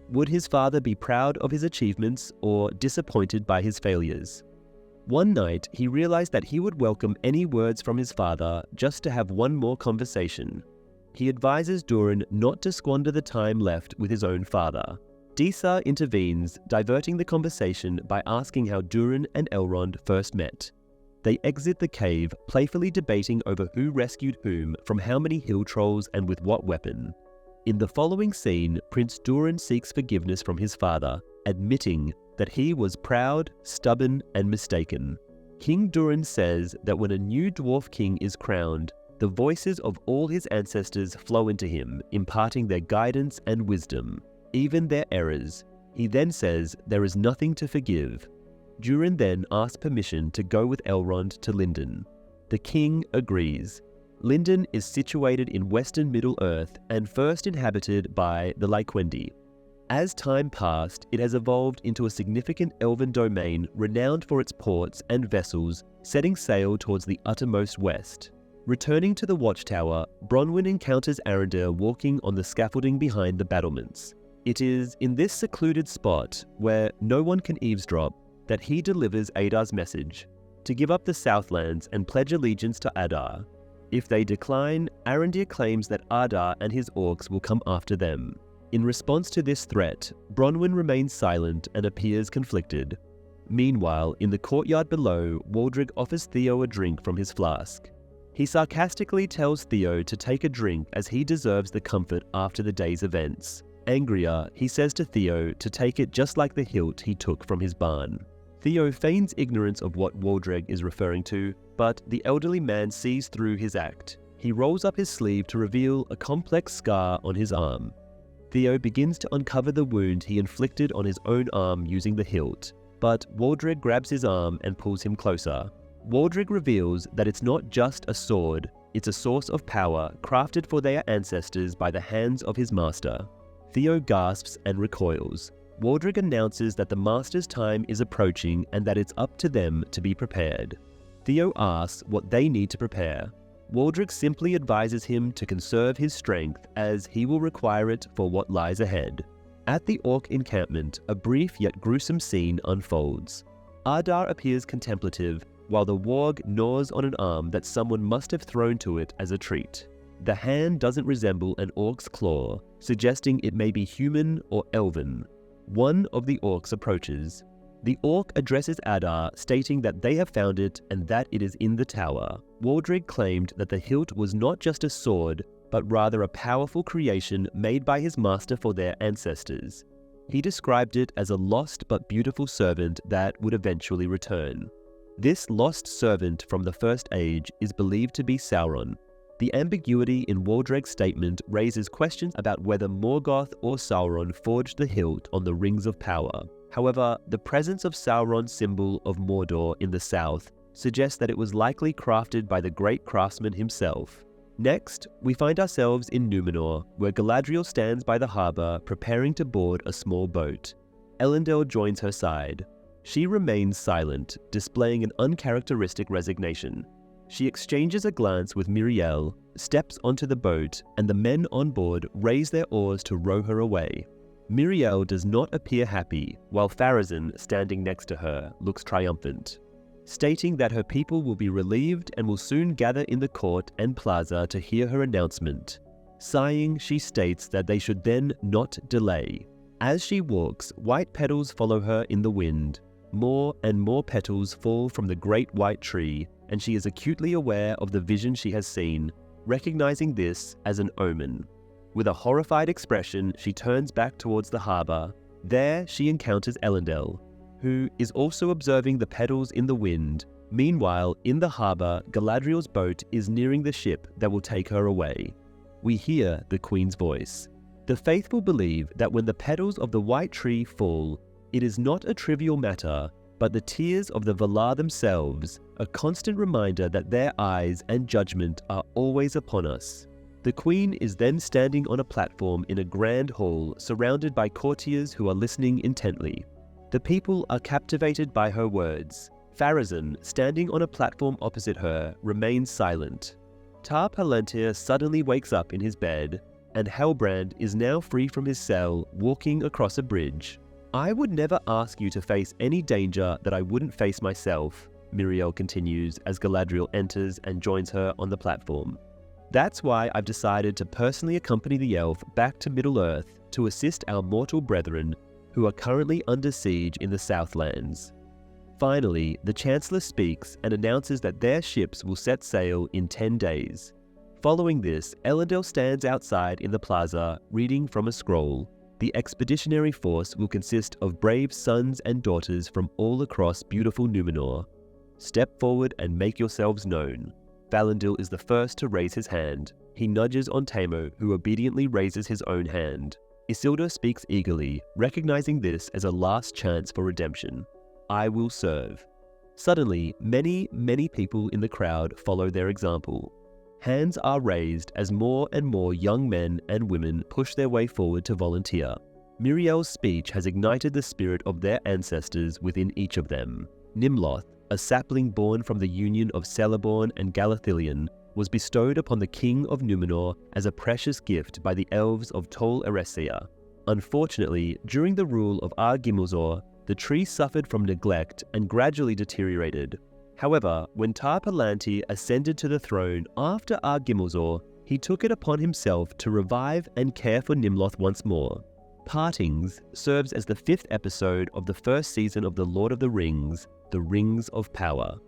Would his father be proud of his achievements or disappointed by his failures? One night, he realized that he would welcome any words from his father just to have one more conversation. He advises Durin not to squander the time left with his own father. Disa intervenes, diverting the conversation by asking how Durin and Elrond first met. They exit the cave, playfully debating over who rescued whom from how many hill trolls and with what weapon. In the following scene, Prince Durin seeks forgiveness from his father, admitting that he was proud, stubborn, and mistaken. King Durin says that when a new dwarf king is crowned, the voices of all his ancestors flow into him, imparting their guidance and wisdom, even their errors. He then says there is nothing to forgive. Durin then asks permission to go with Elrond to Lindon. The king agrees. Lindon is situated in western Middle-earth and first inhabited by the Lyquendi. As time passed, it has evolved into a significant elven domain renowned for its ports and vessels setting sail towards the uttermost west. Returning to the watchtower, Bronwyn encounters Arundel walking on the scaffolding behind the battlements. It is in this secluded spot, where no one can eavesdrop, that he delivers Adar's message, to give up the Southlands and pledge allegiance to Adar. If they decline, Arundel claims that Adar and his orcs will come after them. In response to this threat, Bronwyn remains silent and appears conflicted. Meanwhile, in the courtyard below, Waldreg offers Theo a drink from his flask. He sarcastically tells Theo to take a drink as he deserves the comfort after the day's events. Angrier, he says to Theo to take it just like the hilt he took from his barn. Theo feigns ignorance of what Waldreg is referring to, but the elderly man sees through his act. He rolls up his sleeve to reveal a complex scar on his arm. Theo begins to uncover the wound he inflicted on his own arm using the hilt, but Waldreg grabs his arm and pulls him closer. Waldreg reveals that it's not just a sword, it's a source of power crafted for their ancestors by the hands of his master. Theo gasps and recoils. Waldreg announces that the master's time is approaching and that it's up to them to be prepared. Theo asks what they need to prepare. Waldreg simply advises him to conserve his strength as he will require it for what lies ahead. At the orc encampment, a brief yet gruesome scene unfolds. Adar appears contemplative, while the warg gnaws on an arm that someone must have thrown to it as a treat. The hand doesn't resemble an orc's claw, suggesting it may be human or elven. One of the orcs approaches. The orc addresses Adar, stating that they have found it and that it is in the tower. Waldreg claimed that the hilt was not just a sword, but rather a powerful creation made by his master for their ancestors. He described it as a lost but beautiful servant that would eventually return. This lost servant from the First Age is believed to be Sauron. The ambiguity in Waldreg's statement raises questions about whether Morgoth or Sauron forged the hilt on the Rings of Power. However, the presence of Sauron's symbol of Mordor in the south suggests that it was likely crafted by the great craftsman himself. Next, we find ourselves in Númenor, where Galadriel stands by the harbour preparing to board a small boat. Elendil joins her side. She remains silent, displaying an uncharacteristic resignation. She exchanges a glance with Miriel, steps onto the boat, and the men on board raise their oars to row her away. Miriel does not appear happy, while Pharazôn, standing next to her, looks triumphant, stating that her people will be relieved and will soon gather in the court and plaza to hear her announcement. Sighing, she states that they should then not delay. As she walks, white petals follow her in the wind. More and more petals fall from the great white tree, and she is acutely aware of the vision she has seen, recognizing this as an omen. With a horrified expression, she turns back towards the harbour. There, she encounters Elendil, who is also observing the petals in the wind. Meanwhile, in the harbour, Galadriel's boat is nearing the ship that will take her away. We hear the Queen's voice. The faithful believe that when the petals of the white tree fall, it is not a trivial matter, but the tears of the Valar themselves, a constant reminder that their eyes and judgment are always upon us. The Queen is then standing on a platform in a grand hall surrounded by courtiers who are listening intently. The people are captivated by her words. Pharazôn, standing on a platform opposite her, remains silent. Tar Palantir suddenly wakes up in his bed, and Halbrand is now free from his cell, walking across a bridge. "I would never ask you to face any danger that I wouldn't face myself," Míriel continues as Galadriel enters and joins her on the platform. "That's why I've decided to personally accompany the elf back to Middle-earth to assist our mortal brethren who are currently under siege in the Southlands." Finally, the Chancellor speaks and announces that their ships will set sail in 10 days. Following this, Elendil stands outside in the plaza, reading from a scroll. The expeditionary force will consist of brave sons and daughters from all across beautiful Númenor. Step forward and make yourselves known. Valandil is the first to raise his hand. He nudges on Taimo, who obediently raises his own hand. Isildur speaks eagerly, recognizing this as a last chance for redemption. "I will serve." Suddenly, many people in the crowd follow their example. Hands are raised as more and more young men and women push their way forward to volunteer. Míriel's speech has ignited the spirit of their ancestors within each of them. Nimloth, a sapling born from the union of Celeborn and Galadhilion, was bestowed upon the King of Númenor as a precious gift by the elves of Tol Eressëa. Unfortunately, during the rule of Ar-Gimmelzor, the tree suffered from neglect and gradually deteriorated. However, when Tar Palantir ascended to the throne after Ar-Gimmelzor, he took it upon himself to revive and care for Nimloth once more. Partings serves as the 5th episode of the first season of The Lord of the Rings, The Rings of Power.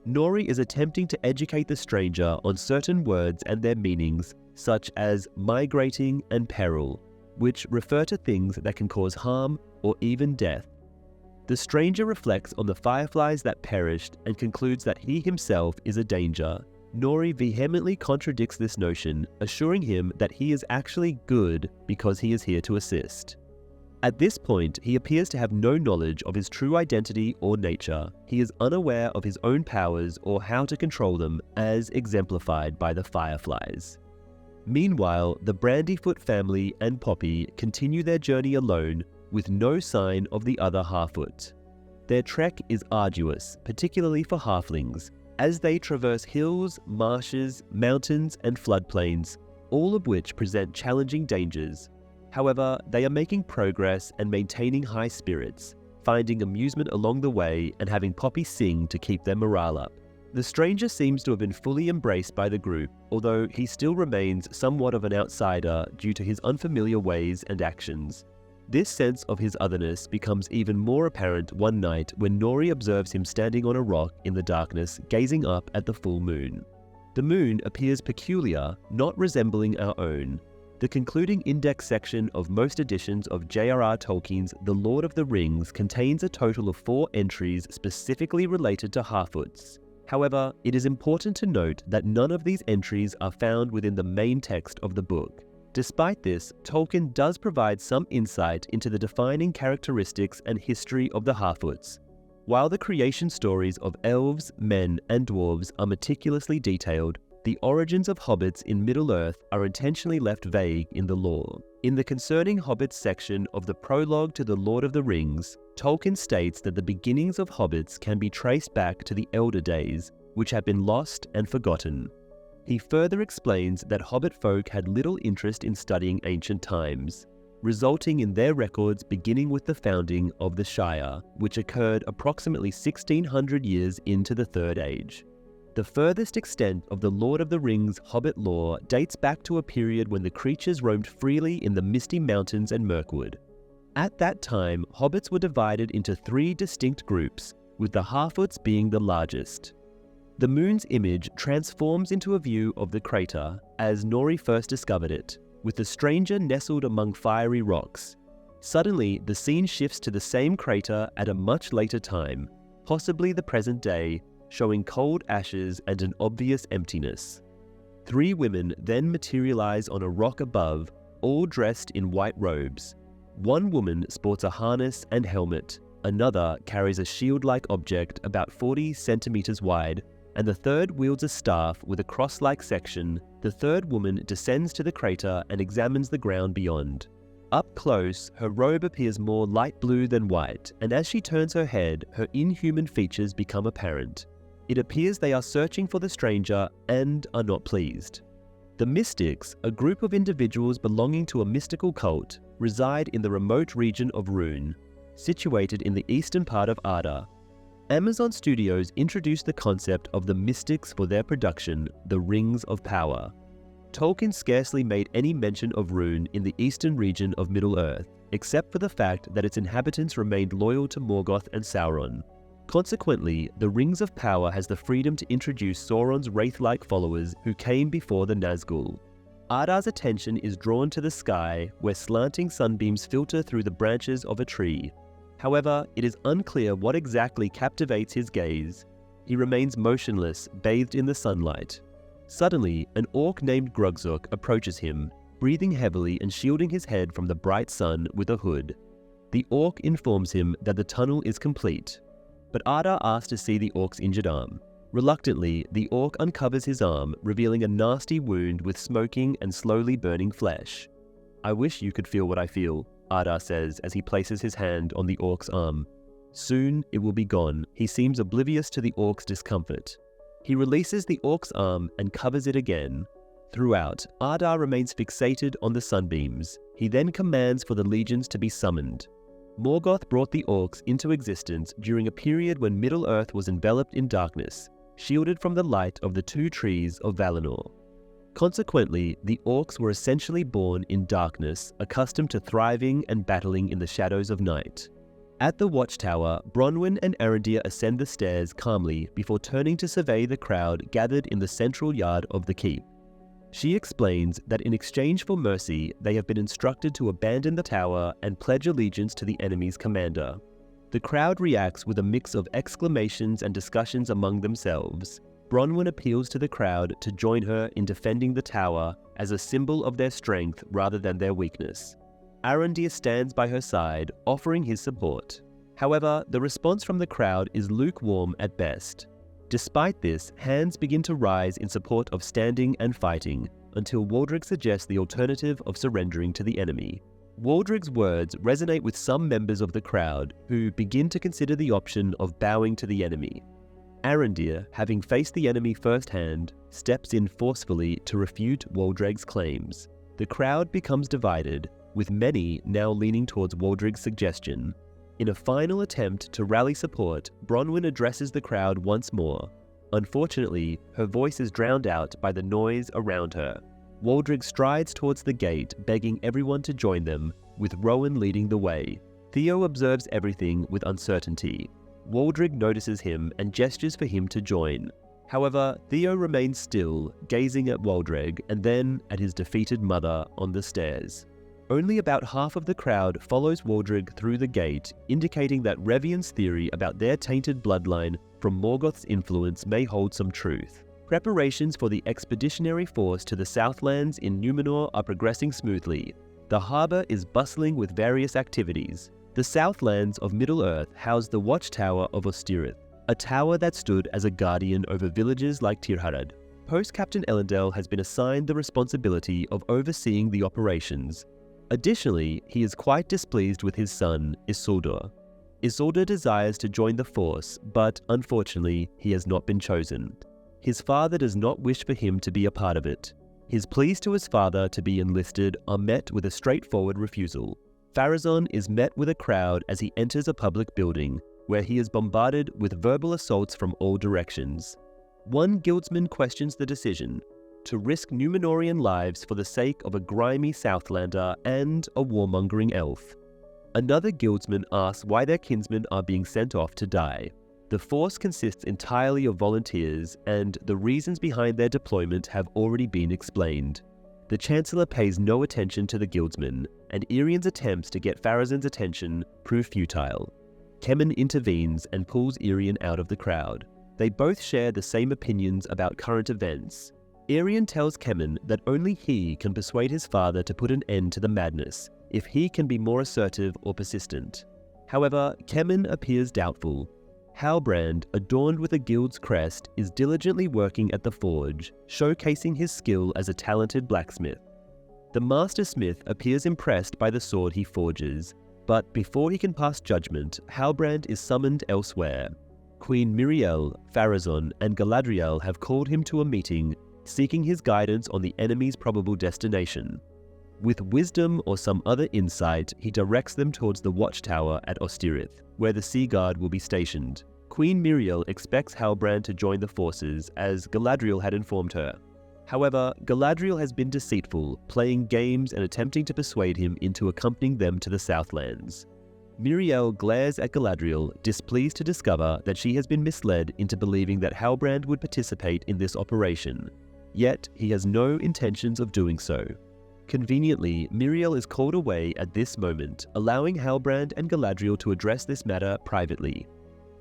Nori is attempting to educate the stranger on certain words and their meanings, such as migrating and peril, which refer to things that can cause harm or even death. The stranger reflects on the fireflies that perished and concludes that he himself is a danger. Nori vehemently contradicts this notion, assuring him that he is actually good because he is here to assist. At this point, he appears to have no knowledge of his true identity or nature. He is unaware of his own powers or how to control them, as exemplified by the fireflies. Meanwhile, the Brandyfoot family and Poppy continue their journey alone, with no sign of the other Harfoot. Their trek is arduous, particularly for halflings, as they traverse hills, marshes, mountains, and floodplains, all of which present challenging dangers. However, they are making progress and maintaining high spirits, finding amusement along the way and having Poppy sing to keep their morale up. The stranger seems to have been fully embraced by the group, although he still remains somewhat of an outsider due to his unfamiliar ways and actions. This sense of his otherness becomes even more apparent one night when Nori observes him standing on a rock in the darkness, gazing up at the full moon. The moon appears peculiar, not resembling our own. The concluding index section of most editions of J.R.R. Tolkien's The Lord of the Rings contains a total of 4 entries specifically related to Harfoots. However, it is important to note that none of these entries are found within the main text of the book. Despite this, Tolkien does provide some insight into the defining characteristics and history of the Harfoots. While the creation stories of elves, men, and dwarves are meticulously detailed, the origins of hobbits in Middle-earth are intentionally left vague in the lore. In the Concerning Hobbits section of the prologue to The Lord of the Rings, Tolkien states that the beginnings of hobbits can be traced back to the Elder Days, which have been lost and forgotten. He further explains that hobbit folk had little interest in studying ancient times, resulting in their records beginning with the founding of the Shire, which occurred approximately 1600 years into the Third Age. The furthest extent of the Lord of the Rings hobbit lore dates back to a period when the creatures roamed freely in the Misty Mountains and Mirkwood. At that time, hobbits were divided into 3 distinct groups, with the Harfoots being the largest. The moon's image transforms into a view of the crater as Nori first discovered it. with the stranger nestled among fiery rocks. Suddenly, the scene shifts to the same crater at a much later time, possibly the present day, showing cold ashes and an obvious emptiness. 3 women then materialize on a rock above, all dressed in white robes. One woman sports a harness and helmet, another carries a shield-like object about 40 centimeters wide, and the third wields a staff with a cross-like section. The third woman descends to the crater and examines the ground beyond. Up close, her robe appears more light blue than white, and as she turns her head, her inhuman features become apparent. It appears they are searching for the stranger and are not pleased. The Mystics, a group of individuals belonging to a mystical cult, reside in the remote region of Udûn, situated in the eastern part of Adar. Amazon Studios introduced the concept of the Mystics for their production, The Rings of Power. Tolkien scarcely made any mention of Udûn in the eastern region of Middle-earth, except for the fact that its inhabitants remained loyal to Morgoth and Sauron. Consequently, the Rings of Power has the freedom to introduce Sauron's wraith-like followers who came before the Nazgûl. Adar's attention is drawn to the sky, where slanting sunbeams filter through the branches of a tree. However, it is unclear what exactly captivates his gaze. He remains motionless, bathed in the sunlight. Suddenly, an orc named Grugzuk approaches him, breathing heavily and shielding his head from the bright sun with a hood. The orc informs him that the tunnel is complete, but Adar asks to see the orc's injured arm. Reluctantly, the orc uncovers his arm, revealing a nasty wound with smoking and slowly burning flesh. "I wish you could feel what I feel," Adar says as he places his hand on the orc's arm. Soon, it will be gone. He seems oblivious to the orc's discomfort. He releases the orc's arm and covers it again. Throughout, Adar remains fixated on the sunbeams. He then commands for the legions to be summoned. Morgoth brought the orcs into existence during a period when Middle-earth was enveloped in darkness, shielded from the light of the 2 trees of Valinor. Consequently, the orcs were essentially born in darkness, accustomed to thriving and battling in the shadows of night. At the watchtower, Bronwyn and Arondir ascend the stairs calmly before turning to survey the crowd gathered in the central yard of the keep. She explains that in exchange for mercy, they have been instructed to abandon the tower and pledge allegiance to the enemy's commander. The crowd reacts with a mix of exclamations and discussions among themselves. Bronwyn appeals to the crowd to join her in defending the tower as a symbol of their strength rather than their weakness. Arondir stands by her side, offering his support. However, the response from the crowd is lukewarm at best. Despite this, hands begin to rise in support of standing and fighting, until Waldreg suggests the alternative of surrendering to the enemy. Waldreg's words resonate with some members of the crowd, who begin to consider the option of bowing to the enemy. Arondir, having faced the enemy firsthand, steps in forcefully to refute Waldreg's claims. The crowd becomes divided, with many now leaning towards Waldreg's suggestion. In a final attempt to rally support, Bronwyn addresses the crowd once more. Unfortunately, her voice is drowned out by the noise around her. Waldreg strides towards the gate, begging everyone to join them, with Rowan leading the way. Theo observes everything with uncertainty. Waldreg notices him and gestures for him to join. However, Theo remains still, gazing at Waldreg and then at his defeated mother on the stairs. Only about half of the crowd follows Waldreg through the gate, indicating that Revian's theory about their tainted bloodline from Morgoth's influence may hold some truth. Preparations for the expeditionary force to the Southlands in Numenor are progressing smoothly. The harbour is bustling with various activities. The Southlands of Middle-earth house the Watchtower of Ostirith, a tower that stood as a guardian over villages like Tirharad. Post-Captain Elendil has been assigned the responsibility of overseeing the operations. Additionally, he is quite displeased with his son, Isildur. Isildur desires to join the force, but unfortunately, he has not been chosen. His father does not wish for him to be a part of it. His pleas to his father to be enlisted are met with a straightforward refusal. Pharazôn is met with a crowd as he enters a public building, where he is bombarded with verbal assaults from all directions. One guildsman questions the decision to risk Numenorian lives for the sake of a grimy Southlander and a warmongering elf. Another guildsman asks why their kinsmen are being sent off to die. The force consists entirely of volunteers, and the reasons behind their deployment have already been explained. The Chancellor pays no attention to the guildsmen, and Irian's attempts to get Pharazôn's attention prove futile. Kemen intervenes and pulls Irian out of the crowd. They both share the same opinions about current events. Irian tells Kemen that only he can persuade his father to put an end to the madness, if he can be more assertive or persistent. However, Kemen appears doubtful. Hildebrandt, adorned with a guild's crest, is diligently working at the forge, showcasing his skill as a talented blacksmith. The master smith appears impressed by the sword he forges, but before he can pass judgment, Hildebrandt is summoned elsewhere. Queen Míriel, Pharazôn, and Galadriel have called him to a meeting, seeking his guidance on the enemy's probable destination. With wisdom or some other insight, he directs them towards the watchtower at Ostirith, where the Sea Guard will be stationed. Queen Míriel expects Hildebrandt to join the forces, as Galadriel had informed her. However, Galadriel has been deceitful, playing games and attempting to persuade him into accompanying them to the Southlands. Míriel glares at Galadriel, displeased to discover that she has been misled into believing that Hildebrandt would participate in this operation. Yet, he has no intentions of doing so. Conveniently, Míriel is called away at this moment, allowing Hildebrandt and Galadriel to address this matter privately.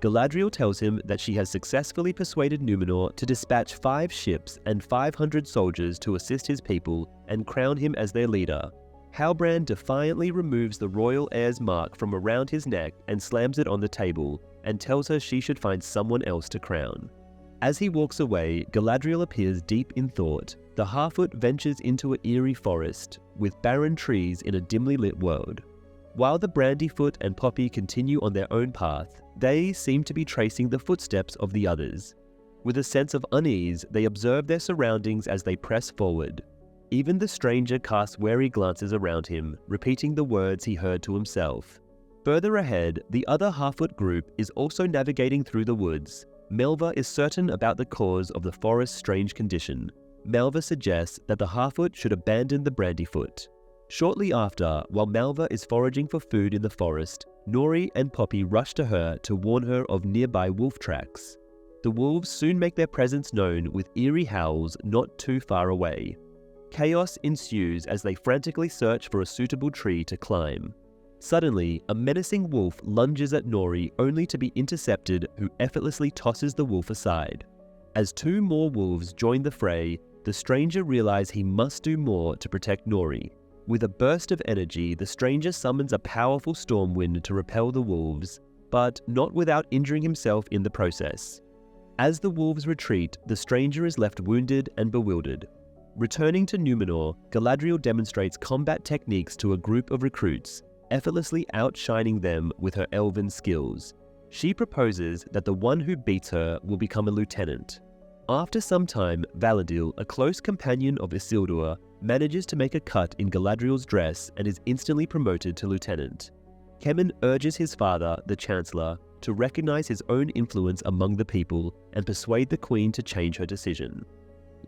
Galadriel tells him that she has successfully persuaded Númenor to dispatch 5 ships and 500 soldiers to assist his people and crown him as their leader. Hildebrandt defiantly removes the royal heir's mark from around his neck and slams it on the table, and tells her she should find someone else to crown. As he walks away, Galadriel appears deep in thought. The Harfoot ventures into an eerie forest, with barren trees in a dimly lit world. While the Brandyfoot and Poppy continue on their own path, they seem to be tracing the footsteps of the others. With a sense of unease, they observe their surroundings as they press forward. Even the stranger casts wary glances around him, repeating the words he heard to himself. Further ahead, the other Harfoot group is also navigating through the woods. Melva is certain about the cause of the forest's strange condition. Melva suggests that the Harfoot should abandon the Brandyfoot. Shortly after, while Melva is foraging for food in the forest, Nori and Poppy rush to her to warn her of nearby wolf tracks. The wolves soon make their presence known with eerie howls not too far away. Chaos ensues as they frantically search for a suitable tree to climb. Suddenly, a menacing wolf lunges at Nori only to be intercepted, who effortlessly tosses the wolf aside. As 2 more wolves join the fray, the stranger realizes he must do more to protect Nori. With a burst of energy, the stranger summons a powerful storm wind to repel the wolves, but not without injuring himself in the process. As the wolves retreat, the stranger is left wounded and bewildered. Returning to Númenor, Galadriel demonstrates combat techniques to a group of recruits, effortlessly outshining them with her elven skills. She proposes that the one who beats her will become a lieutenant. After some time, Valadil, a close companion of Isildur, manages to make a cut in Galadriel's dress and is instantly promoted to lieutenant. Kemen urges his father, the Chancellor, to recognize his own influence among the people and persuade the Queen to change her decision.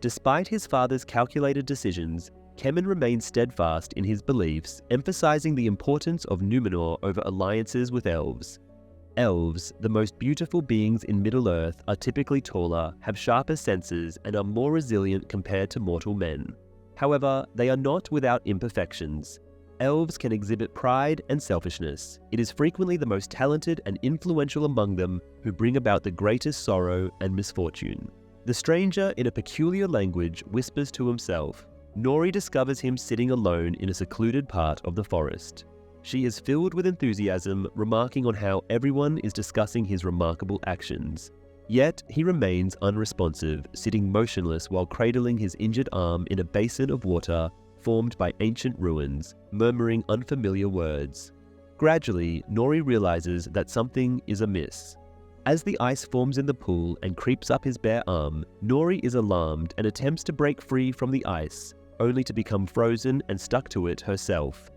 Despite his father's calculated decisions, Kemen remains steadfast in his beliefs, emphasizing the importance of Númenor over alliances with elves. Elves, the most beautiful beings in Middle-earth, are typically taller, have sharper senses, and are more resilient compared to mortal men. However, they are not without imperfections. Elves can exhibit pride and selfishness. It is frequently the most talented and influential among them who bring about the greatest sorrow and misfortune. The stranger, in a peculiar language, whispers to himself. Nori discovers him sitting alone in a secluded part of the forest. She is filled with enthusiasm, remarking on how everyone is discussing his remarkable actions. Yet, he remains unresponsive, sitting motionless while cradling his injured arm in a basin of water formed by ancient ruins, murmuring unfamiliar words. Gradually, Nori realizes that something is amiss. As the ice forms in the pool and creeps up his bare arm, Nori is alarmed and attempts to break free from the ice, only to become frozen and stuck to it herself.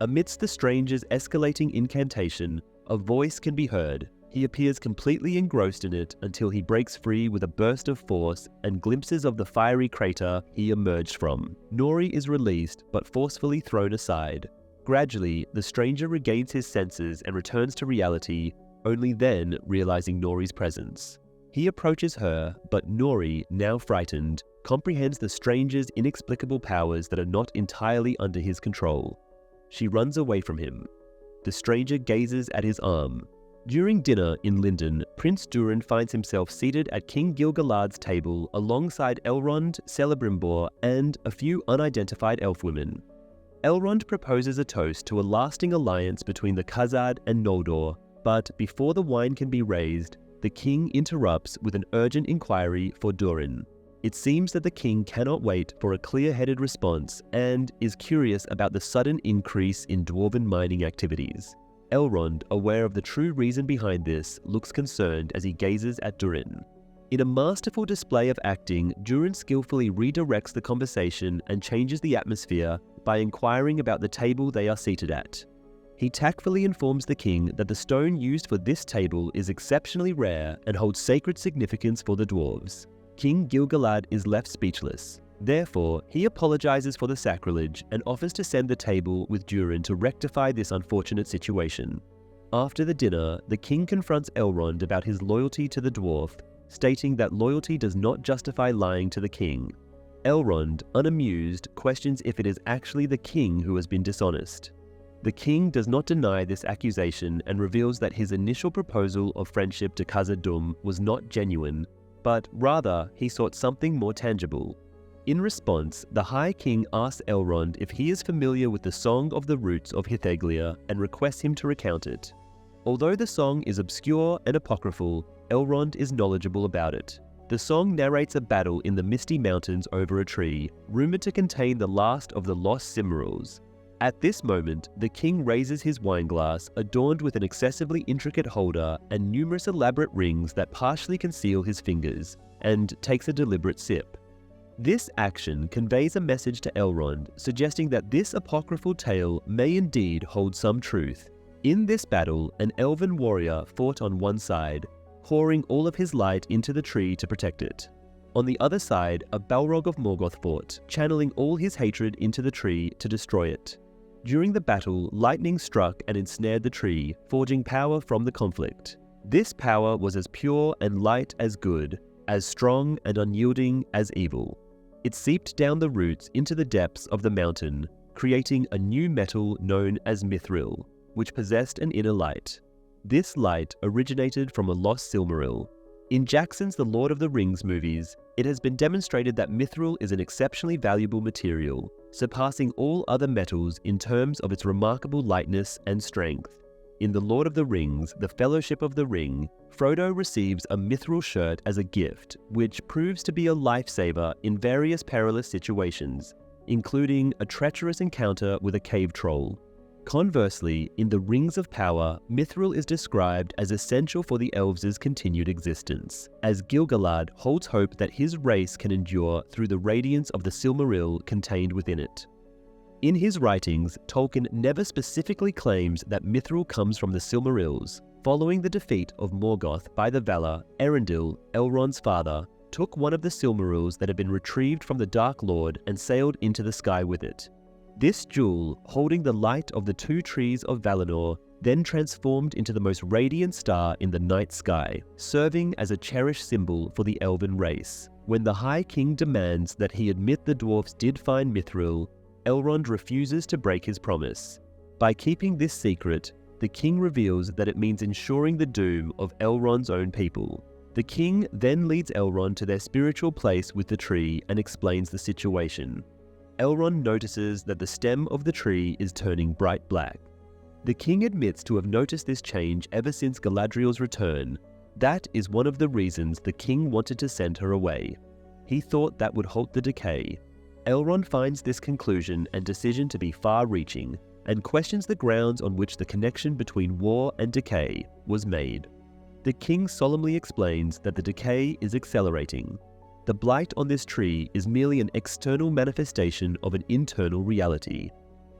Amidst the stranger's escalating incantation, a voice can be heard. He appears completely engrossed in it until he breaks free with a burst of force and glimpses of the fiery crater he emerged from. Nori is released but forcefully thrown aside. Gradually, the stranger regains his senses and returns to reality, only then realizing Nori's presence. He approaches her, but Nori, now frightened, comprehends the stranger's inexplicable powers that are not entirely under his control. She runs away from him. The stranger gazes at his arm. During dinner in Linden, Prince Durin finds himself seated at King Gil-galad's table alongside Elrond, Celebrimbor, and a few unidentified elf women. Elrond proposes a toast to a lasting alliance between the Khazad and Noldor, but before the wine can be raised, the king interrupts with an urgent inquiry for Durin. It seems that the king cannot wait for a clear-headed response and is curious about the sudden increase in dwarven mining activities. Elrond, aware of the true reason behind this, looks concerned as he gazes at Durin. In a masterful display of acting, Durin skillfully redirects the conversation and changes the atmosphere by inquiring about the table they are seated at. He tactfully informs the king that the stone used for this table is exceptionally rare and holds sacred significance for the dwarves. King Gil-galad is left speechless. Therefore, he apologizes for the sacrilege and offers to send the table with Durin to rectify this unfortunate situation. After the dinner, the king confronts Elrond about his loyalty to the dwarf, stating that loyalty does not justify lying to the king. Elrond, unamused, questions if it is actually the king who has been dishonest. The king does not deny this accusation and reveals that his initial proposal of friendship to Khazad-dûm was not genuine, but rather he sought something more tangible. In response, the High King asks Elrond if he is familiar with the Song of the Roots of Hitheglia and requests him to recount it. Although the song is obscure and apocryphal, Elrond is knowledgeable about it. The song narrates a battle in the Misty Mountains over a tree, rumored to contain the last of the lost Silmarils. At this moment, the king raises his wineglass, adorned with an excessively intricate holder and numerous elaborate rings that partially conceal his fingers, and takes a deliberate sip. This action conveys a message to Elrond, suggesting that this apocryphal tale may indeed hold some truth. In this battle, an elven warrior fought on one side, pouring all of his light into the tree to protect it. On the other side, a Balrog of Morgoth fought, channeling all his hatred into the tree to destroy it. During the battle, lightning struck and ensnared the tree, forging power from the conflict. This power was as pure and light as good, as strong and unyielding as evil. It seeped down the roots into the depths of the mountain, creating a new metal known as mithril, which possessed an inner light. This light originated from a lost Silmaril. In Jackson's The Lord of the Rings movies, it has been demonstrated that mithril is an exceptionally valuable material, surpassing all other metals in terms of its remarkable lightness and strength. In The Lord of the Rings, The Fellowship of the Ring, Frodo receives a mithril shirt as a gift, which proves to be a lifesaver in various perilous situations, including a treacherous encounter with a cave troll. Conversely, in the Rings of Power, mithril is described as essential for the elves' continued existence, as Gil-galad holds hope that his race can endure through the radiance of the Silmaril contained within it. In his writings, Tolkien never specifically claims that mithril comes from the Silmarils. Following the defeat of Morgoth by the Valar, Erendil, Elrond's father, took one of the Silmarils that had been retrieved from the Dark Lord and sailed into the sky with it. This jewel, holding the light of the two trees of Valinor, then transformed into the most radiant star in the night sky, serving as a cherished symbol for the elven race. When the High King demands that he admit the dwarfs did find mithril, Elrond refuses to break his promise. By keeping this secret, the king reveals that it means ensuring the doom of Elrond's own people. The king then leads Elrond to their spiritual place with the tree and explains the situation. Elrond notices that the stem of the tree is turning bright black. The king admits to have noticed this change ever since Galadriel's return. That is one of the reasons the king wanted to send her away. He thought that would halt the decay. Elrond finds this conclusion and decision to be far-reaching, and questions the grounds on which the connection between war and decay was made. The king solemnly explains that the decay is accelerating. The blight on this tree is merely an external manifestation of an internal reality.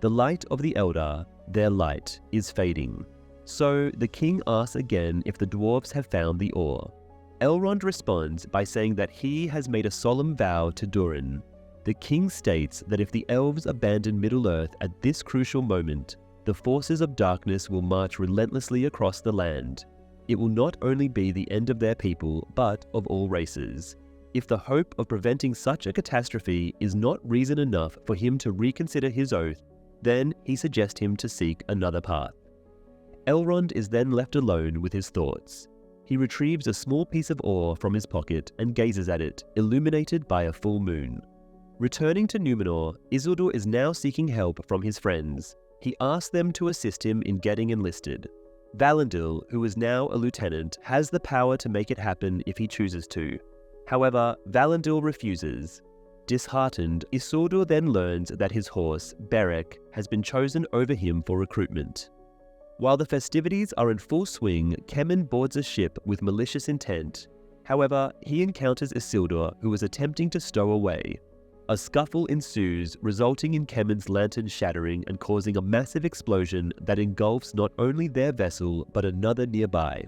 The light of the Eldar, their light, is fading. So the king asks again if the dwarves have found the ore. Elrond responds by saying that he has made a solemn vow to Durin. The king states that if the elves abandon Middle-earth at this crucial moment, the forces of darkness will march relentlessly across the land. it will not only be the end of their people, but of all races. If the hope of preventing such a catastrophe is not reason enough for him to reconsider his oath, then he suggests him to seek another path. Elrond is then left alone with his thoughts. He retrieves a small piece of ore from his pocket and gazes at it, illuminated by a full moon. Returning to Númenor, Isildur is now seeking help from his friends. He asks them to assist him in getting enlisted. Valandil, who is now a lieutenant, has the power to make it happen if he chooses to. However, Valandil refuses. Disheartened, Isildur then learns that his horse, Beric, has been chosen over him for recruitment. While the festivities are in full swing, Kemen boards a ship with malicious intent. However, he encounters Isildur, who is attempting to stow away. A scuffle ensues, resulting in Kemen's lantern shattering and causing a massive explosion that engulfs not only their vessel, but another nearby.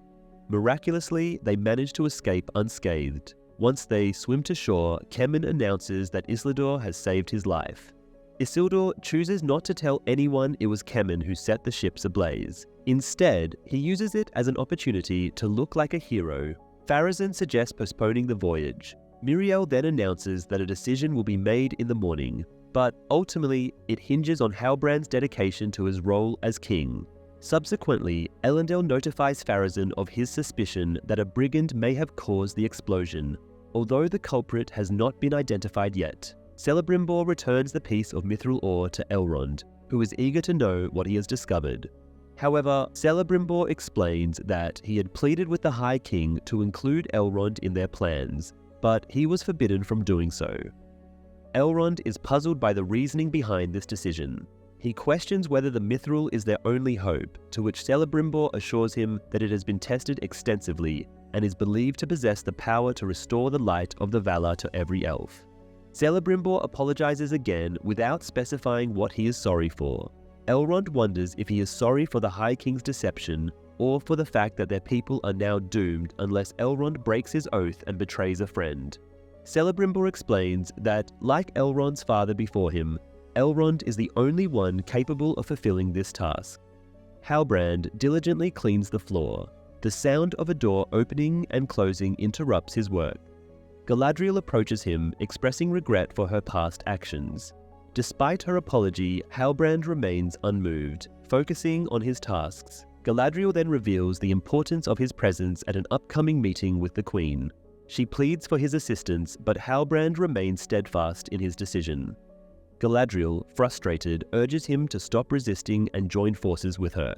Miraculously, they manage to escape unscathed. Once they swim to shore, Kemen announces that Isildur has saved his life. Isildur chooses not to tell anyone it was Kemen who set the ships ablaze. Instead, he uses it as an opportunity to look like a hero. Pharazôn suggests postponing the voyage. Miriel then announces that a decision will be made in the morning, but ultimately it hinges on Halbrand's dedication to his role as king. Subsequently, Elendil notifies Pharazôn of his suspicion that a brigand may have caused the explosion, although the culprit has not been identified yet. Celebrimbor returns the piece of mithril ore to Elrond, who is eager to know what he has discovered. However, Celebrimbor explains that he had pleaded with the High King to include Elrond in their plans, but he was forbidden from doing so. Elrond is puzzled by the reasoning behind this decision. He questions whether the mithril is their only hope, to which Celebrimbor assures him that it has been tested extensively and is believed to possess the power to restore the light of the Valar to every elf. Celebrimbor apologizes again without specifying what he is sorry for. Elrond wonders if he is sorry for the High King's deception or for the fact that their people are now doomed unless Elrond breaks his oath and betrays a friend. Celebrimbor explains that, like Elrond's father before him, Elrond is the only one capable of fulfilling this task. Halbrand diligently cleans the floor. The sound of a door opening and closing interrupts his work. Galadriel approaches him, expressing regret for her past actions. Despite her apology, Halbrand remains unmoved, focusing on his tasks. Galadriel then reveals the importance of his presence at an upcoming meeting with the Queen. She pleads for his assistance, but Halbrand remains steadfast in his decision. Galadriel, frustrated, urges him to stop resisting and join forces with her.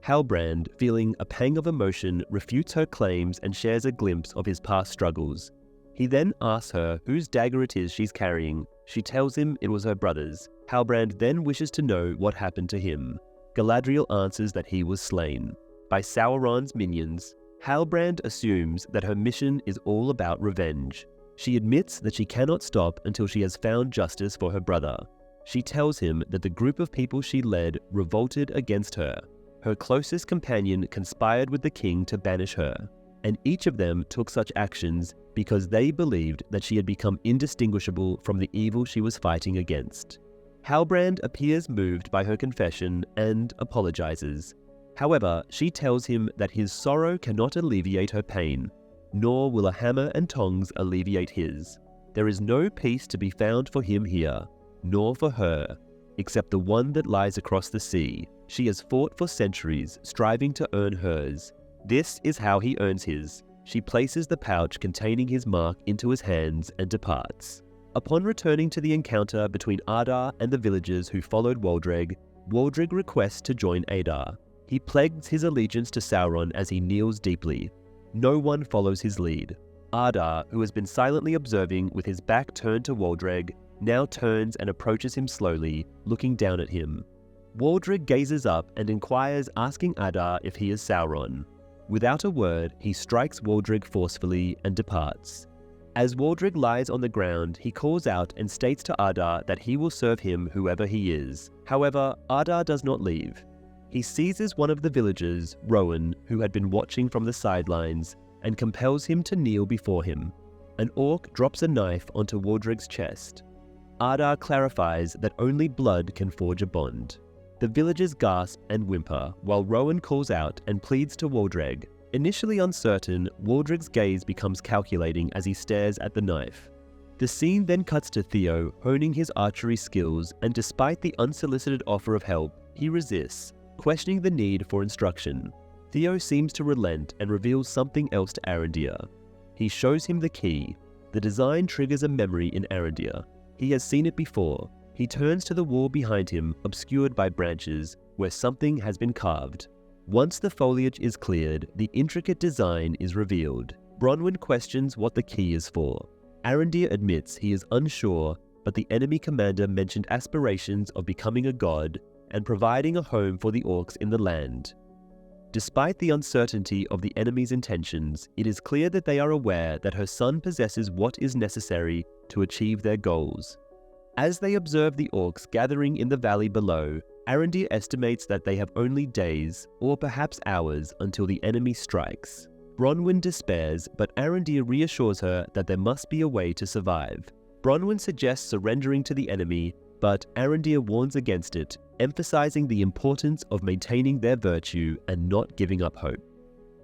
Halbrand, feeling a pang of emotion, refutes her claims and shares a glimpse of his past struggles. He then asks her whose dagger it is she's carrying. She tells him it was her brother's. Halbrand then wishes to know what happened to him. Galadriel answers that he was slain by Sauron's minions. Halbrand assumes that her mission is all about revenge. She admits that she cannot stop until she has found justice for her brother. She tells him that the group of people she led revolted against her. Her closest companion conspired with the king to banish her, and each of them took such actions because they believed that she had become indistinguishable from the evil she was fighting against. Halbrand appears moved by her confession and apologizes. However, she tells him that his sorrow cannot alleviate her pain, nor will a hammer and tongs alleviate his. There is no peace to be found for him here, nor for her, except the one that lies across the sea. She has fought for centuries, striving to earn hers. This is how he earns his. She places the pouch containing his mark into his hands and departs. Upon returning to the encounter between Adar and the villagers who followed Waldreg, Waldreg requests to join Adar. He pledges his allegiance to Sauron as he kneels deeply. No one follows his lead. Adar, who has been silently observing with his back turned to Waldreg, now turns and approaches him slowly, looking down at him. Waldreg gazes up and inquires, asking Adar if he is Sauron. Without a word, he strikes Waldreg forcefully and departs. As Waldreg lies on the ground, he calls out and states to Adar that he will serve him whoever he is. However, Adar does not leave. He seizes one of the villagers, Rowan, who had been watching from the sidelines, and compels him to kneel before him. An orc drops a knife onto Waldreg's chest. Adar clarifies that only blood can forge a bond. The villagers gasp and whimper, while Rowan calls out and pleads to Waldreg. Initially uncertain, Waldreg's gaze becomes calculating as he stares at the knife. The scene then cuts to Theo honing his archery skills, and despite the unsolicited offer of help, he resists, questioning the need for instruction. Theo seems to relent and reveals something else to Arondir. He shows him the key. The design triggers a memory in Arondir. He has seen it before. He turns to the wall behind him, obscured by branches, where something has been carved. Once the foliage is cleared, the intricate design is revealed. Bronwyn questions what the key is for. Arondir admits he is unsure, but the enemy commander mentioned aspirations of becoming a god and providing a home for the orcs in the land. Despite the uncertainty of the enemy's intentions, it is clear that they are aware that her son possesses what is necessary to achieve their goals. As they observe the orcs gathering in the valley below, Arondir estimates that they have only days, or perhaps hours, until the enemy strikes. Bronwyn despairs, but Arondir reassures her that there must be a way to survive. Bronwyn suggests surrendering to the enemy, but Arondir warns against it, emphasizing the importance of maintaining their virtue and not giving up hope.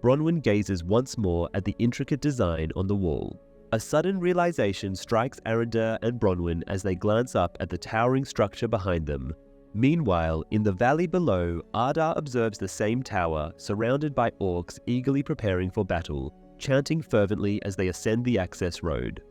Bronwyn gazes once more at the intricate design on the wall. A sudden realization strikes Arondir and Bronwyn as they glance up at the towering structure behind them. Meanwhile, in the valley below, Adar observes the same tower, surrounded by orcs eagerly preparing for battle, chanting fervently as they ascend the access road.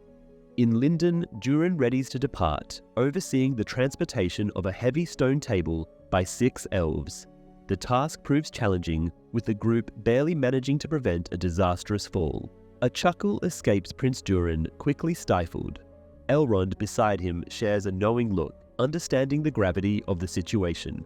In Linden, Durin readies to depart, overseeing the transportation of a heavy stone table by 6 elves. The task proves challenging, with the group barely managing to prevent a disastrous fall. A chuckle escapes Prince Durin, quickly stifled. Elrond beside him shares a knowing look, understanding the gravity of the situation.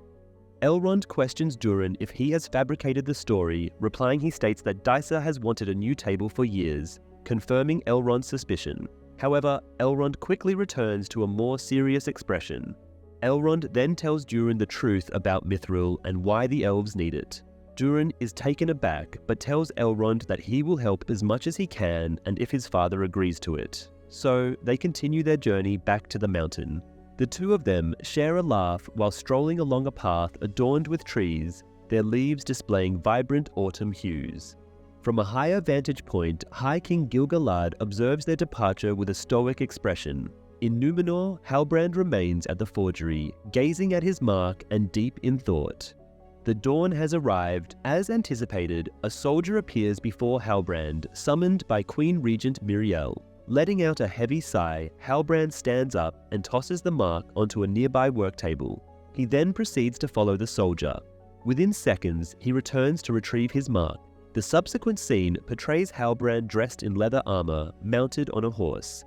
Elrond questions Durin if he has fabricated the story, replying he states that Disa has wanted a new table for years, confirming Elrond's suspicion. However, Elrond quickly returns to a more serious expression. Elrond then tells Durin the truth about Mithril and why the elves need it. Durin is taken aback, but tells Elrond that he will help as much as he can and if his father agrees to it. So, they continue their journey back to the mountain. The two of them share a laugh while strolling along a path adorned with trees, their leaves displaying vibrant autumn hues. From a higher vantage point, High King Gil-galad observes their departure with a stoic expression. In Númenor, Halbrand remains at the forgery, gazing at his mark and deep in thought. The dawn has arrived. As anticipated, a soldier appears before Halbrand, summoned by Queen Regent Miriel. Letting out a heavy sigh, Halbrand stands up and tosses the mark onto a nearby work table. He then proceeds to follow the soldier. Within seconds, he returns to retrieve his mark. The subsequent scene portrays Halbrand dressed in leather armor, mounted on a horse.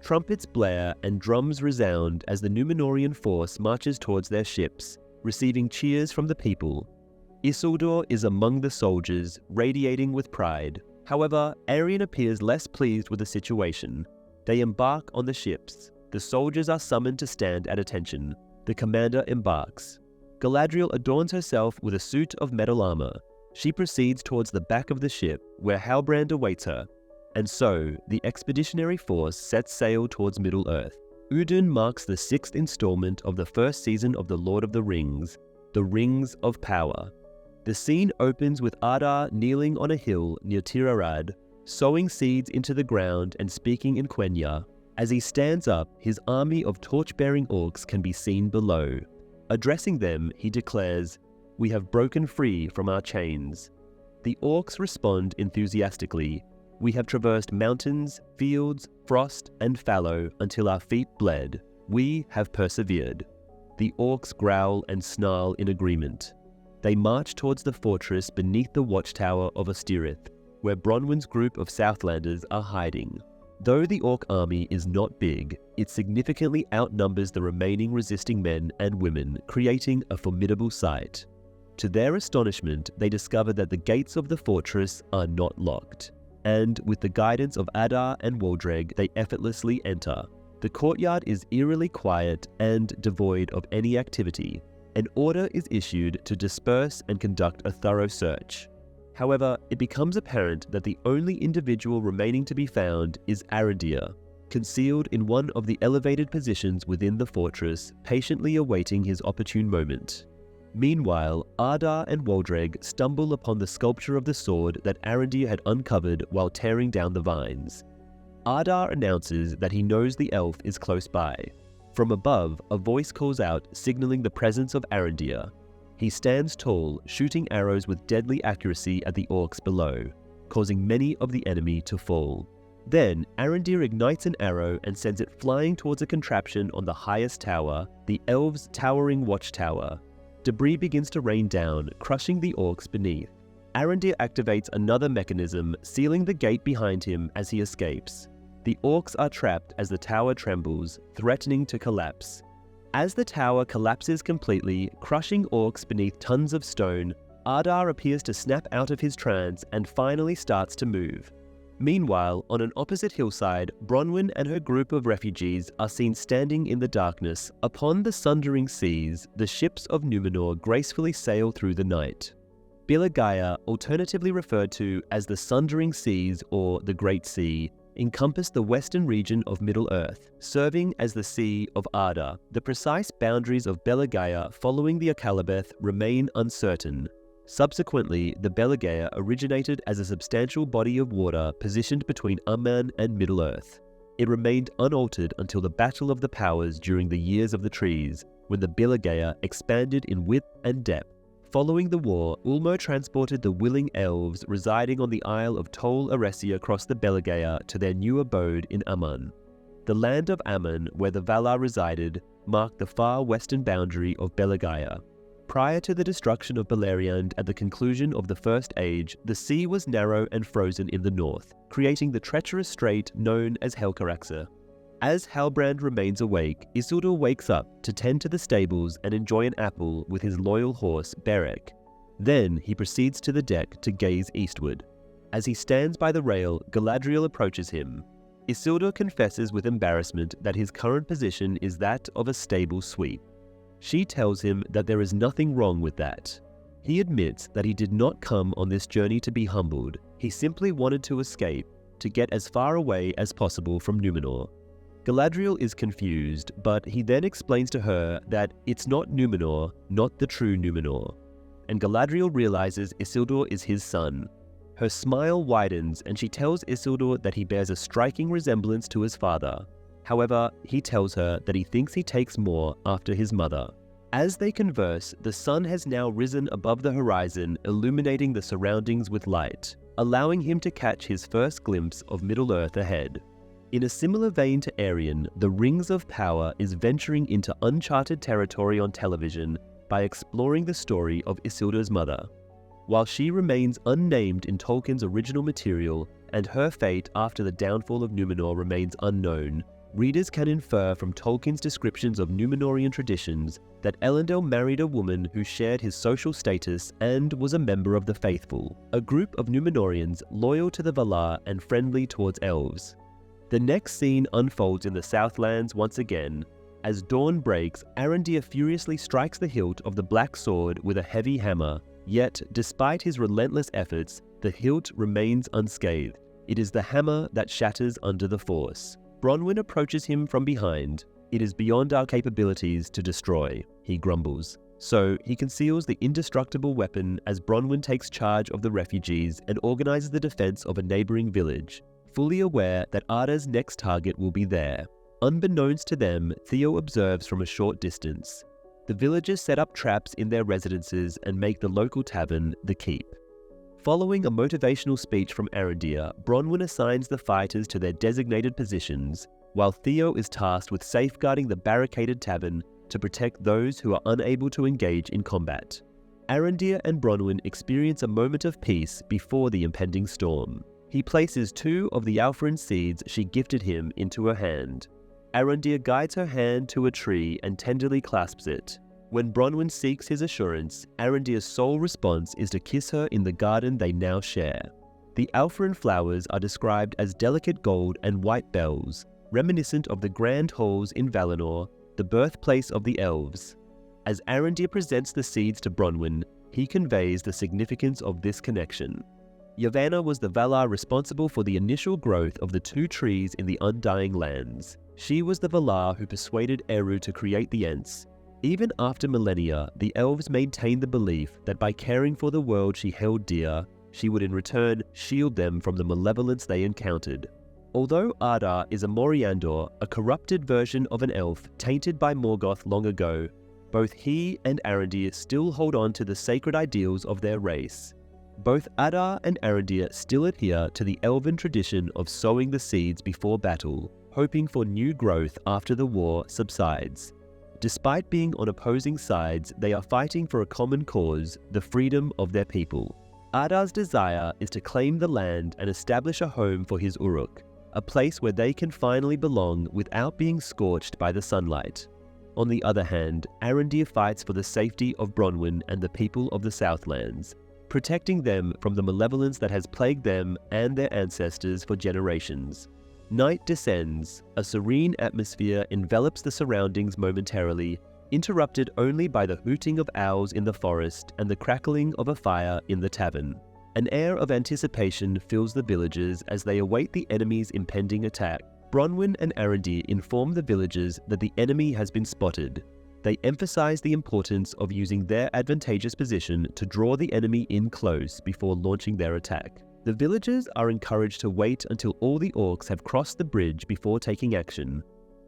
Trumpets blare and drums resound as the Númenorian force marches towards their ships, receiving cheers from the people. Isildur is among the soldiers, radiating with pride. However, Arien appears less pleased with the situation. They embark on the ships. The soldiers are summoned to stand at attention. The commander embarks. Galadriel adorns herself with a suit of metal armor. She proceeds towards the back of the ship, where Halbrand awaits her. And so, the expeditionary force sets sail towards Middle-earth. Udûn marks the 6th installment of the first season of The Lord of the Rings, The Rings of Power. The scene opens with Adar kneeling on a hill near Tir Arad, sowing seeds into the ground and speaking in Quenya. As he stands up, his army of torch-bearing orcs can be seen below. Addressing them, he declares, "We have broken free from our chains." The orcs respond enthusiastically. "We have traversed mountains, fields, frost, and fallow until our feet bled. We have persevered." The orcs growl and snarl in agreement. They march towards the fortress beneath the watchtower of Ostirith, where Bronwyn's group of Southlanders are hiding. Though the orc army is not big, it significantly outnumbers the remaining resisting men and women, creating a formidable sight. To their astonishment, they discover that the gates of the fortress are not locked, and with the guidance of Adar and Waldreg, they effortlessly enter. The courtyard is eerily quiet and devoid of any activity. An order is issued to disperse and conduct a thorough search. However, it becomes apparent that the only individual remaining to be found is Arondir, concealed in one of the elevated positions within the fortress, patiently awaiting his opportune moment. Meanwhile, Adar and Waldreg stumble upon the sculpture of the sword that Arondir had uncovered while tearing down the vines. Adar announces that he knows the elf is close by. From above, a voice calls out, signaling the presence of Arondir. He stands tall, shooting arrows with deadly accuracy at the orcs below, causing many of the enemy to fall. Then, Arondir ignites an arrow and sends it flying towards a contraption on the highest tower, the elves' towering watchtower. Debris begins to rain down, crushing the orcs beneath. Arondir activates another mechanism, sealing the gate behind him as he escapes. The orcs are trapped as the tower trembles, threatening to collapse. As the tower collapses completely, crushing orcs beneath tons of stone, Adar appears to snap out of his trance and finally starts to move. Meanwhile, on an opposite hillside, Bronwyn and her group of refugees are seen standing in the darkness. Upon the sundering seas, the ships of Numenor gracefully sail through the night. Bilagaya, alternatively referred to as the Sundering Seas or the Great Sea, encompass the western region of Middle-earth, serving as the Sea of Adar. The precise boundaries of Belagaya following the Akallabeth remain uncertain. Subsequently, the Belagaya originated as a substantial body of water positioned between Umman and Middle-earth. It remained unaltered until the Battle of the Powers during the Years of the Trees, when the Belagaya expanded in width and depth. Following the war, Ulmo transported the willing elves residing on the Isle of Tol Eressëa across the Belagaya to their new abode in Umman. The land of Aman, where the Valar resided, marked the far western boundary of Belagaya. Prior to the destruction of Beleriand at the conclusion of the First Age, the sea was narrow and frozen in the north, creating the treacherous strait known as Helcaraxë. As Halbrand remains awake, Isildur wakes up to tend to the stables and enjoy an apple with his loyal horse, Beric. Then he proceeds to the deck to gaze eastward. As he stands by the rail, Galadriel approaches him. Isildur confesses with embarrassment that his current position is that of a stable sweep. She tells him that there is nothing wrong with that. He admits that he did not come on this journey to be humbled. He simply wanted to escape, to get as far away as possible from Numenor. Galadriel is confused, but he then explains to her that it's not Numenor, not the true Numenor. And Galadriel realizes Isildur is his son. Her smile widens and she tells Isildur that he bears a striking resemblance to his father. However, he tells her that he thinks he takes more after his mother. As they converse, the sun has now risen above the horizon, illuminating the surroundings with light, allowing him to catch his first glimpse of Middle-earth ahead. In a similar vein to Arien, the Rings of Power is venturing into uncharted territory on television by exploring the story of Isildur's mother. While she remains unnamed in Tolkien's original material, and her fate after the downfall of Numenor remains unknown, readers can infer from Tolkien's descriptions of Númenórean traditions that Elendil married a woman who shared his social status and was a member of the Faithful, a group of Númenóreans loyal to the Valar and friendly towards elves. The next scene unfolds in the Southlands once again. As dawn breaks, Arondir furiously strikes the hilt of the black sword with a heavy hammer, yet, despite his relentless efforts, the hilt remains unscathed. It is the hammer that shatters under the force. Bronwyn approaches him from behind. "It is beyond our capabilities to destroy," he grumbles. So, he conceals the indestructible weapon as Bronwyn takes charge of the refugees and organizes the defense of a neighboring village, fully aware that Adar's next target will be there. Unbeknownst to them, Theo observes from a short distance. The villagers set up traps in their residences and make the local tavern the Keep. Following a motivational speech from Arondir, Bronwyn assigns the fighters to their designated positions, while Theo is tasked with safeguarding the barricaded tavern to protect those who are unable to engage in combat. Arondir and Bronwyn experience a moment of peace before the impending storm. He places 2 of the Alfrin seeds she gifted him into her hand. Arondir guides her hand to a tree and tenderly clasps it. When Bronwyn seeks his assurance, Arondir's sole response is to kiss her in the garden they now share. The Alfrin flowers are described as delicate gold and white bells, reminiscent of the grand halls in Valinor, the birthplace of the elves. As Arondir presents the seeds to Bronwyn, he conveys the significance of this connection. Yavanna was the Valar responsible for the initial growth of the 2 trees in the Undying Lands. She was the Valar who persuaded Eru to create the Ents. Even after millennia, the elves maintained the belief that by caring for the world she held dear, she would in return shield them from the malevolence they encountered. Although Adar is a Moriandor, a corrupted version of an elf tainted by Morgoth long ago, both he and Arondir still hold on to the sacred ideals of their race. Both Adar and Arondir still adhere to the elven tradition of sowing the seeds before battle, hoping for new growth after the war subsides. Despite being on opposing sides, they are fighting for a common cause, the freedom of their people. Adar's desire is to claim the land and establish a home for his Uruk, a place where they can finally belong without being scorched by the sunlight. On the other hand, Arondir fights for the safety of Bronwyn and the people of the Southlands, protecting them from the malevolence that has plagued them and their ancestors for generations. Night descends, a serene atmosphere envelops the surroundings momentarily, interrupted only by the hooting of owls in the forest and the crackling of a fire in the tavern. An air of anticipation fills the villagers as they await the enemy's impending attack. Bronwyn and Arondir inform the villagers that the enemy has been spotted. They emphasize the importance of using their advantageous position to draw the enemy in close before launching their attack. The villagers are encouraged to wait until all the orcs have crossed the bridge before taking action.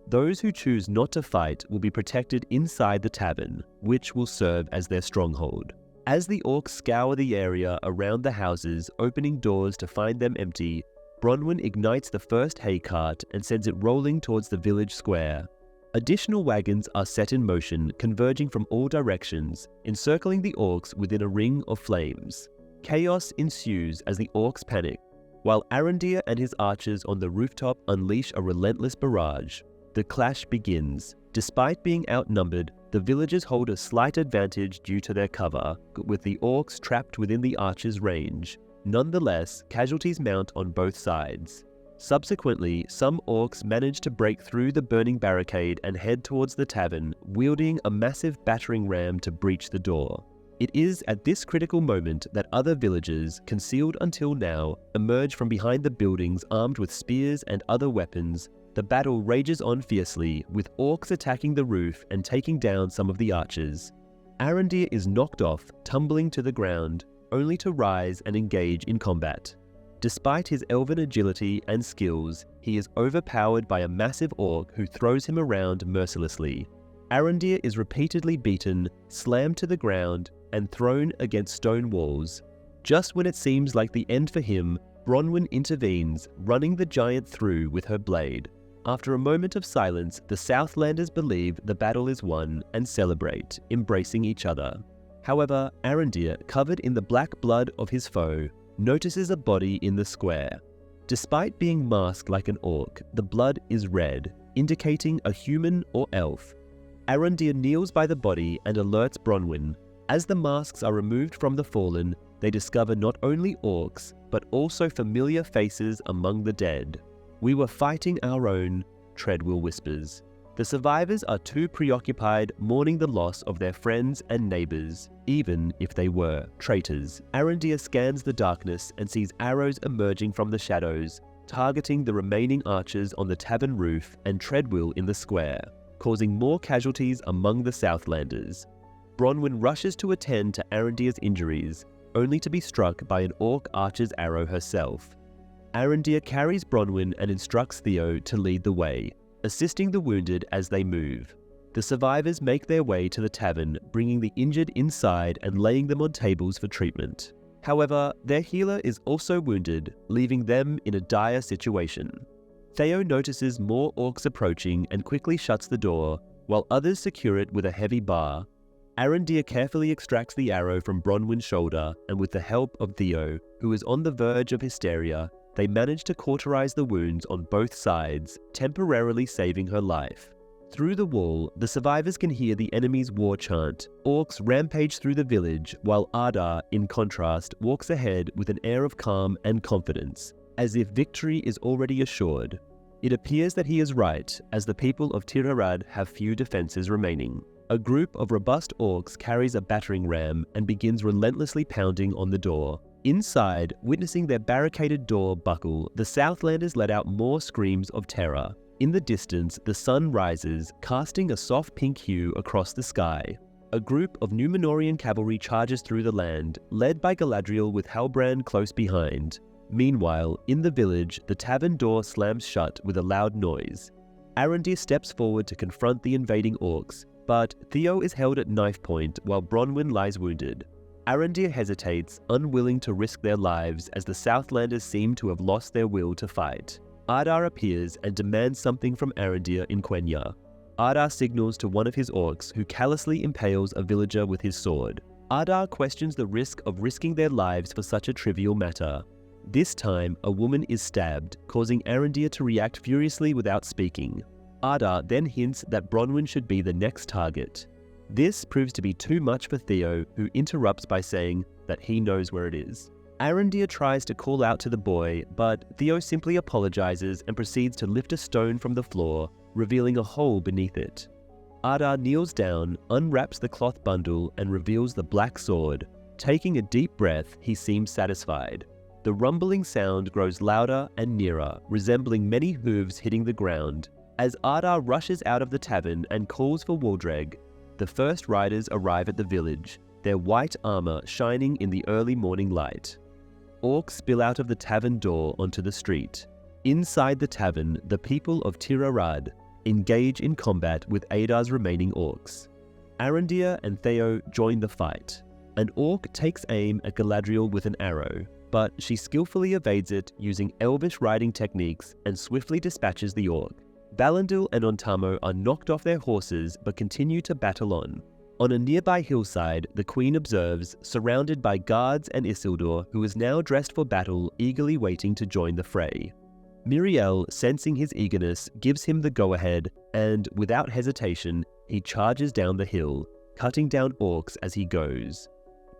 Those who choose not to fight will be protected inside the tavern, which will serve as their stronghold. As the orcs scour the area around the houses, opening doors to find them empty, Bronwyn ignites the first hay cart and sends it rolling towards the village square. Additional wagons are set in motion, converging from all directions, encircling the orcs within a ring of flames. Chaos ensues as the orcs panic, while Arondir and his archers on the rooftop unleash a relentless barrage. The clash begins. Despite being outnumbered, the villagers hold a slight advantage due to their cover, with the orcs trapped within the archers' range. Nonetheless, casualties mount on both sides. Subsequently, some orcs manage to break through the burning barricade and head towards the tavern, wielding a massive battering ram to breach the door. It is at this critical moment that other villagers, concealed until now, emerge from behind the buildings armed with spears and other weapons. The battle rages on fiercely, with orcs attacking the roof and taking down some of the archers. Arondir is knocked off, tumbling to the ground, only to rise and engage in combat. Despite his elven agility and skills, he is overpowered by a massive orc who throws him around mercilessly. Arondir is repeatedly beaten, slammed to the ground, and thrown against stone walls. Just when it seems like the end for him, Bronwyn intervenes, running the giant through with her blade. After a moment of silence, the Southlanders believe the battle is won and celebrate, embracing each other. However, Arondir, covered in the black blood of his foe, notices a body in the square. Despite being masked like an orc, the blood is red, indicating a human or elf. Arondir kneels by the body and alerts Bronwyn. As the masks are removed from the fallen, they discover not only orcs, but also familiar faces among the dead. "We were fighting our own," Treadwell whispers. The survivors are too preoccupied mourning the loss of their friends and neighbors, even if they were traitors. Arondir scans the darkness and sees arrows emerging from the shadows, targeting the remaining archers on the tavern roof and Treadwell in the square, causing more casualties among the Southlanders. Bronwyn rushes to attend to Arondir's injuries, only to be struck by an orc archer's arrow herself. Arondir carries Bronwyn and instructs Theo to lead the way, assisting the wounded as they move. The survivors make their way to the tavern, bringing the injured inside and laying them on tables for treatment. However, their healer is also wounded, leaving them in a dire situation. Theo notices more orcs approaching and quickly shuts the door, while others secure it with a heavy bar. Arondir carefully extracts the arrow from Bronwyn's shoulder, and with the help of Theo, who is on the verge of hysteria, they manage to cauterize the wounds on both sides, temporarily saving her life. Through the wall, the survivors can hear the enemy's war chant. Orcs rampage through the village, while Adar, in contrast, walks ahead with an air of calm and confidence, as if victory is already assured. It appears that he is right, as the people of Tir Harad have few defenses remaining. A group of robust orcs carries a battering ram and begins relentlessly pounding on the door. Inside, witnessing their barricaded door buckle, the Southlanders let out more screams of terror. In the distance, the sun rises, casting a soft pink hue across the sky. A group of Númenórean cavalry charges through the land, led by Galadriel with Hildebrandt close behind. Meanwhile, in the village, the tavern door slams shut with a loud noise. Arondir steps forward to confront the invading orcs, but Theo is held at knife point while Bronwyn lies wounded. Arondir hesitates, unwilling to risk their lives as the Southlanders seem to have lost their will to fight. Adar appears and demands something from Arondir in Quenya. Adar signals to one of his orcs, who callously impales a villager with his sword. Adar questions the risk of risking their lives for such a trivial matter. This time, a woman is stabbed, causing Arondir to react furiously without speaking. Adar then hints that Bronwyn should be the next target. This proves to be too much for Theo, who interrupts by saying that he knows where it is. Arondir tries to call out to the boy, but Theo simply apologizes and proceeds to lift a stone from the floor, revealing a hole beneath it. Adar kneels down, unwraps the cloth bundle, and reveals the black sword. Taking a deep breath, he seems satisfied. The rumbling sound grows louder and nearer, resembling many hooves hitting the ground. As Adar rushes out of the tavern and calls for Waldreg, the first riders arrive at the village, their white armor shining in the early morning light. Orcs spill out of the tavern door onto the street. Inside the tavern, the people of Tir Arad engage in combat with Adar's remaining orcs. Arondir and Theo join the fight. An orc takes aim at Galadriel with an arrow, but she skillfully evades it using elvish riding techniques and swiftly dispatches the orc. Valandil and Ontamo are knocked off their horses but continue to battle on. On a nearby hillside, the Queen observes, surrounded by guards and Isildur, who is now dressed for battle, eagerly waiting to join the fray. Miriel, sensing his eagerness, gives him the go-ahead, and, without hesitation, he charges down the hill, cutting down orcs as he goes.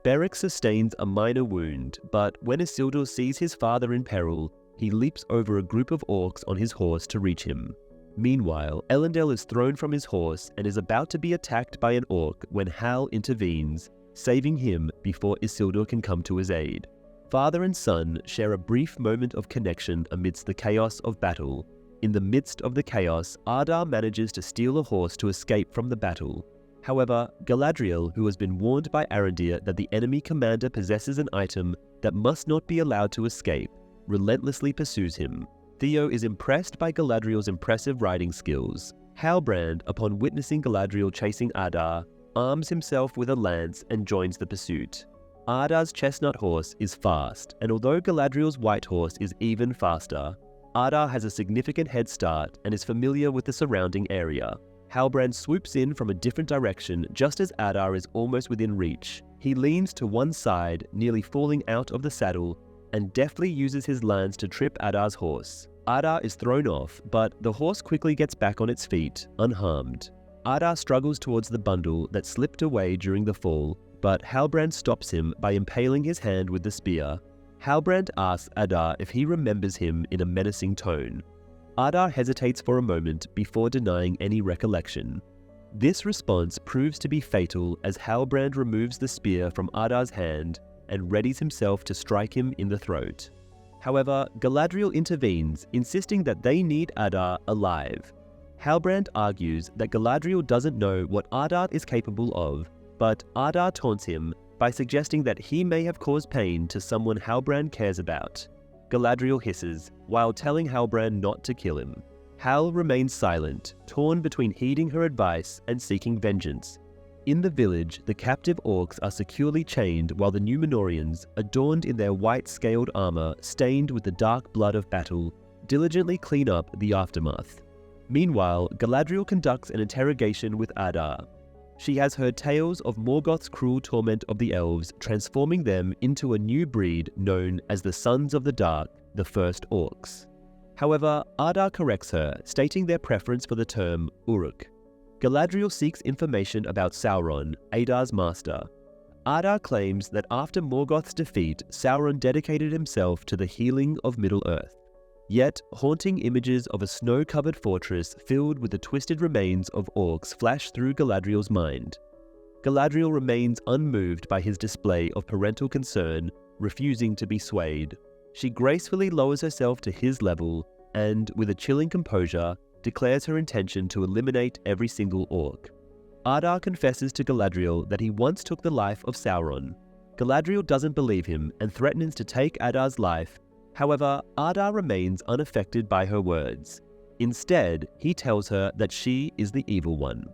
Beric sustains a minor wound, but when Isildur sees his father in peril, he leaps over a group of orcs on his horse to reach him. Meanwhile, Elendil is thrown from his horse and is about to be attacked by an orc when Hal intervenes, saving him before Isildur can come to his aid. Father and son share a brief moment of connection amidst the chaos of battle. In the midst of the chaos, Adar manages to steal a horse to escape from the battle. However, Galadriel, who has been warned by Arondir that the enemy commander possesses an item that must not be allowed to escape, relentlessly pursues him. Theo is impressed by Galadriel's impressive riding skills. Halbrand, upon witnessing Galadriel chasing Adar, arms himself with a lance and joins the pursuit. Adar's chestnut horse is fast, and although Galadriel's white horse is even faster, Adar has a significant head start and is familiar with the surrounding area. Halbrand swoops in from a different direction just as Adar is almost within reach. He leans to one side, nearly falling out of the saddle, and deftly uses his lance to trip Adar's horse. Adar is thrown off, but the horse quickly gets back on its feet, unharmed. Adar struggles towards the bundle that slipped away during the fall, but Halbrand stops him by impaling his hand with the spear. Halbrand asks Adar if he remembers him in a menacing tone. Adar hesitates for a moment before denying any recollection. This response proves to be fatal as Halbrand removes the spear from Adar's hand and readies himself to strike him in the throat. However, Galadriel intervenes, insisting that they need Adar alive. Halbrand argues that Galadriel doesn't know what Adar is capable of, but Adar taunts him by suggesting that he may have caused pain to someone Halbrand cares about. Galadriel hisses, while telling Halbrand not to kill him. Hal remains silent, torn between heeding her advice and seeking vengeance. In the village, the captive orcs are securely chained while the Númenóreans, adorned in their white scaled armor stained with the dark blood of battle, diligently clean up the aftermath. Meanwhile, Galadriel conducts an interrogation with Adar. She has heard tales of Morgoth's cruel torment of the elves, transforming them into a new breed known as the Sons of the Dark, the First Orcs. However, Adar corrects her, stating their preference for the term Uruk. Galadriel seeks information about Sauron, Adar's master. Adar claims that after Morgoth's defeat, Sauron dedicated himself to the healing of Middle-earth. Yet, haunting images of a snow-covered fortress filled with the twisted remains of orcs flash through Galadriel's mind. Galadriel remains unmoved by his display of parental concern, refusing to be swayed. She gracefully lowers herself to his level and, with a chilling composure, declares her intention to eliminate every single orc. Adar confesses to Galadriel that he once took the life of Sauron. Galadriel doesn't believe him and threatens to take Adar's life. However, Adar remains unaffected by her words. Instead, he tells her that she is the evil one.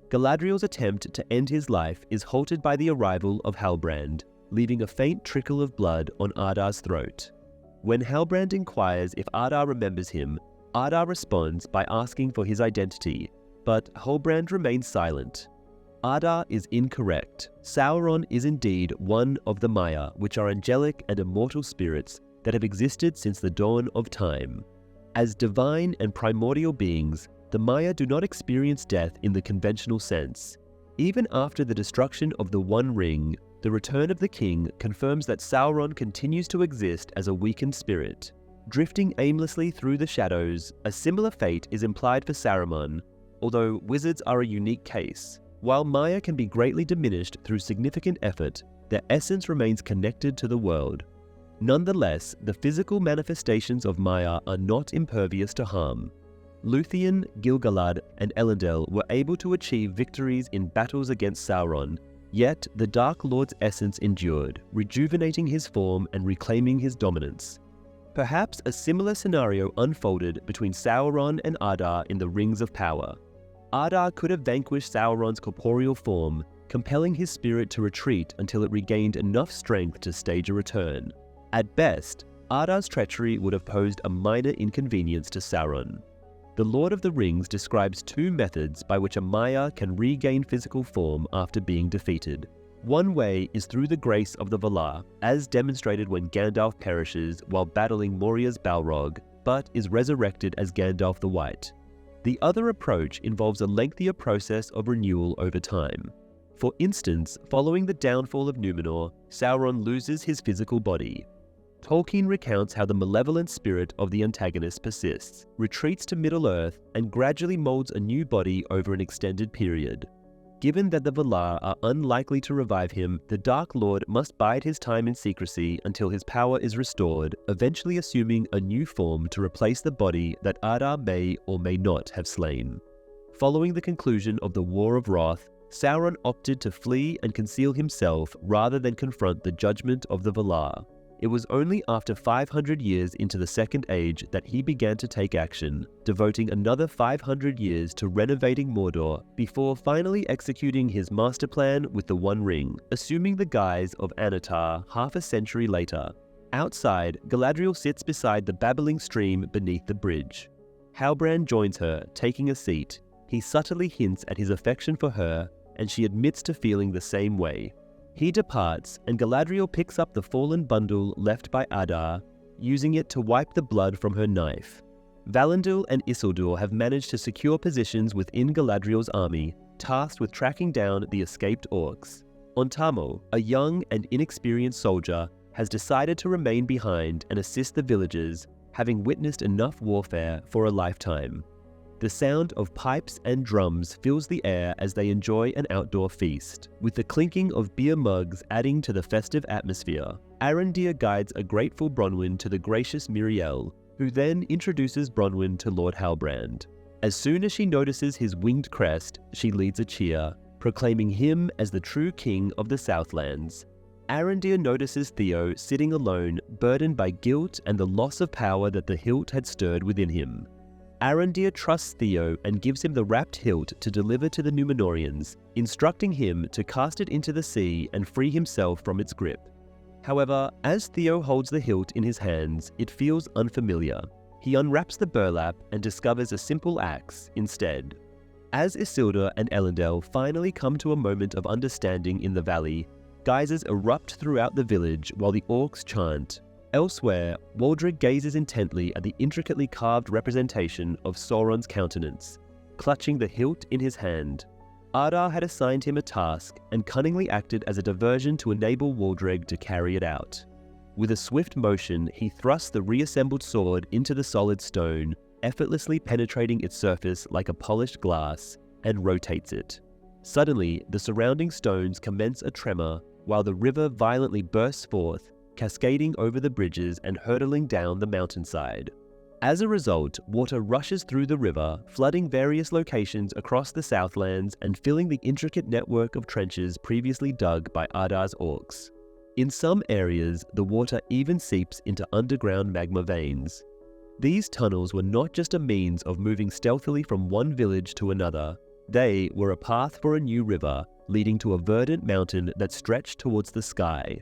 Galadriel's attempt to end his life is halted by the arrival of Halbrand, leaving a faint trickle of blood on Adar's throat. When Halbrand inquires if Adar remembers him, Adar responds by asking for his identity, but Halbrand remains silent. Adar is incorrect. Sauron is indeed one of the Maya, which are angelic and immortal spirits that have existed since the dawn of time. As divine and primordial beings, the Maya do not experience death in the conventional sense. Even after the destruction of the One Ring, the return of the king confirms that Sauron continues to exist as a weakened spirit. Drifting aimlessly through the shadows, a similar fate is implied for Saruman, although wizards are a unique case. While Maya can be greatly diminished through significant effort, their essence remains connected to the world. Nonetheless, the physical manifestations of Maya are not impervious to harm. Luthien, Gil-galad, and Elendil were able to achieve victories in battles against Sauron, yet the Dark Lord's essence endured, rejuvenating his form and reclaiming his dominance. Perhaps a similar scenario unfolded between Sauron and Adar in the Rings of Power. Adar could have vanquished Sauron's corporeal form, compelling his spirit to retreat until it regained enough strength to stage a return. At best, Adar's treachery would have posed a minor inconvenience to Sauron. The Lord of the Rings describes two methods by which a Maya can regain physical form after being defeated. One way is through the grace of the Valar, as demonstrated when Gandalf perishes while battling Moria's Balrog, but is resurrected as Gandalf the White. The other approach involves a lengthier process of renewal over time. For instance, following the downfall of Númenor, Sauron loses his physical body. Tolkien recounts how the malevolent spirit of the antagonist persists, retreats to Middle-earth, and gradually molds a new body over an extended period. Given that the Valar are unlikely to revive him, the Dark Lord must bide his time in secrecy until his power is restored, eventually assuming a new form to replace the body that Adar may or may not have slain. Following the conclusion of the War of Wrath, Sauron opted to flee and conceal himself rather than confront the judgment of the Valar. It was only after 500 years into the Second Age that he began to take action, devoting another 500 years to renovating Mordor before finally executing his master plan with the One Ring, assuming the guise of Anatar half a century later. Outside, Galadriel sits beside the babbling stream beneath the bridge. Halbrand joins her, taking a seat. He subtly hints at his affection for her, and she admits to feeling the same way. He departs, and Galadriel picks up the fallen bundle left by Adar, using it to wipe the blood from her knife. Valinor and Isildur have managed to secure positions within Galadriel's army, tasked with tracking down the escaped orcs. Ontamo, a young and inexperienced soldier, has decided to remain behind and assist the villagers, having witnessed enough warfare for a lifetime. The sound of pipes and drums fills the air as they enjoy an outdoor feast, with the clinking of beer mugs adding to the festive atmosphere. Arondir guides a grateful Bronwyn to the gracious Miriel, who then introduces Bronwyn to Lord Halbrand. As soon as she notices his winged crest, she leads a cheer, proclaiming him as the true king of the Southlands. Arondir notices Theo sitting alone, burdened by guilt and the loss of power that the hilt had stirred within him. Arondir trusts Theo and gives him the wrapped hilt to deliver to the Númenóreans, instructing him to cast it into the sea and free himself from its grip. However, as Theo holds the hilt in his hands, it feels unfamiliar. He unwraps the burlap and discovers a simple axe instead. As Isildur and Elendil finally come to a moment of understanding in the valley, geysers erupt throughout the village while the orcs chant. Elsewhere, Waldred gazes intently at the intricately carved representation of Sauron's countenance, clutching the hilt in his hand. Adar had assigned him a task and cunningly acted as a diversion to enable Waldred to carry it out. With a swift motion, he thrusts the reassembled sword into the solid stone, effortlessly penetrating its surface like a polished glass, and rotates it. Suddenly, the surrounding stones commence a tremor, while the river violently bursts forth, cascading over the bridges and hurtling down the mountainside. As a result, water rushes through the river, flooding various locations across the Southlands and filling the intricate network of trenches previously dug by Adar's orcs. In some areas, the water even seeps into underground magma veins. These tunnels were not just a means of moving stealthily from one village to another. They were a path for a new river, leading to a verdant mountain that stretched towards the sky.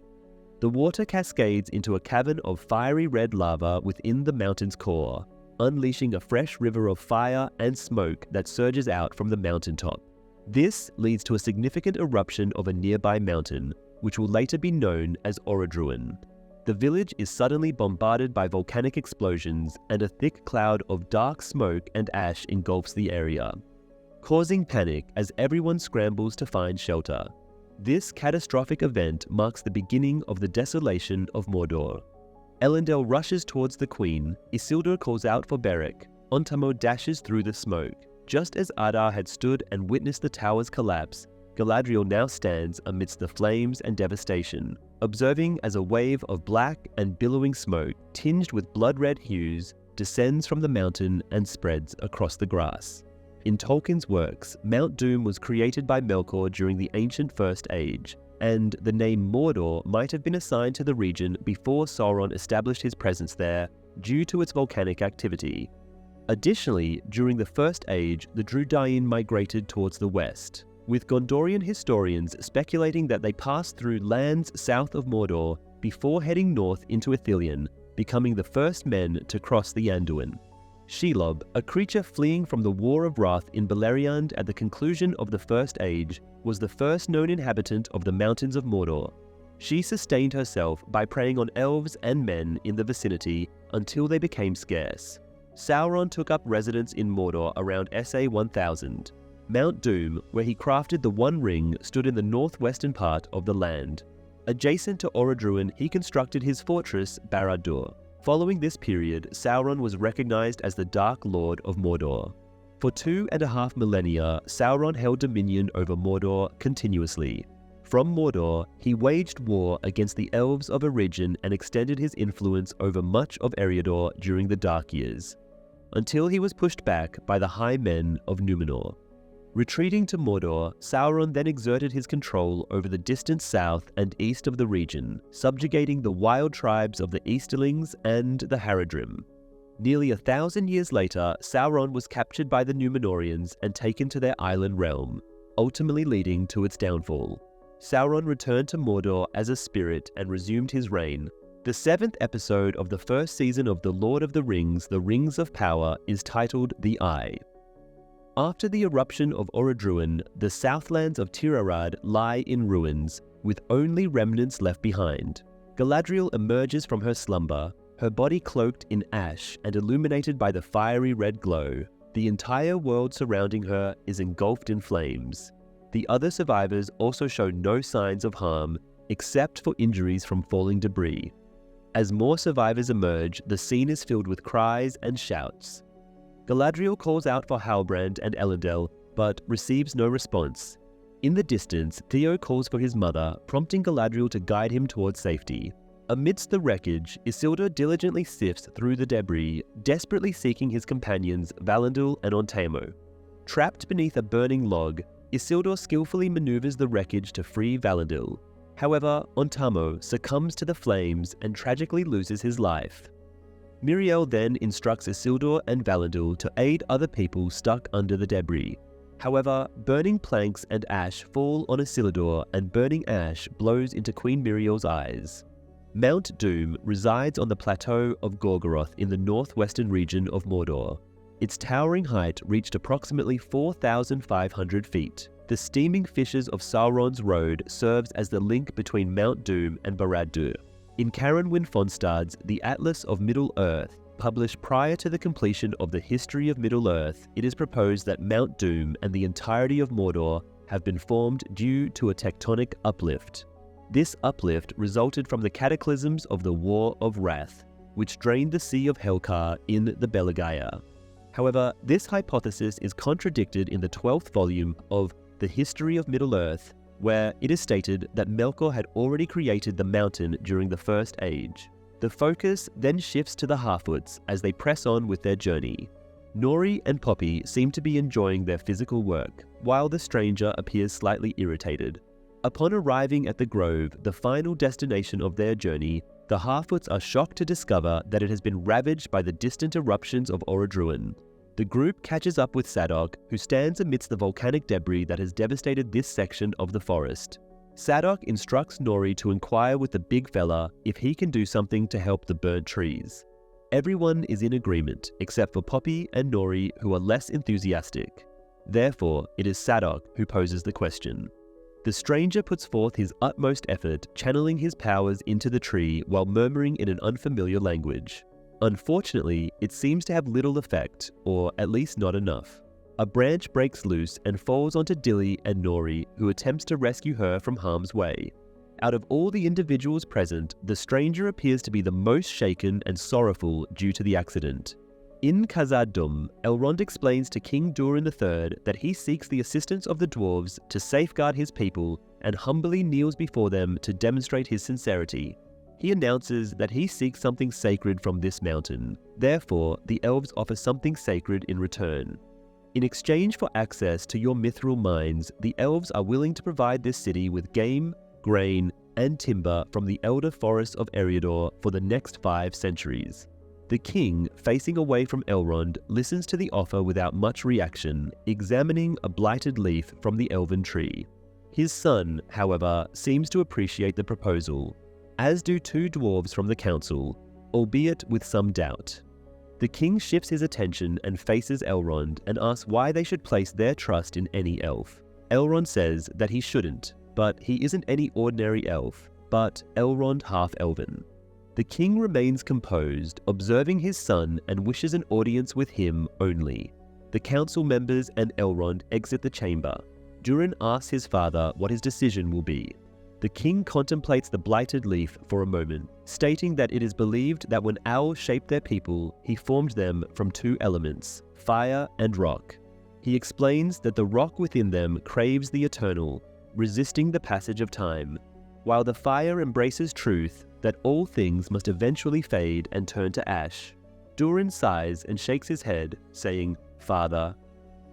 The water cascades into a cavern of fiery red lava within the mountain's core, unleashing a fresh river of fire and smoke that surges out from the mountaintop. This leads to a significant eruption of a nearby mountain, which will later be known as Udûn. The village is suddenly bombarded by volcanic explosions, and a thick cloud of dark smoke and ash engulfs the area, causing panic as everyone scrambles to find shelter. This catastrophic event marks the beginning of the desolation of Mordor. Elendil rushes towards the Queen, Isildur calls out for Beric, Ontamo dashes through the smoke. Just as Adar had stood and witnessed the tower's collapse, Galadriel now stands amidst the flames and devastation, observing as a wave of black and billowing smoke, tinged with blood-red hues, descends from the mountain and spreads across the grass. In Tolkien's works, Mount Doom was created by Melkor during the ancient First Age, and the name Mordor might have been assigned to the region before Sauron established his presence there due to its volcanic activity. Additionally, during the First Age, the Drúdain migrated towards the west, with Gondorian historians speculating that they passed through lands south of Mordor before heading north into Ithilien, becoming the first men to cross the Anduin. Shelob, a creature fleeing from the War of Wrath in Beleriand at the conclusion of the First Age, was the first known inhabitant of the mountains of Mordor. She sustained herself by preying on elves and men in the vicinity until they became scarce. Sauron took up residence in Mordor around SA 1000. Mount Doom, where he crafted the One Ring, stood in the northwestern part of the land. Adjacent to Udûn, he constructed his fortress Barad-dûr. Following this period, Sauron was recognized as the Dark Lord of Mordor. For 2.5 millennia, Sauron held dominion over Mordor continuously. From Mordor, he waged war against the elves of a region and extended his influence over much of Eriador during the Dark Years, until he was pushed back by the High Men of Númenor. Retreating to Mordor, Sauron then exerted his control over the distant south and east of the region, subjugating the wild tribes of the Easterlings and the Haradrim. Nearly 1,000 years later, Sauron was captured by the Númenorians and taken to their island realm, ultimately leading to its downfall. Sauron returned to Mordor as a spirit and resumed his reign. The 7th episode of the first season of The Lord of the Rings, The Rings of Power, is titled The Eye. After the eruption of Udûn, the southlands of Tirarad lie in ruins, with only remnants left behind. Galadriel emerges from her slumber, her body cloaked in ash and illuminated by the fiery red glow. The entire world surrounding her is engulfed in flames. The other survivors also show no signs of harm, except for injuries from falling debris. As more survivors emerge, the scene is filled with cries and shouts. Galadriel calls out for Halbrand and Elendil, but receives no response. In the distance, Theo calls for his mother, prompting Galadriel to guide him towards safety. Amidst the wreckage, Isildur diligently sifts through the debris, desperately seeking his companions Valinor and Ontamo. Trapped beneath a burning log, Isildur skillfully maneuvers the wreckage to free Valinor. However, Ontamo succumbs to the flames and tragically loses his life. Miriel then instructs Isildur and Valinor to aid other people stuck under the debris. However, burning planks and ash fall on Isildur, and burning ash blows into Queen Miriel's eyes. Mount Doom resides on the plateau of Gorgoroth in the northwestern region of Mordor. Its towering height reached approximately 4,500 feet. The steaming fissures of Sauron's Road serves as the link between Mount Doom and Barad-dûr. In Carwyn Fonstad's The Atlas of Middle-earth, published prior to the completion of the History of Middle-earth, it is proposed that Mount Doom and the entirety of Mordor have been formed due to a tectonic uplift. This uplift resulted from the cataclysms of the War of Wrath, which drained the Sea of Helcar in the Beligaya. However, this hypothesis is contradicted in the 12th volume of The History of Middle-earth, where it is stated that Melkor had already created the mountain during the First Age. The focus then shifts to the Harfoots as they press on with their journey. Nori and Poppy seem to be enjoying their physical work, while the stranger appears slightly irritated. Upon arriving at the grove, the final destination of their journey, the Harfoots are shocked to discover that it has been ravaged by the distant eruptions of Orodruin. The group catches up with Sadok, who stands amidst the volcanic debris that has devastated this section of the forest. Sadok instructs Nori to inquire with the big fella if he can do something to help the burnt trees. Everyone is in agreement, except for Poppy and Nori, who are less enthusiastic. Therefore, it is Sadok who poses the question. The stranger puts forth his utmost effort, channeling his powers into the tree while murmuring in an unfamiliar language. Unfortunately, it seems to have little effect, or at least not enough. A branch breaks loose and falls onto Dilly and Nori, who attempts to rescue her from harm's way. Out of all the individuals present, the stranger appears to be the most shaken and sorrowful due to the accident. In Khazad-dûm, Elrond explains to King Durin III that he seeks the assistance of the dwarves to safeguard his people and humbly kneels before them to demonstrate his sincerity. He announces that he seeks something sacred from this mountain. Therefore, the elves offer something sacred in return. In exchange for access to your mithril mines, the elves are willing to provide this city with game, grain, and timber from the elder forests of Eriador for the next 5 centuries. The king, facing away from Elrond, listens to the offer without much reaction, examining a blighted leaf from the elven tree. His son, however, seems to appreciate the proposal, as do 2 dwarves from the council, albeit with some doubt. The king shifts his attention and faces Elrond and asks why they should place their trust in any elf. Elrond says that he shouldn't, but he isn't any ordinary elf, but Elrond half-elven. The king remains composed, observing his son, and wishes an audience with him only. The council members and Elrond exit the chamber. Durin asks his father what his decision will be. The king contemplates the blighted leaf for a moment, stating that it is believed that when Owl shaped their people, he formed them from 2 elements, fire and rock. He explains that the rock within them craves the eternal, resisting the passage of time, while the fire embraces truth, that all things must eventually fade and turn to ash. Durin sighs and shakes his head, saying, "Father."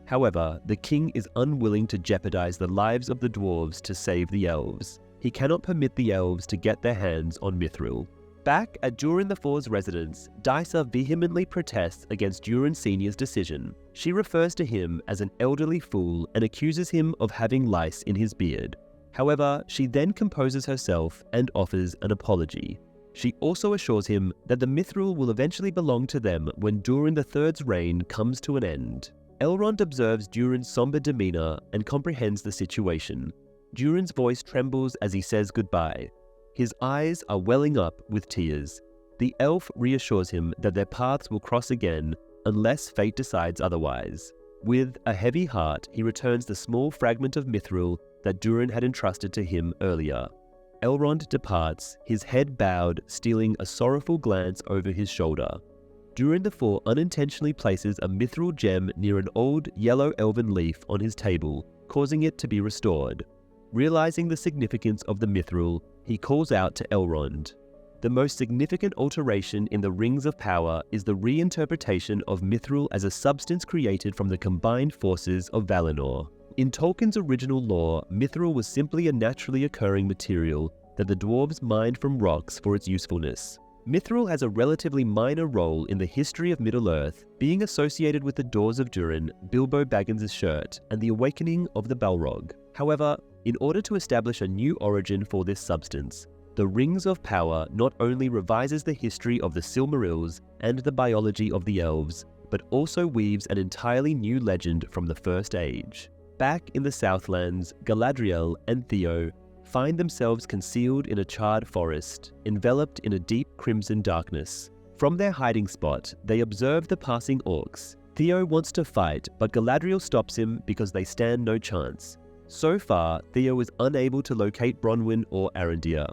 However, the king is unwilling to jeopardize the lives of the dwarves to save the elves. He cannot permit the elves to get their hands on mithril. Back at Durin IV's residence, Disa vehemently protests against Durin Sr.'s decision. She refers to him as an elderly fool and accuses him of having lice in his beard. However, she then composes herself and offers an apology. She also assures him that the mithril will eventually belong to them when Durin III's reign comes to an end. Elrond observes Durin's somber demeanor and comprehends the situation. Durin's voice trembles as he says goodbye. His eyes are welling up with tears. The elf reassures him that their paths will cross again unless fate decides otherwise. With a heavy heart, he returns the small fragment of mithril that Durin had entrusted to him earlier. Elrond departs, his head bowed, stealing a sorrowful glance over his shoulder. Durin IV unintentionally places a mithril gem near an old yellow elven leaf on his table, causing it to be restored. Realizing the significance of the mithril, he calls out to Elrond. The most significant alteration in the Rings of Power is the reinterpretation of mithril as a substance created from the combined forces of Valinor. In Tolkien's original lore, mithril was simply a naturally occurring material that the dwarves mined from rocks for its usefulness. Mithril has a relatively minor role in the history of Middle-earth, being associated with the Doors of Durin, Bilbo Baggins' shirt, and the awakening of the Balrog. However, in order to establish a new origin for this substance, the Rings of Power not only revises the history of the Silmarils and the biology of the elves, but also weaves an entirely new legend from the First Age. Back in the Southlands, Galadriel and Theo find themselves concealed in a charred forest, enveloped in a deep crimson darkness. From their hiding spot, they observe the passing orcs. Theo wants to fight, but Galadriel stops him because they stand no chance. So far, Theo is unable to locate Bronwyn or Arondir.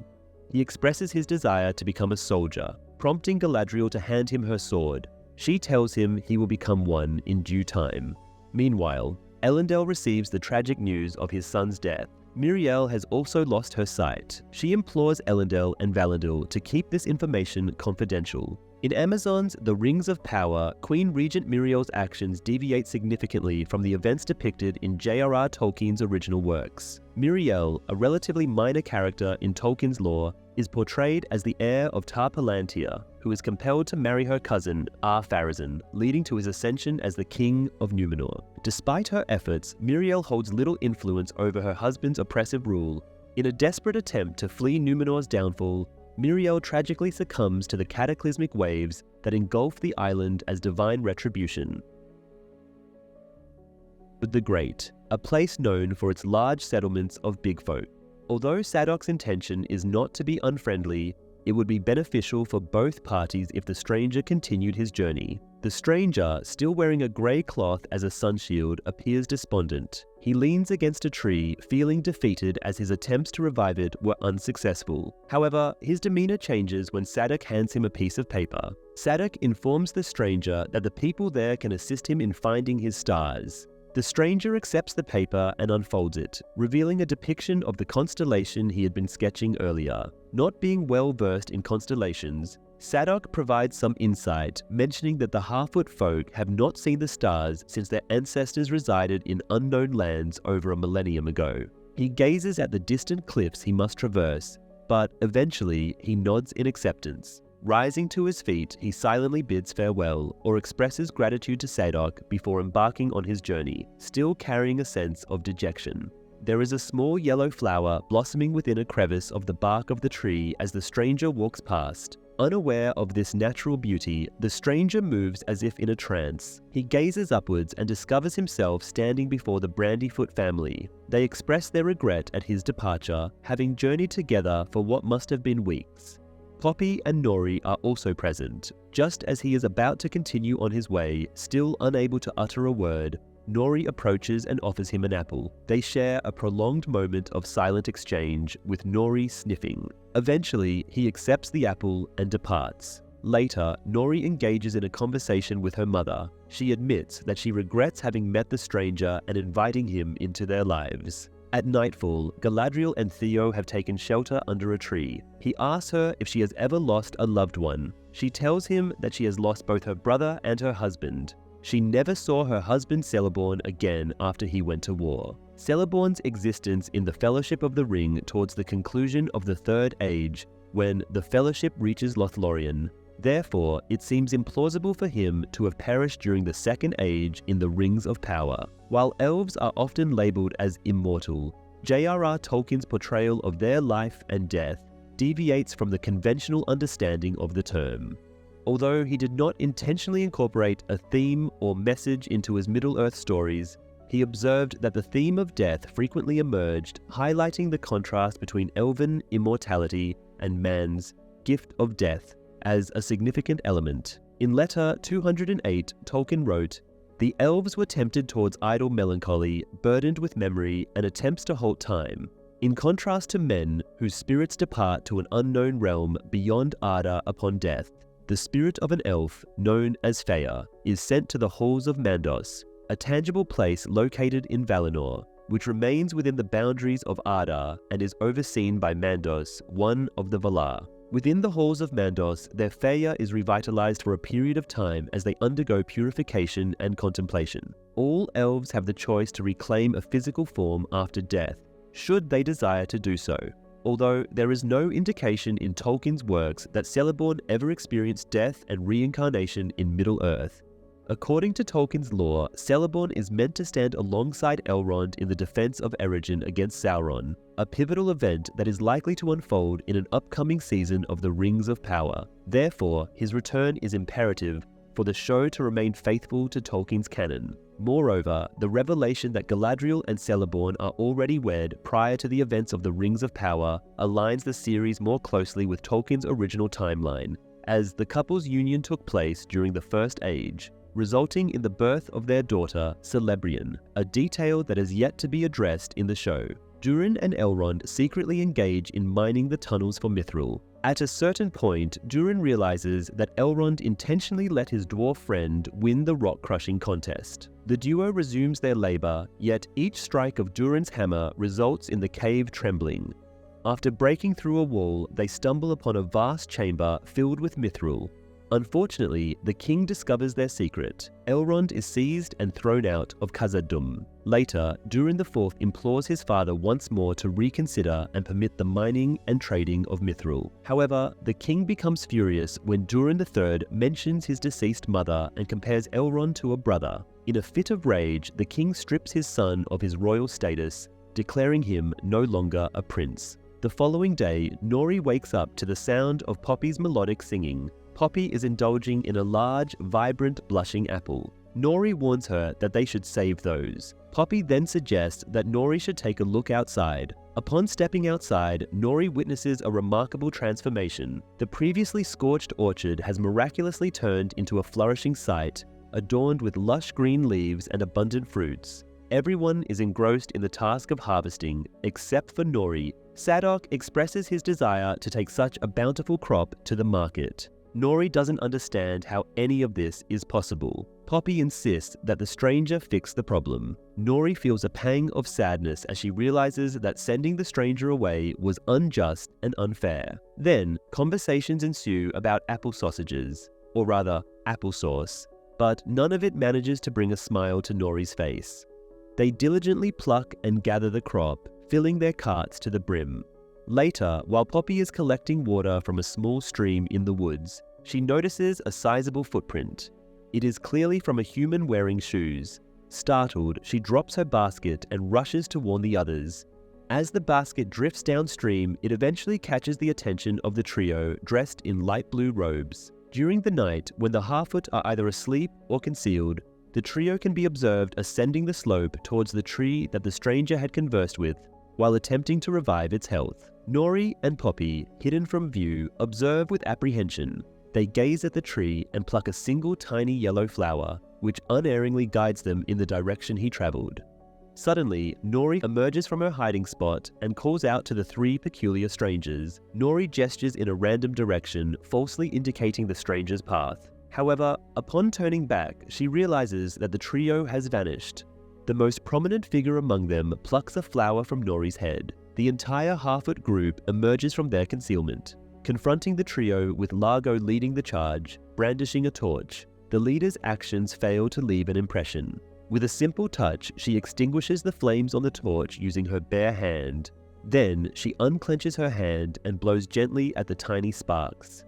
He expresses his desire to become a soldier, prompting Galadriel to hand him her sword. She tells him he will become one in due time. Meanwhile, Elendil receives the tragic news of his son's death. Míriel has also lost her sight. She implores Elendil and Valinor to keep this information confidential. In Amazons, The Rings of Power, Queen Regent Míriel's actions deviate significantly from the events depicted in J.R.R. Tolkien's original works. Míriel, a relatively minor character in Tolkien's lore, is portrayed as the heir of Tar Palantir, who is compelled to marry her cousin, Ar-Pharazôn, leading to his ascension as the King of Númenor. Despite her efforts, Míriel holds little influence over her husband's oppressive rule. In a desperate attempt to flee Númenor's downfall, Míriel tragically succumbs to the cataclysmic waves that engulf the island as divine retribution. The Great, a place known for its large settlements of bigfolk. Although Sadoc's intention is not to be unfriendly, it would be beneficial for both parties if the stranger continued his journey. The stranger, still wearing a grey cloth as a sunshield, appears despondent. He leans against a tree, feeling defeated as his attempts to revive it were unsuccessful. However, his demeanor changes when Sadoc hands him a piece of paper. Sadoc informs the stranger that the people there can assist him in finding his stars. The stranger accepts the paper and unfolds it, revealing a depiction of the constellation he had been sketching earlier. Not being well versed in constellations, Sadoc provides some insight, mentioning that the Harfoot folk have not seen the stars since their ancestors resided in unknown lands over a millennium ago. He gazes at the distant cliffs he must traverse, but eventually he nods in acceptance. Rising to his feet, he silently bids farewell or expresses gratitude to Sadoc before embarking on his journey, still carrying a sense of dejection. There is a small yellow flower blossoming within a crevice of the bark of the tree as the stranger walks past. Unaware of this natural beauty, the stranger moves as if in a trance. He gazes upwards and discovers himself standing before the Brandyfoot family. They express their regret at his departure, having journeyed together for what must have been weeks. Poppy and Nori are also present. Just as he is about to continue on his way, still unable to utter a word, Nori approaches and offers him an apple. They share a prolonged moment of silent exchange, with Nori sniffing. Eventually, he accepts the apple and departs. Later, Nori engages in a conversation with her mother. She admits that she regrets having met the stranger and inviting him into their lives. At nightfall, Galadriel and Theo have taken shelter under a tree. He asks her if she has ever lost a loved one. She tells him that she has lost both her brother and her husband. She never saw her husband Celeborn again after he went to war. Celeborn's existence in the Fellowship of the Ring towards the conclusion of the Third Age, when the Fellowship reaches Lothlorien. Therefore, it seems implausible for him to have perished during the Second Age in the Rings of Power. While elves are often labelled as immortal, J.R.R. Tolkien's portrayal of their life and death deviates from the conventional understanding of the term. Although he did not intentionally incorporate a theme or message into his Middle-earth stories, he observed that the theme of death frequently emerged, highlighting the contrast between elven immortality and man's gift of death as a significant element. In letter 208, Tolkien wrote, "The elves were tempted towards idle melancholy, burdened with memory and attempts to halt time. In contrast to men, whose spirits depart to an unknown realm beyond Adar upon death, the spirit of an elf, known as Feia, is sent to the halls of Mandos, a tangible place located in Valinor, which remains within the boundaries of Adar and is overseen by Mandos, one of the Valar. Within the halls of Mandos, their Feia is revitalized for a period of time as they undergo purification and contemplation. All elves have the choice to reclaim a physical form after death, should they desire to do so, although there is no indication in Tolkien's works that Celeborn ever experienced death and reincarnation in Middle-earth. According to Tolkien's lore, Celeborn is meant to stand alongside Elrond in the defense of Eredin against Sauron, a pivotal event that is likely to unfold in an upcoming season of the Rings of Power. Therefore, his return is imperative for the show to remain faithful to Tolkien's canon. Moreover, the revelation that Galadriel and Celeborn are already wed prior to the events of the Rings of Power aligns the series more closely with Tolkien's original timeline, as the couple's union took place during the First Age, resulting in the birth of their daughter, Celebrian, a detail that is yet to be addressed in the show. Durin and Elrond secretly engage in mining the tunnels for Mithril. At a certain point, Durin realizes that Elrond intentionally let his dwarf friend win the rock-crushing contest. The duo resumes their labor, yet each strike of Durin's hammer results in the cave trembling. After breaking through a wall, they stumble upon a vast chamber filled with mithril. Unfortunately, the king discovers their secret. Elrond is seized and thrown out of Khazad-dûm. Later, Durin IV implores his father once more to reconsider and permit the mining and trading of mithril. However, the king becomes furious when Durin III mentions his deceased mother and compares Elrond to a brother. In a fit of rage, the king strips his son of his royal status, declaring him no longer a prince. The following day, Nori wakes up to the sound of Poppy's melodic singing. Poppy is indulging in a large, vibrant, blushing apple. Nori warns her that they should save those. Poppy then suggests that Nori should take a look outside. Upon stepping outside, Nori witnesses a remarkable transformation. The previously scorched orchard has miraculously turned into a flourishing site, adorned with lush green leaves and abundant fruits. Everyone is engrossed in the task of harvesting, except for Nori. Sadok expresses his desire to take such a bountiful crop to the market. Nori doesn't understand how any of this is possible. Poppy insists that the stranger fix the problem. Nori feels a pang of sadness as she realizes that sending the stranger away was unjust and unfair. Then, conversations ensue about apple sausages, or rather, applesauce, but none of it manages to bring a smile to Nori's face. They diligently pluck and gather the crop, filling their carts to the brim. Later, while Poppy is collecting water from a small stream in the woods, she notices a sizable footprint. It is clearly from a human wearing shoes. Startled, she drops her basket and rushes to warn the others. As the basket drifts downstream, it eventually catches the attention of the trio dressed in light blue robes. During the night, when the Harfoot are either asleep or concealed, the trio can be observed ascending the slope towards the tree that the stranger had conversed with, while attempting to revive its health. Nori and Poppy, hidden from view, observe with apprehension. They gaze at the tree and pluck a single tiny yellow flower, which unerringly guides them in the direction he traveled. Suddenly, Nori emerges from her hiding spot and calls out to the three peculiar strangers. Nori gestures in a random direction, falsely indicating the stranger's path. However, upon turning back, she realizes that the trio has vanished. The most prominent figure among them plucks a flower from Nori's head. The entire Harfoot group emerges from their concealment, confronting the trio with Largo leading the charge, brandishing a torch. The leader's actions fail to leave an impression. With a simple touch, she extinguishes the flames on the torch using her bare hand. Then, she unclenches her hand and blows gently at the tiny sparks.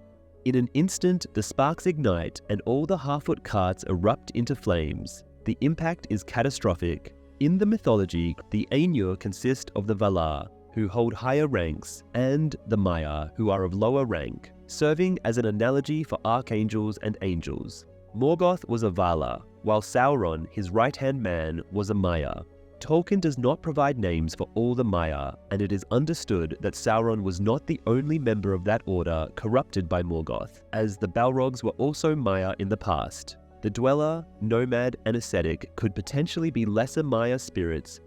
In an instant, the sparks ignite and all the Harfoot carts erupt into flames. The impact is catastrophic. In the mythology, the Ainur consist of the Valar, who hold higher ranks, and the Maiar, who are of lower rank, serving as an analogy for archangels and angels. Morgoth was a Valar, while Sauron, his right-hand man, was a Maiar. Tolkien does not provide names for all the Maiar, and it is understood that Sauron was not the only member of that order corrupted by Morgoth, as the Balrogs were also Maiar in the past. The Dweller, Nomad, and Ascetic could potentially be lesser Maiar spirits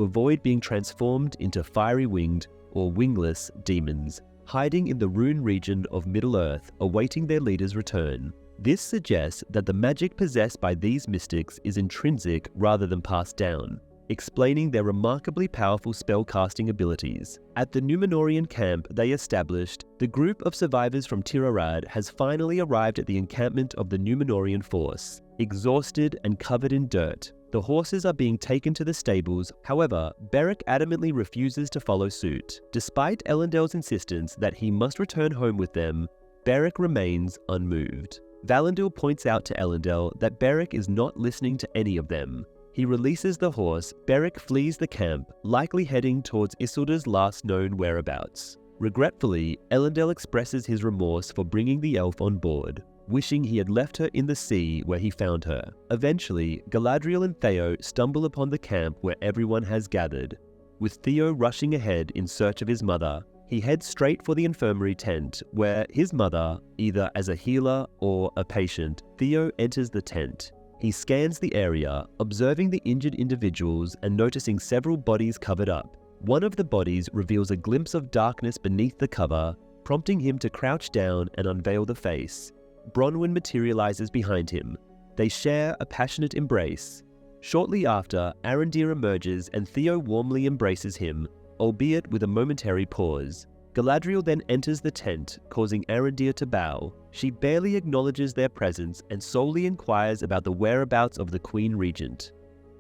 to avoid being transformed into fiery-winged or wingless demons, hiding in the Rune region of Middle-earth, awaiting their leader's return. This suggests that the magic possessed by these mystics is intrinsic rather than passed down, explaining their remarkably powerful spell-casting abilities. At the Númenórean camp they established, the group of survivors from Tir Arad has finally arrived at the encampment of the Númenórean force, exhausted and covered in dirt. The horses are being taken to the stables. However, Beric adamantly refuses to follow suit. Despite Elendil's insistence that he must return home with them, Beric remains unmoved. Valandil points out to Elendil that Beric is not listening to any of them. He releases the horse. Beric flees the camp, likely heading towards Isildur's last known whereabouts. Regretfully, Elendil expresses his remorse for bringing the elf on board, wishing he had left her in the sea where he found her. Eventually, Galadriel and Theo stumble upon the camp where everyone has gathered. With Theo rushing ahead in search of his mother, he heads straight for the infirmary tent, where his mother, either as a healer or a patient, Theo enters the tent. He scans the area, observing the injured individuals and noticing several bodies covered up. One of the bodies reveals a glimpse of darkness beneath the cover, prompting him to crouch down and unveil the face. Bronwyn materializes behind him. They share a passionate embrace. Shortly after, Arondir emerges and Theo warmly embraces him, albeit with a momentary pause. Galadriel then enters the tent, causing Arondir to bow. She barely acknowledges their presence and solely inquires about the whereabouts of the Queen Regent.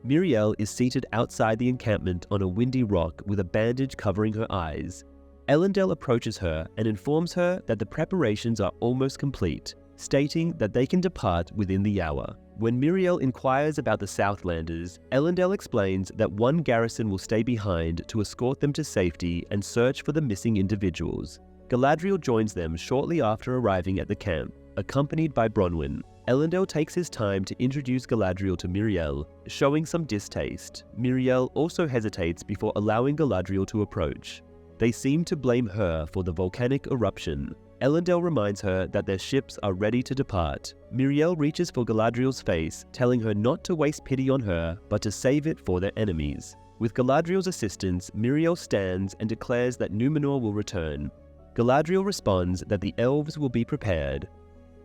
Míriel is seated outside the encampment on a windy rock with a bandage covering her eyes. Elendil approaches her and informs her that the preparations are almost complete, stating that they can depart within the hour. When Míriel inquires about the Southlanders, Elendil explains that one garrison will stay behind to escort them to safety and search for the missing individuals. Galadriel joins them shortly after arriving at the camp, accompanied by Bronwyn. Elendil takes his time to introduce Galadriel to Míriel, showing some distaste. Míriel also hesitates before allowing Galadriel to approach. They seem to blame her for the volcanic eruption. Elendil reminds her that their ships are ready to depart. Míriel reaches for Galadriel's face, telling her not to waste pity on her, but to save it for their enemies. With Galadriel's assistance, Míriel stands and declares that Númenor will return. Galadriel responds that the elves will be prepared.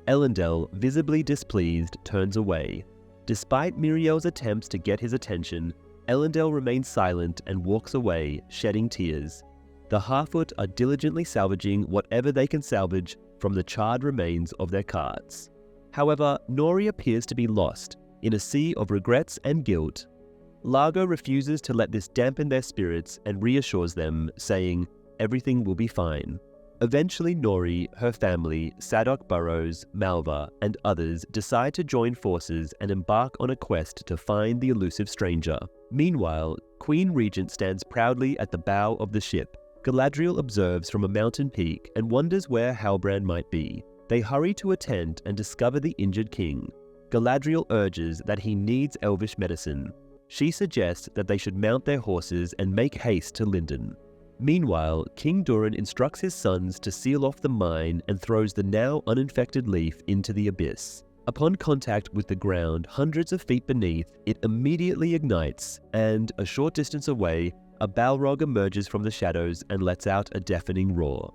Elendil, visibly displeased, turns away. Despite Míriel's attempts to get his attention, Elendil remains silent and walks away, shedding tears. The Harfoot are diligently salvaging whatever they can salvage from the charred remains of their carts. However, Nori appears to be lost in a sea of regrets and guilt. Largo refuses to let this dampen their spirits and reassures them, saying, "Everything will be fine." Eventually, Nori, her family, Sadok Burrows, Malva, and others decide to join forces and embark on a quest to find the elusive stranger. Meanwhile, Queen Regent stands proudly at the bow of the ship. Galadriel observes from a mountain peak and wonders where Halbrand might be. They hurry to a tent and discover the injured king. Galadriel urges that he needs elvish medicine. She suggests that they should mount their horses and make haste to Lindon. Meanwhile, King Durin instructs his sons to seal off the mine and throws the now uninfected leaf into the abyss. Upon contact with the ground hundreds of feet beneath, it immediately ignites, and, a short distance away, a Balrog emerges from the shadows and lets out a deafening roar.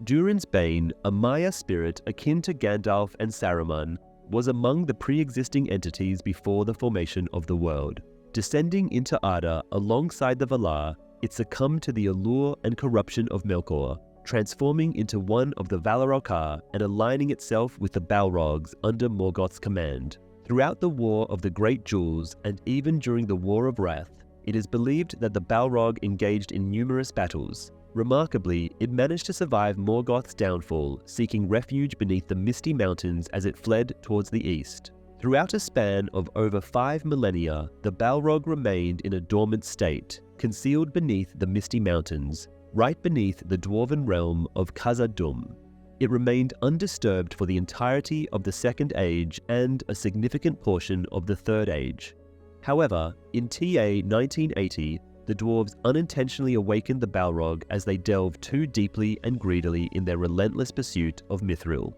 Durin's Bane, a Maya spirit akin to Gandalf and Saruman, was among the pre-existing entities before the formation of the world. Descending into Adar alongside the Valar, it succumbed to the allure and corruption of Melkor, transforming into one of the Valar and aligning itself with the Balrogs under Morgoth's command. Throughout the War of the Great Jewels, and even during the War of Wrath, it is believed that the Balrog engaged in numerous battles. Remarkably, it managed to survive Morgoth's downfall, seeking refuge beneath the Misty Mountains as it fled towards the east. Throughout a span of over 5 millennia, the Balrog remained in a dormant state, concealed beneath the Misty Mountains, right beneath the dwarven realm of Khazad-dûm. It remained undisturbed for the entirety of the Second Age and a significant portion of the Third Age. However, in TA 1980, the dwarves unintentionally awakened the Balrog as they delved too deeply and greedily in their relentless pursuit of Mithril.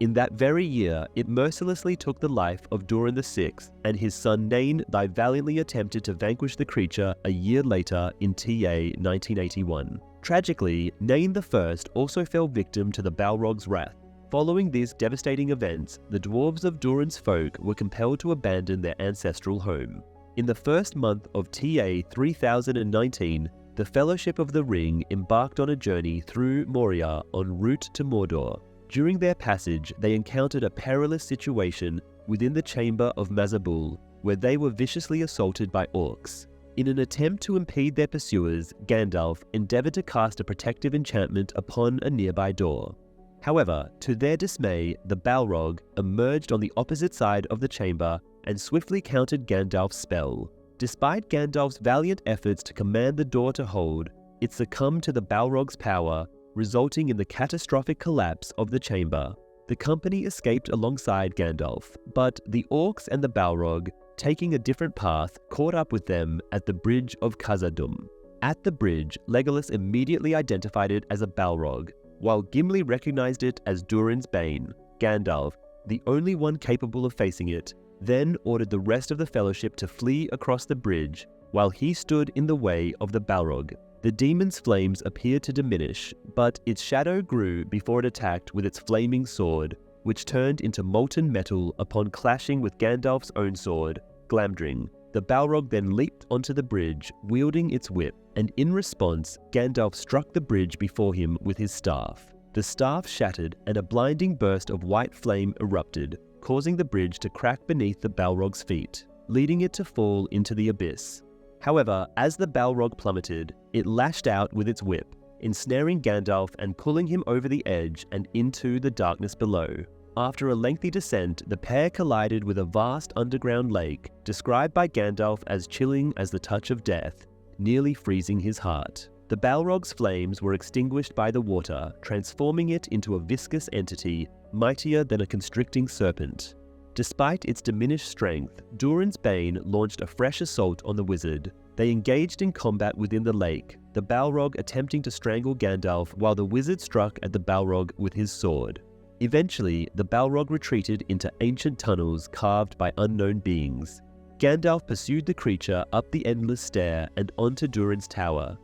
In that very year, it mercilessly took the life of Durin VI, and his son Nain thy valiantly attempted to vanquish the creature a year later in TA 1981. Tragically, Nain I also fell victim to the Balrog's wrath. Following these devastating events, the dwarves of Durin's folk were compelled to abandon their ancestral home. In the first month of TA 3019, the Fellowship of the Ring embarked on a journey through Moria en route to Mordor. During their passage, they encountered a perilous situation within the chamber of Mazabul, where they were viciously assaulted by orcs. In an attempt to impede their pursuers, Gandalf endeavored to cast a protective enchantment upon a nearby door. However, to their dismay, the Balrog emerged on the opposite side of the chamber and swiftly countered Gandalf's spell. Despite Gandalf's valiant efforts to command the door to hold, it succumbed to the Balrog's power, resulting in the catastrophic collapse of the chamber. The company escaped alongside Gandalf, but the orcs and the Balrog, taking a different path, caught up with them at the bridge of Khazad-dûm. At the bridge, Legolas immediately identified it as a Balrog, while Gimli recognized it as Durin's Bane. Gandalf, the only one capable of facing it, then ordered the rest of the Fellowship to flee across the bridge, while he stood in the way of the Balrog. The demon's flames appeared to diminish, but its shadow grew before it attacked with its flaming sword, which turned into molten metal upon clashing with Gandalf's own sword, Glamdring. The Balrog then leaped onto the bridge, wielding its whip, and in response, Gandalf struck the bridge before him with his staff. The staff shattered and a blinding burst of white flame erupted, causing the bridge to crack beneath the Balrog's feet, leading it to fall into the abyss. However, as the Balrog plummeted, it lashed out with its whip, ensnaring Gandalf and pulling him over the edge and into the darkness below. After a lengthy descent, the pair collided with a vast underground lake, described by Gandalf as chilling as the touch of death, nearly freezing his heart. The Balrog's flames were extinguished by the water, transforming it into a viscous entity, mightier than a constricting serpent. Despite its diminished strength, Durin's Bane launched a fresh assault on the wizard. They engaged in combat within the lake, the Balrog attempting to strangle Gandalf while the wizard struck at the Balrog with his sword. Eventually, the Balrog retreated into ancient tunnels carved by unknown beings. Gandalf pursued the creature up the endless stair and onto Durin's tower.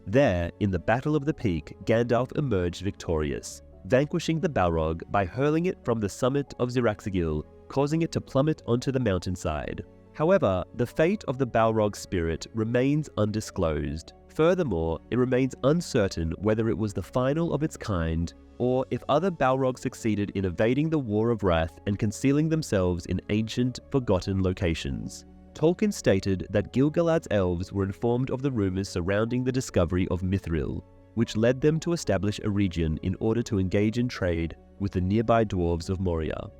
There, in the Battle of the Peak, Gandalf emerged victorious, vanquishing the Balrog by hurling it from the summit of Xiraxigil, causing it to plummet onto the mountainside. However, the fate of the Balrog's spirit remains undisclosed. Furthermore, it remains uncertain whether it was the final of its kind, or if other Balrogs succeeded in evading the War of Wrath and concealing themselves in ancient, forgotten locations. Tolkien stated that Gil-galad's elves were informed of the rumors surrounding the discovery of Mithril, which led them to establish a region in order to engage in trade with the nearby dwarves of Moria.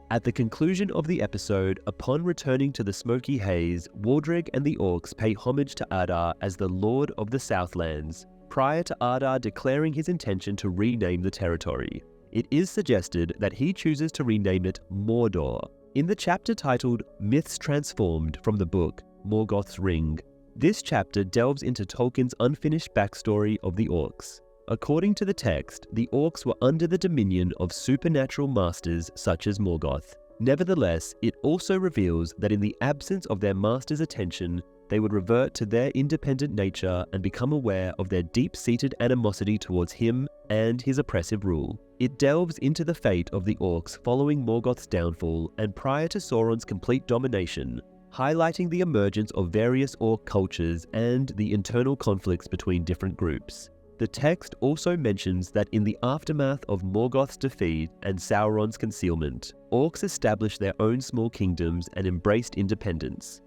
At the conclusion of the episode, upon returning to the Smoky Haze, Waldreg and the orcs pay homage to Adar as the Lord of the Southlands, prior to Adar declaring his intention to rename the territory. It is suggested that he chooses to rename it Mordor. In the chapter titled Myths Transformed from the book Morgoth's Ring, this chapter delves into Tolkien's unfinished backstory of the orcs. According to the text, the orcs were under the dominion of supernatural masters such as Morgoth. Nevertheless, it also reveals that in the absence of their master's attention, they would revert to their independent nature and become aware of their deep-seated animosity towards him and his oppressive rule. It delves into the fate of the orcs following Morgoth's downfall and prior to Sauron's complete domination, highlighting the emergence of various orc cultures and the internal conflicts between different groups. The text also mentions that in the aftermath of Morgoth's defeat and Sauron's concealment, orcs established their own small kingdoms and embraced independence.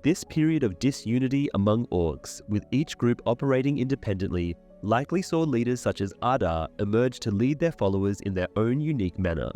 This period of disunity among orcs, with each group operating independently, likely saw leaders such as Adar emerge to lead their followers in their own unique manner.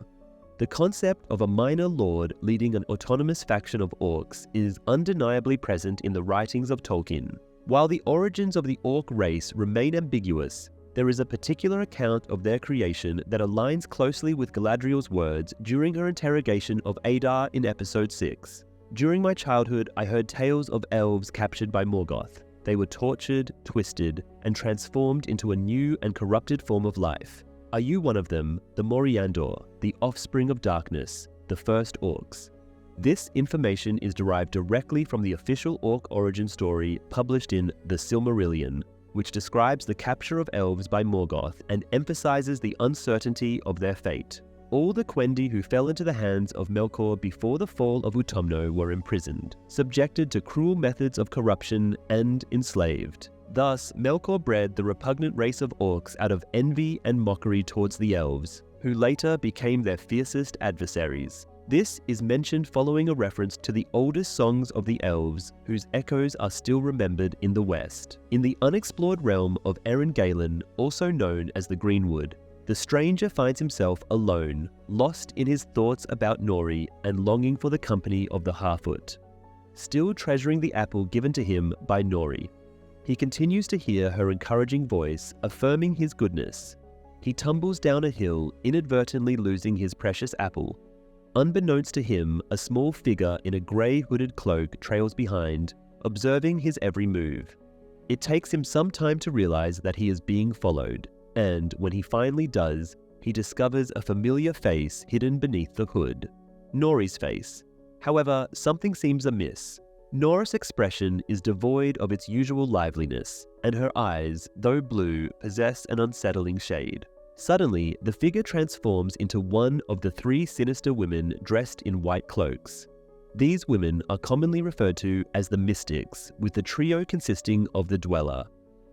The concept of a minor lord leading an autonomous faction of orcs is undeniably present in the writings of Tolkien. While the origins of the orc race remain ambiguous, there is a particular account of their creation that aligns closely with Galadriel's words during her interrogation of Adar in Episode 6. During my childhood, I heard tales of elves captured by Morgoth. They were tortured, twisted, and transformed into a new and corrupted form of life. Are you one of them, the Moriandor, the offspring of darkness, the first orcs? This information is derived directly from the official orc origin story published in The Silmarillion, which describes the capture of elves by Morgoth and emphasizes the uncertainty of their fate. All the Quendi who fell into the hands of Melkor before the fall of Utumno were imprisoned, subjected to cruel methods of corruption, and enslaved. Thus, Melkor bred the repugnant race of orcs out of envy and mockery towards the elves, who later became their fiercest adversaries. This is mentioned following a reference to the oldest songs of the elves, whose echoes are still remembered in the West. In the unexplored realm of Erengalen, also known as the Greenwood, the stranger finds himself alone, lost in his thoughts about Nori and longing for the company of the Harfoot. Still treasuring the apple given to him by Nori, he continues to hear her encouraging voice, affirming his goodness. He tumbles down a hill, inadvertently losing his precious apple. Unbeknownst to him, a small figure in a grey hooded cloak trails behind, observing his every move. It takes him some time to realize that he is being followed, and when he finally does, he discovers a familiar face hidden beneath the hood. Nori's face. However, something seems amiss. Nora's expression is devoid of its usual liveliness, and her eyes, though blue, possess an unsettling shade. Suddenly, the figure transforms into one of the 3 sinister women dressed in white cloaks. These women are commonly referred to as the Mystics, with the trio consisting of the Dweller,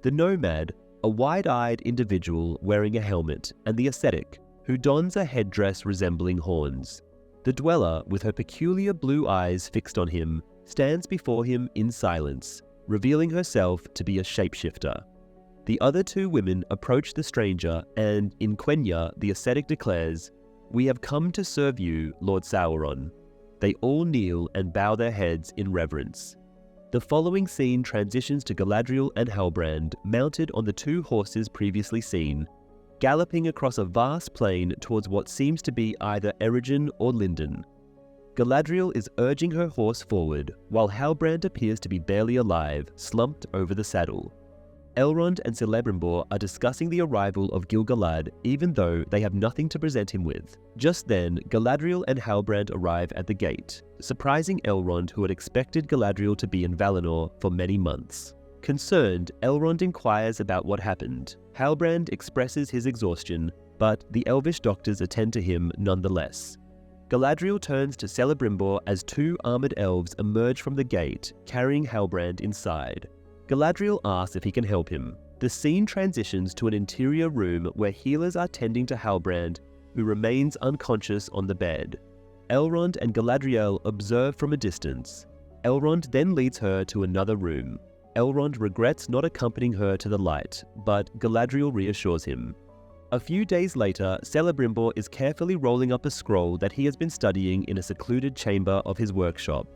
the Nomad, a wide-eyed individual wearing a helmet, and the Ascetic, who dons a headdress resembling horns. The Dweller, with her peculiar blue eyes fixed on him, stands before him in silence, revealing herself to be a shapeshifter. The other 2 women approach the stranger and, in Quenya, the Ascetic declares, "We have come to serve you, Lord Sauron." They all kneel and bow their heads in reverence. The following scene transitions to Galadriel and Halbrand, mounted on the 2 horses previously seen, galloping across a vast plain towards what seems to be either Eregion or Lindon. Galadriel is urging her horse forward, while Halbrand appears to be barely alive, slumped over the saddle. Elrond and Celebrimbor are discussing the arrival of Gil-galad, even though they have nothing to present him with. Just then, Galadriel and Halbrand arrive at the gate, surprising Elrond, who had expected Galadriel to be in Valinor for many months. Concerned, Elrond inquires about what happened. Halbrand expresses his exhaustion, but the Elvish doctors attend to him nonetheless. Galadriel turns to Celebrimbor as 2 armored elves emerge from the gate, carrying Halbrand inside. Galadriel asks if he can help him. The scene transitions to an interior room where healers are tending to Halbrand, who remains unconscious on the bed. Elrond and Galadriel observe from a distance. Elrond then leads her to another room. Elrond regrets not accompanying her to the light, but Galadriel reassures him. A few days later, Celebrimbor is carefully rolling up a scroll that he has been studying in a secluded chamber of his workshop.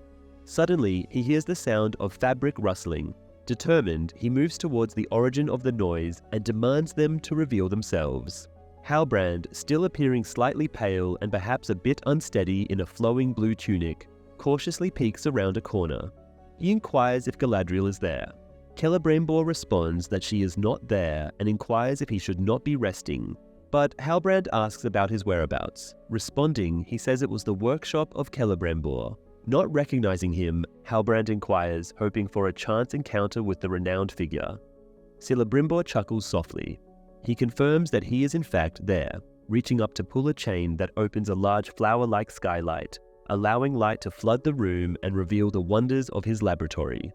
Suddenly, he hears the sound of fabric rustling. Determined, he moves towards the origin of the noise and demands them to reveal themselves. Halbrand, still appearing slightly pale and perhaps a bit unsteady in a flowing blue tunic, cautiously peeks around a corner. He inquires if Galadriel is there. Celebrimbor responds that she is not there and inquires if he should not be resting, but Halbrand asks about his whereabouts. Responding, he says it was the workshop of Celebrimbor. Not recognizing him, Halbrand inquires, hoping for a chance encounter with the renowned figure. Celebrimbor chuckles softly. He confirms that he is in fact there, reaching up to pull a chain that opens a large flower-like skylight, allowing light to flood the room and reveal the wonders of his laboratory.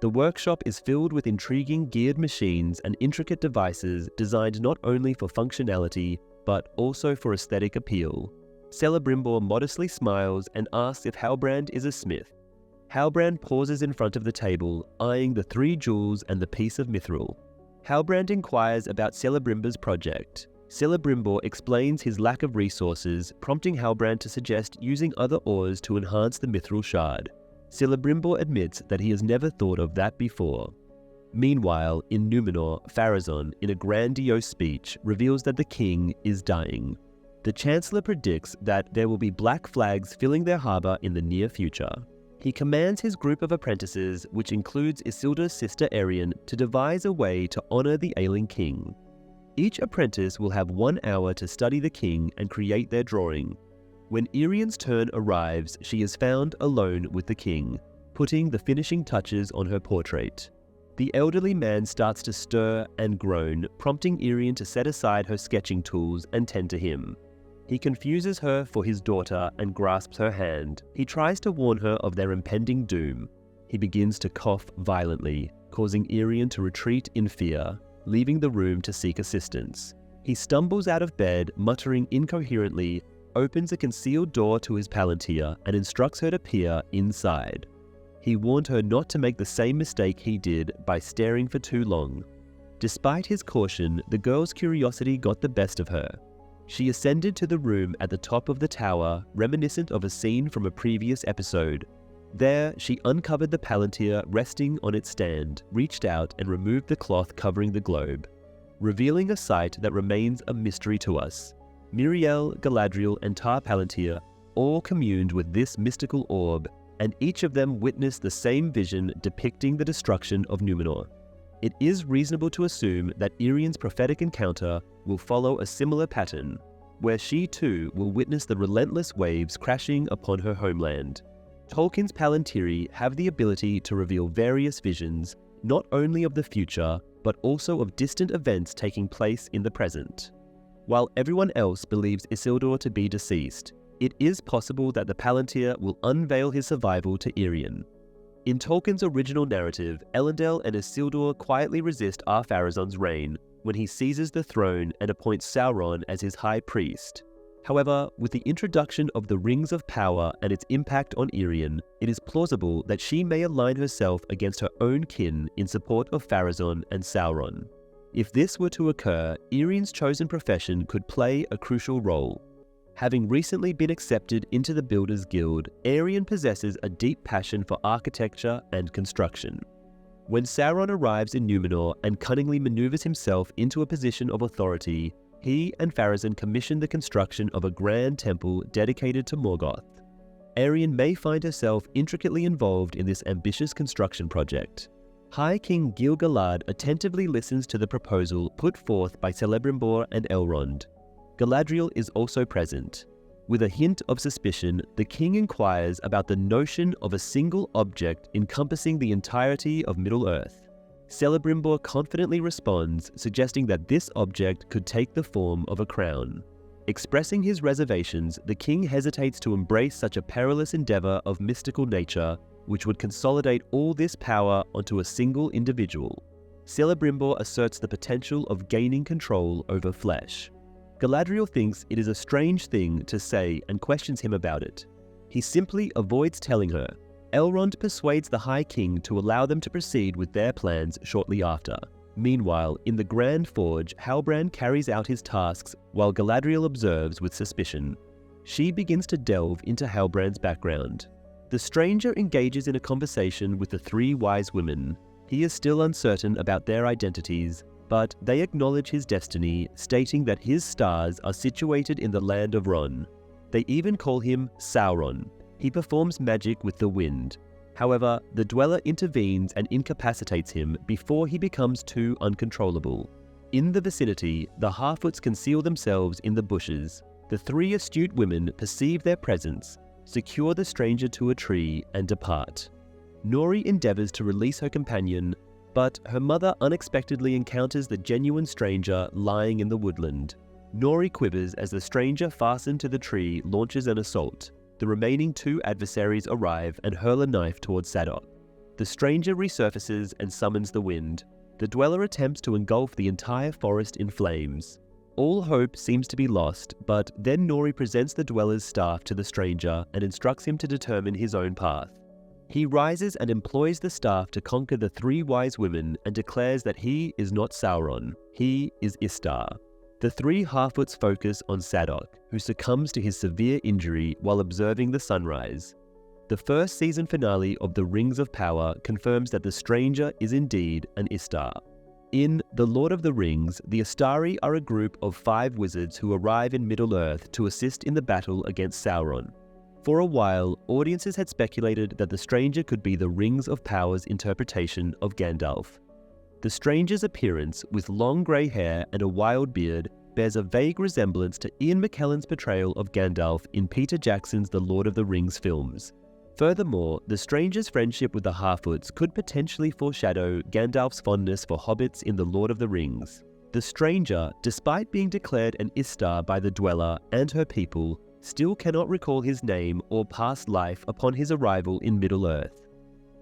The workshop is filled with intriguing geared machines and intricate devices designed not only for functionality, but also for aesthetic appeal. Celebrimbor modestly smiles and asks if Halbrand is a smith. Halbrand pauses in front of the table, eyeing the 3 jewels and the piece of mithril. Halbrand inquires about Celebrimbor's project. Celebrimbor explains his lack of resources, prompting Halbrand to suggest using other ores to enhance the mithril shard. Celebrimbor admits that he has never thought of that before. Meanwhile, in Númenor, Pharazôn, in a grandiose speech, reveals that the king is dying. The Chancellor predicts that there will be black flags filling their harbour in the near future. He commands his group of apprentices, which includes Isildur's sister Arianne, to devise a way to honour the ailing king. Each apprentice will have 1 hour to study the king and create their drawing. When Arianne's turn arrives, she is found alone with the king, putting the finishing touches on her portrait. The elderly man starts to stir and groan, prompting Arianne to set aside her sketching tools and tend to him. He confuses her for his daughter and grasps her hand. He tries to warn her of their impending doom. He begins to cough violently, causing Arianne to retreat in fear, leaving the room to seek assistance. He stumbles out of bed, muttering incoherently, opens a concealed door to his palantir, and instructs her to peer inside. He warned her not to make the same mistake he did by staring for too long. Despite his caution, the girl's curiosity got the best of her. She ascended to the room at the top of the tower, reminiscent of a scene from a previous episode. There, she uncovered the palantir resting on its stand, reached out and removed the cloth covering the globe, revealing a sight that remains a mystery to us. Míriel, Galadriel, and Tar Palantir all communed with this mystical orb, and each of them witnessed the same vision depicting the destruction of Númenor. It is reasonable to assume that Arianne's prophetic encounter will follow a similar pattern, where she too will witness the relentless waves crashing upon her homeland. Tolkien's Palantiri have the ability to reveal various visions, not only of the future, but also of distant events taking place in the present. While everyone else believes Isildur to be deceased, it is possible that the Palantir will unveil his survival to Irian. In Tolkien's original narrative, Elendil and Isildur quietly resist Ar-Pharazôn's reign when he seizes the throne and appoints Sauron as his high priest. However, with the introduction of the Rings of Power and its impact on Irian, it is plausible that she may align herself against her own kin in support of Pharazôn and Sauron. If this were to occur, Irian's chosen profession could play a crucial role. Having recently been accepted into the Builders Guild, Irian possesses a deep passion for architecture and construction. When Sauron arrives in Númenor and cunningly maneuvers himself into a position of authority, he and Pharazôn commission the construction of a grand temple dedicated to Morgoth. Irian may find herself intricately involved in this ambitious construction project. High King Gil-galad attentively listens to the proposal put forth by Celebrimbor and Elrond. Galadriel is also present. With a hint of suspicion, the king inquires about the notion of a single object encompassing the entirety of Middle-earth. Celebrimbor confidently responds, suggesting that this object could take the form of a crown. Expressing his reservations, the king hesitates to embrace such a perilous endeavor of mystical nature, which would consolidate all this power onto a single individual. Celebrimbor asserts the potential of gaining control over flesh. Galadriel thinks it is a strange thing to say and questions him about it. He simply avoids telling her. Elrond persuades the High King to allow them to proceed with their plans shortly after. Meanwhile, in the Grand Forge, Halbrand carries out his tasks while Galadriel observes with suspicion. She begins to delve into Halbrand's background. The stranger engages in a conversation with the three wise women. He is still uncertain about their identities, but they acknowledge his destiny, stating that his stars are situated in the land of Ron. They even call him Sauron. He performs magic with the wind. However, the Dweller intervenes and incapacitates him before he becomes too uncontrollable. In the vicinity, the Harfoots conceal themselves in the bushes. The three astute women perceive their presence, secure the stranger to a tree, and depart. Nori endeavors to release her companion, but her mother unexpectedly encounters the genuine stranger lying in the woodland. Nori quivers as the stranger fastened to the tree launches an assault. The remaining two adversaries arrive and hurl a knife towards Sadok. The stranger resurfaces and summons the wind. The Dweller attempts to engulf the entire forest in flames. All hope seems to be lost, but then Nori presents the Dweller's staff to the stranger and instructs him to determine his own path. He rises and employs the staff to conquer the three wise women and declares that he is not Sauron, he is Istar. The three Harfoots focus on Sadok, who succumbs to his severe injury while observing the sunrise. The first season finale of The Rings of Power confirms that the stranger is indeed an Istar. In The Lord of the Rings, the Istari are a group of 5 wizards who arrive in Middle-earth to assist in the battle against Sauron. For a while, audiences had speculated that the stranger could be the Rings of Power's interpretation of Gandalf. The stranger's appearance, with long grey hair and a wild beard, bears a vague resemblance to Ian McKellen's portrayal of Gandalf in Peter Jackson's The Lord of the Rings films. Furthermore, the stranger's friendship with the Harfoots could potentially foreshadow Gandalf's fondness for hobbits in The Lord of the Rings. The stranger, despite being declared an Istar by the Dweller and her people, still cannot recall his name or past life upon his arrival in Middle-earth.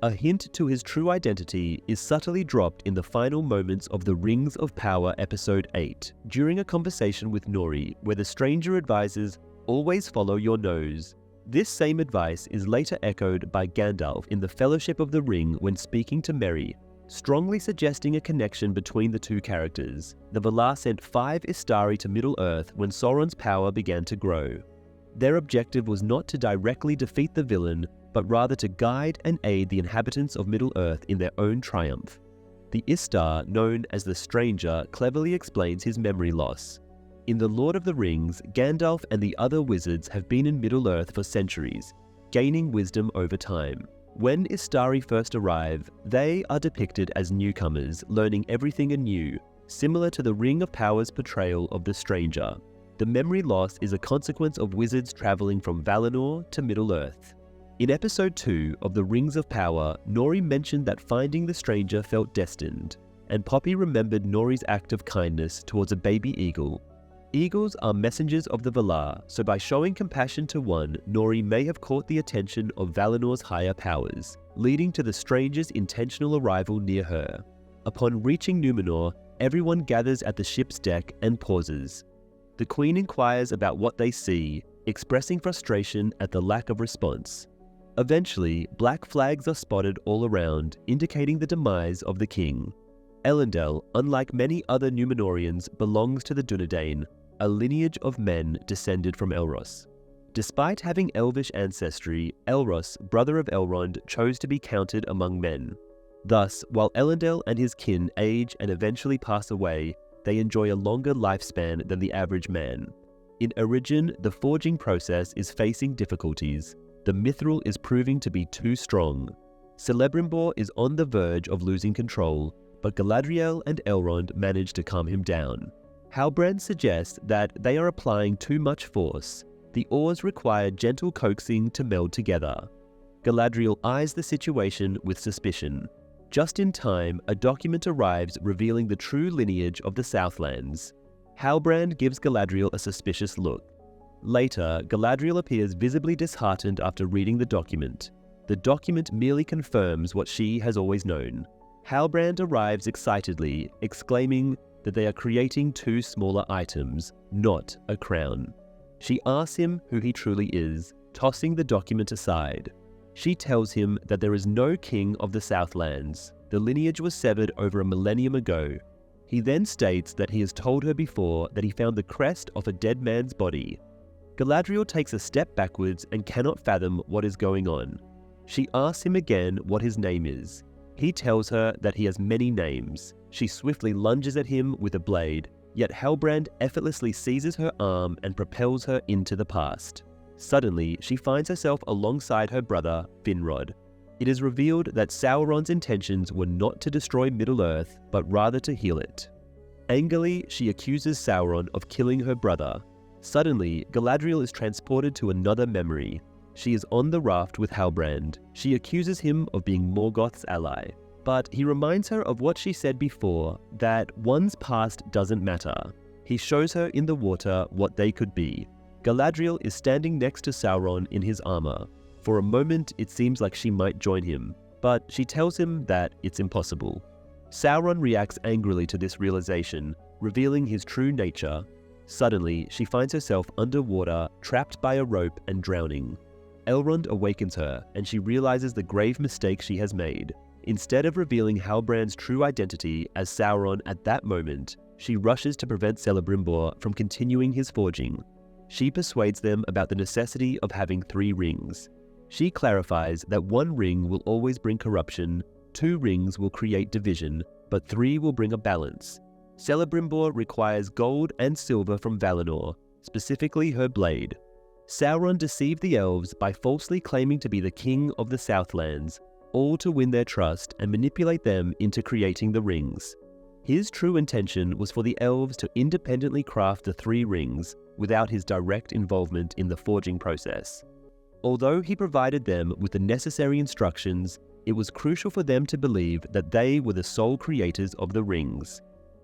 A hint to his true identity is subtly dropped in the final moments of The Rings of Power Episode 8, during a conversation with Nori, where the stranger advises, "Always follow your nose." This same advice is later echoed by Gandalf in the Fellowship of the Ring when speaking to Merry, strongly suggesting a connection between the two characters. The Valar sent 5 Istari to Middle-earth when Sauron's power began to grow. Their objective was not to directly defeat the villain, but rather to guide and aid the inhabitants of Middle-earth in their own triumph. The Istar, known as the Stranger, cleverly explains his memory loss. In The Lord of the Rings, Gandalf and the other wizards have been in Middle-earth for centuries, gaining wisdom over time. When Istari first arrive, they are depicted as newcomers, learning everything anew, similar to the Ring of Power's portrayal of the Stranger. The memory loss is a consequence of wizards traveling from Valinor to Middle-earth. In Episode 2 of The Rings of Power, Nori mentioned that finding the stranger felt destined, and Poppy remembered Nori's act of kindness towards a baby eagle. Eagles are messengers of the Valar, so by showing compassion to one, Nori may have caught the attention of Valinor's higher powers, leading to the stranger's intentional arrival near her. Upon reaching Numenor, everyone gathers at the ship's deck and pauses. The Queen inquires about what they see, expressing frustration at the lack of response. Eventually, black flags are spotted all around, indicating the demise of the king. Elendil, unlike many other Númenóreans, belongs to the Dunedain, a lineage of men descended from Elros. Despite having elvish ancestry, Elros, brother of Elrond, chose to be counted among men. Thus, while Elendil and his kin age and eventually pass away, they enjoy a longer lifespan than the average man. In Origin, the forging process is facing difficulties. The mithril is proving to be too strong. Celebrimbor is on the verge of losing control, but Galadriel and Elrond manage to calm him down. Halbrand suggests that they are applying too much force. The ores require gentle coaxing to meld together. Galadriel eyes the situation with suspicion. Just in time, a document arrives revealing the true lineage of the Southlands. Halbrand gives Galadriel a suspicious look. Later, Galadriel appears visibly disheartened after reading the document. The document merely confirms what she has always known. Halbrand arrives excitedly, exclaiming that they are creating two smaller items, not a crown. She asks him who he truly is, tossing the document aside. She tells him that there is no king of the Southlands. The lineage was severed over a millennium ago. He then states that he has told her before that he found the crest of a dead man's body. Galadriel takes a step backwards and cannot fathom what is going on. She asks him again what his name is. He tells her that he has many names. She swiftly lunges at him with a blade, yet Halbrand effortlessly seizes her arm and propels her into the past. Suddenly, she finds herself alongside her brother, Finrod. It is revealed that Sauron's intentions were not to destroy Middle-earth, but rather to heal it. Angrily, she accuses Sauron of killing her brother. Suddenly, Galadriel is transported to another memory. She is on the raft with Halbrand. She accuses him of being Morgoth's ally. But he reminds her of what she said before, that one's past doesn't matter. He shows her in the water what they could be. Galadriel is standing next to Sauron in his armor. For a moment, it seems like she might join him, but she tells him that it's impossible. Sauron reacts angrily to this realization, revealing his true nature. Suddenly, she finds herself underwater, trapped by a rope and drowning. Elrond awakens her, and she realizes the grave mistake she has made. Instead of revealing Halbrand's true identity as Sauron at that moment, she rushes to prevent Celebrimbor from continuing his forging. She persuades them about the necessity of having 3 rings. She clarifies that 1 ring will always bring corruption, 2 rings will create division, but 3 will bring a balance. Celebrimbor requires gold and silver from Valinor, specifically her blade. Sauron deceived the elves by falsely claiming to be the king of the Southlands, all to win their trust and manipulate them into creating the rings. His true intention was for the elves to independently craft the 3 rings without his direct involvement in the forging process. Although he provided them with the necessary instructions, it was crucial for them to believe that they were the sole creators of the rings.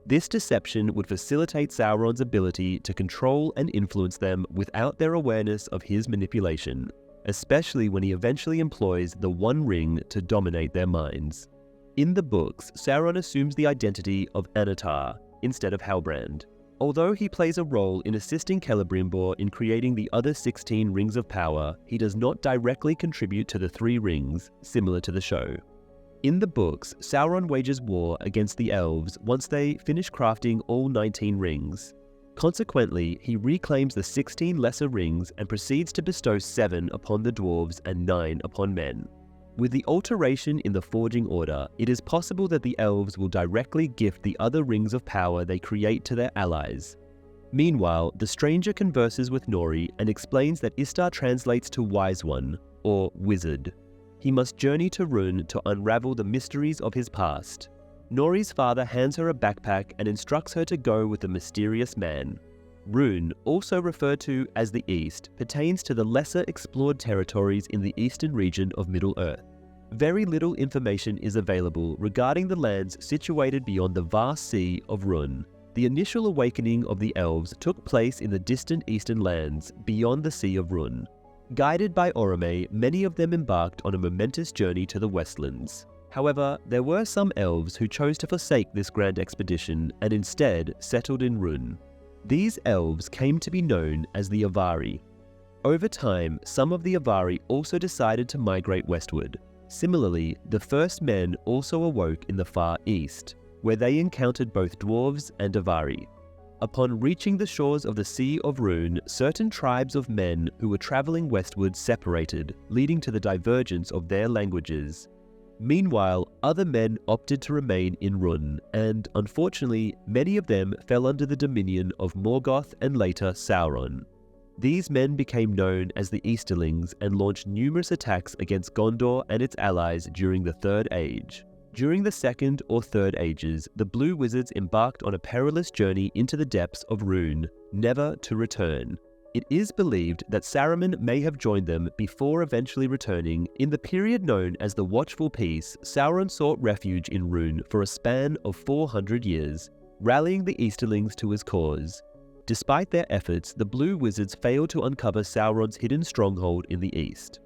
This deception would facilitate Sauron's ability to control and influence them without their awareness of his manipulation, especially when he eventually employs the One Ring to dominate their minds. In the books, Sauron assumes the identity of Annatar instead of Halbrand. Although he plays a role in assisting Celebrimbor in creating the other 16 Rings of Power, he does not directly contribute to the 3 rings, similar to the show. In the books, Sauron wages war against the elves once they finish crafting all 19 rings. Consequently, he reclaims the 16 lesser rings and proceeds to bestow 7 upon the dwarves and 9 upon men. With the alteration in the forging order, it is possible that the elves will directly gift the other rings of power they create to their allies. Meanwhile, the stranger converses with Nori and explains that Istar translates to Wise One, or Wizard. He must journey to Rhûn to unravel the mysteries of his past. Nori's father hands her a backpack and instructs her to go with the mysterious man. Rhûn, also referred to as the East, pertains to the lesser explored territories in the eastern region of Middle-earth. Very little information is available regarding the lands situated beyond the vast sea of Rhûn. The initial awakening of the elves took place in the distant eastern lands beyond the Sea of Rhûn. Guided by Orome, many of them embarked on a momentous journey to the Westlands. However, there were some elves who chose to forsake this grand expedition and instead settled in Rhûn. These elves came to be known as the Avari. Over time, some of the Avari also decided to migrate westward. Similarly, the first men also awoke in the far east, where they encountered both dwarves and Avari. Upon reaching the shores of the Sea of Rhûn, certain tribes of men who were traveling westward separated, leading to the divergence of their languages. Meanwhile, other men opted to remain in Rhûn, and unfortunately, many of them fell under the dominion of Morgoth and later Sauron. These men became known as the Easterlings and launched numerous attacks against Gondor and its allies during the Third Age. During the Second or Third Ages, the Blue Wizards embarked on a perilous journey into the depths of Rhûn, never to return. It is believed that Saruman may have joined them before eventually returning. In the period known as the Watchful Peace, Sauron sought refuge in Rhûn for a span of 400 years, rallying the Easterlings to his cause. Despite their efforts, the Blue Wizards failed to uncover Sauron's hidden stronghold in the east.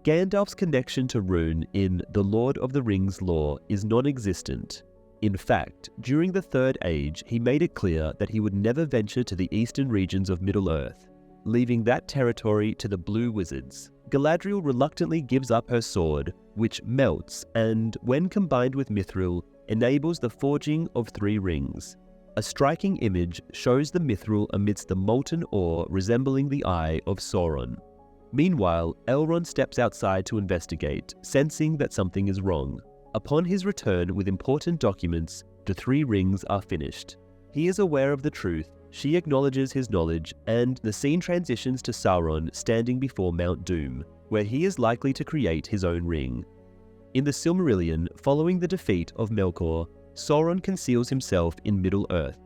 Gandalf's connection to Rhûn in The Lord of the Rings lore is non-existent. In fact, during the Third Age, he made it clear that he would never venture to the eastern regions of Middle-earth, leaving that territory to the Blue Wizards. Galadriel reluctantly gives up her sword, which melts and, when combined with Mithril, enables the forging of 3 rings. A striking image shows the Mithril amidst the molten ore resembling the eye of Sauron. Meanwhile, Elrond steps outside to investigate, sensing that something is wrong. Upon his return with important documents, the 3 rings are finished. He is aware of the truth, she acknowledges his knowledge, and the scene transitions to Sauron standing before Mount Doom, where he is likely to create his own ring. In the Silmarillion, following the defeat of Melkor, Sauron conceals himself in Middle-earth.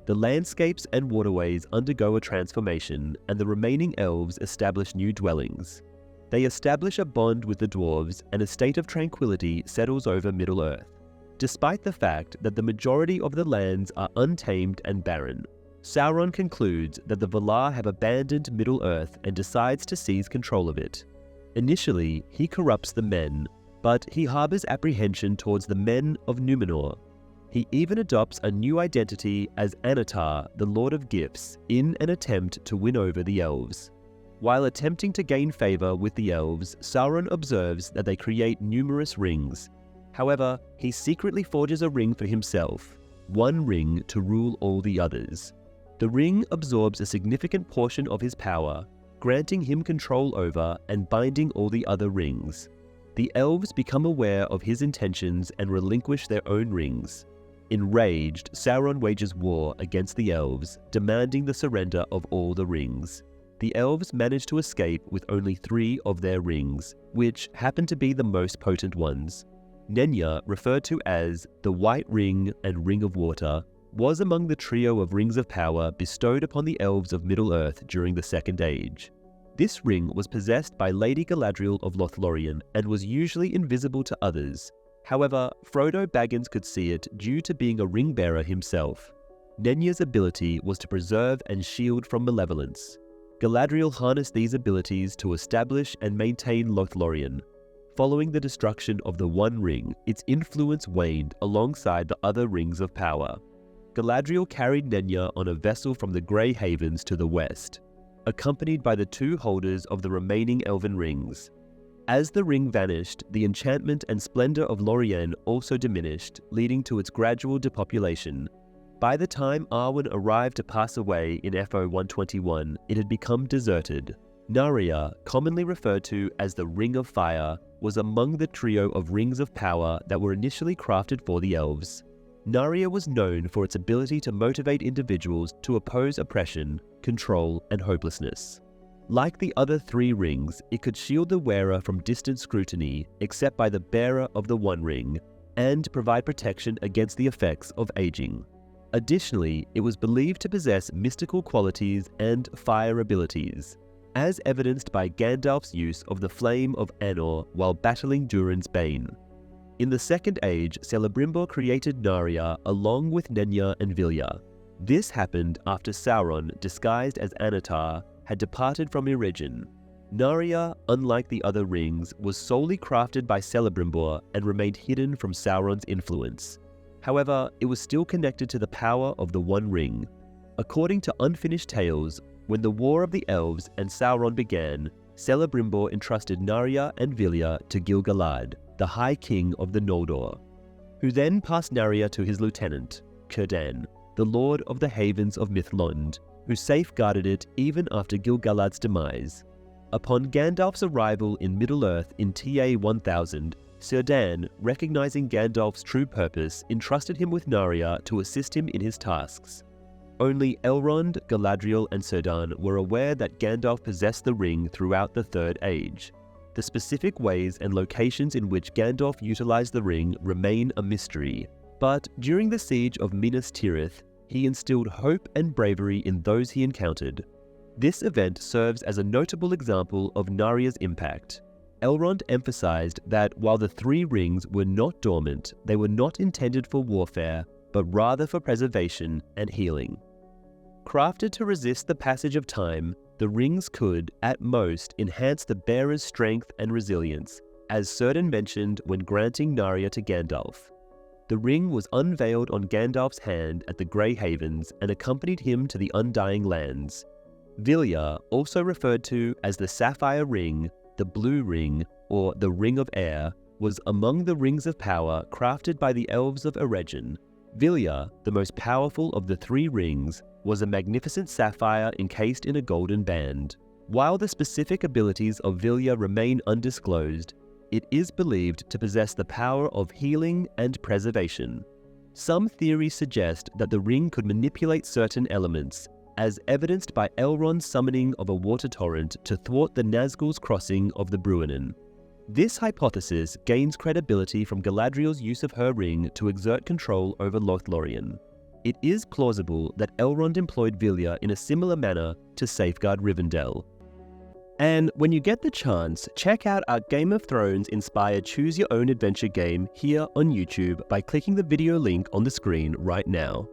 The landscapes and waterways undergo a transformation, and the remaining elves establish new dwellings. They establish a bond with the dwarves, and a state of tranquility settles over Middle-earth. Despite the fact that the majority of the lands are untamed and barren, Sauron concludes that the Valar have abandoned Middle-earth and decides to seize control of it. Initially, he corrupts the men, but he harbors apprehension towards the men of Númenor. He even adopts a new identity as Annatar, the Lord of Gifts, in an attempt to win over the elves. While attempting to gain favor with the elves, Sauron observes that they create numerous rings. However, he secretly forges a ring for himself, one ring to rule all the others. The ring absorbs a significant portion of his power, granting him control over and binding all the other rings. The elves become aware of his intentions and relinquish their own rings. Enraged, Sauron wages war against the elves, demanding the surrender of all the rings. The elves manage to escape with only 3 of their rings, which happen to be the most potent ones. Nenya, referred to as the White Ring and Ring of Water, was among the trio of rings of power bestowed upon the elves of Middle-earth during the Second Age. This ring was possessed by Lady Galadriel of Lothlorien and was usually invisible to others. However, Frodo Baggins could see it due to being a ring-bearer himself. Nenya's ability was to preserve and shield from malevolence. Galadriel harnessed these abilities to establish and maintain Lothlorien. Following the destruction of the One Ring, its influence waned alongside the other rings of power. Galadriel carried Nenya on a vessel from the Grey Havens to the west, accompanied by the 2 holders of the remaining elven rings. As the ring vanished, the enchantment and splendor of Lorien also diminished, leading to its gradual depopulation. By the time Arwen arrived to pass away in FO 121, it had become deserted. Narya, commonly referred to as the Ring of Fire, was among the trio of rings of power that were initially crafted for the elves. Narya was known for its ability to motivate individuals to oppose oppression, control, and hopelessness. Like the other 3 rings, it could shield the wearer from distant scrutiny, except by the bearer of the One Ring, and provide protection against the effects of aging. Additionally, it was believed to possess mystical qualities and fire abilities, as evidenced by Gandalf's use of the Flame of Anor while battling Durin's Bane. In the Second Age, Celebrimbor created Narya along with Nenya and Vilya. This happened after Sauron, disguised as Anatar, had departed from Eregion. Narya, unlike the other rings, was solely crafted by Celebrimbor and remained hidden from Sauron's influence. However, it was still connected to the power of the One Ring. According to Unfinished Tales, when the War of the Elves and Sauron began, Celebrimbor entrusted Narya and Vilya to Gil-galad, the High King of the Noldor, who then passed Narya to his lieutenant, Círdan, the Lord of the Havens of Mithlond, who safeguarded it even after Gil-galad's demise. Upon Gandalf's arrival in Middle-earth in TA 1000, Círdan, recognizing Gandalf's true purpose, entrusted him with Narya to assist him in his tasks. Only Elrond, Galadriel, and Círdan were aware that Gandalf possessed the ring throughout the Third Age. The specific ways and locations in which Gandalf utilized the ring remain a mystery, but during the siege of Minas Tirith, he instilled hope and bravery in those he encountered. This event serves as a notable example of Narya's impact. Elrond emphasized that while the three rings were not dormant, they were not intended for warfare, but rather for preservation and healing. Crafted to resist the passage of time, the rings could, at most, enhance the bearer's strength and resilience, as Círdan mentioned when granting Narya to Gandalf. The ring was unveiled on Gandalf's hand at the Grey Havens and accompanied him to the Undying Lands. Vilya, also referred to as the Sapphire Ring, the Blue Ring, or the Ring of Air, was among the rings of power crafted by the elves of Eregion. Vilya, the most powerful of the three rings, was a magnificent sapphire encased in a golden band. While the specific abilities of Vilya remain undisclosed, it is believed to possess the power of healing and preservation. Some theories suggest that the ring could manipulate certain elements, as evidenced by Elrond's summoning of a water torrent to thwart the Nazgul's crossing of the Bruinen. This hypothesis gains credibility from Galadriel's use of her ring to exert control over Lothlorien. It is plausible that Elrond employed Vilya in a similar manner to safeguard Rivendell. And when you get the chance, check out our Game of Thrones-inspired Choose Your Own Adventure game here on YouTube by clicking the video link on the screen right now.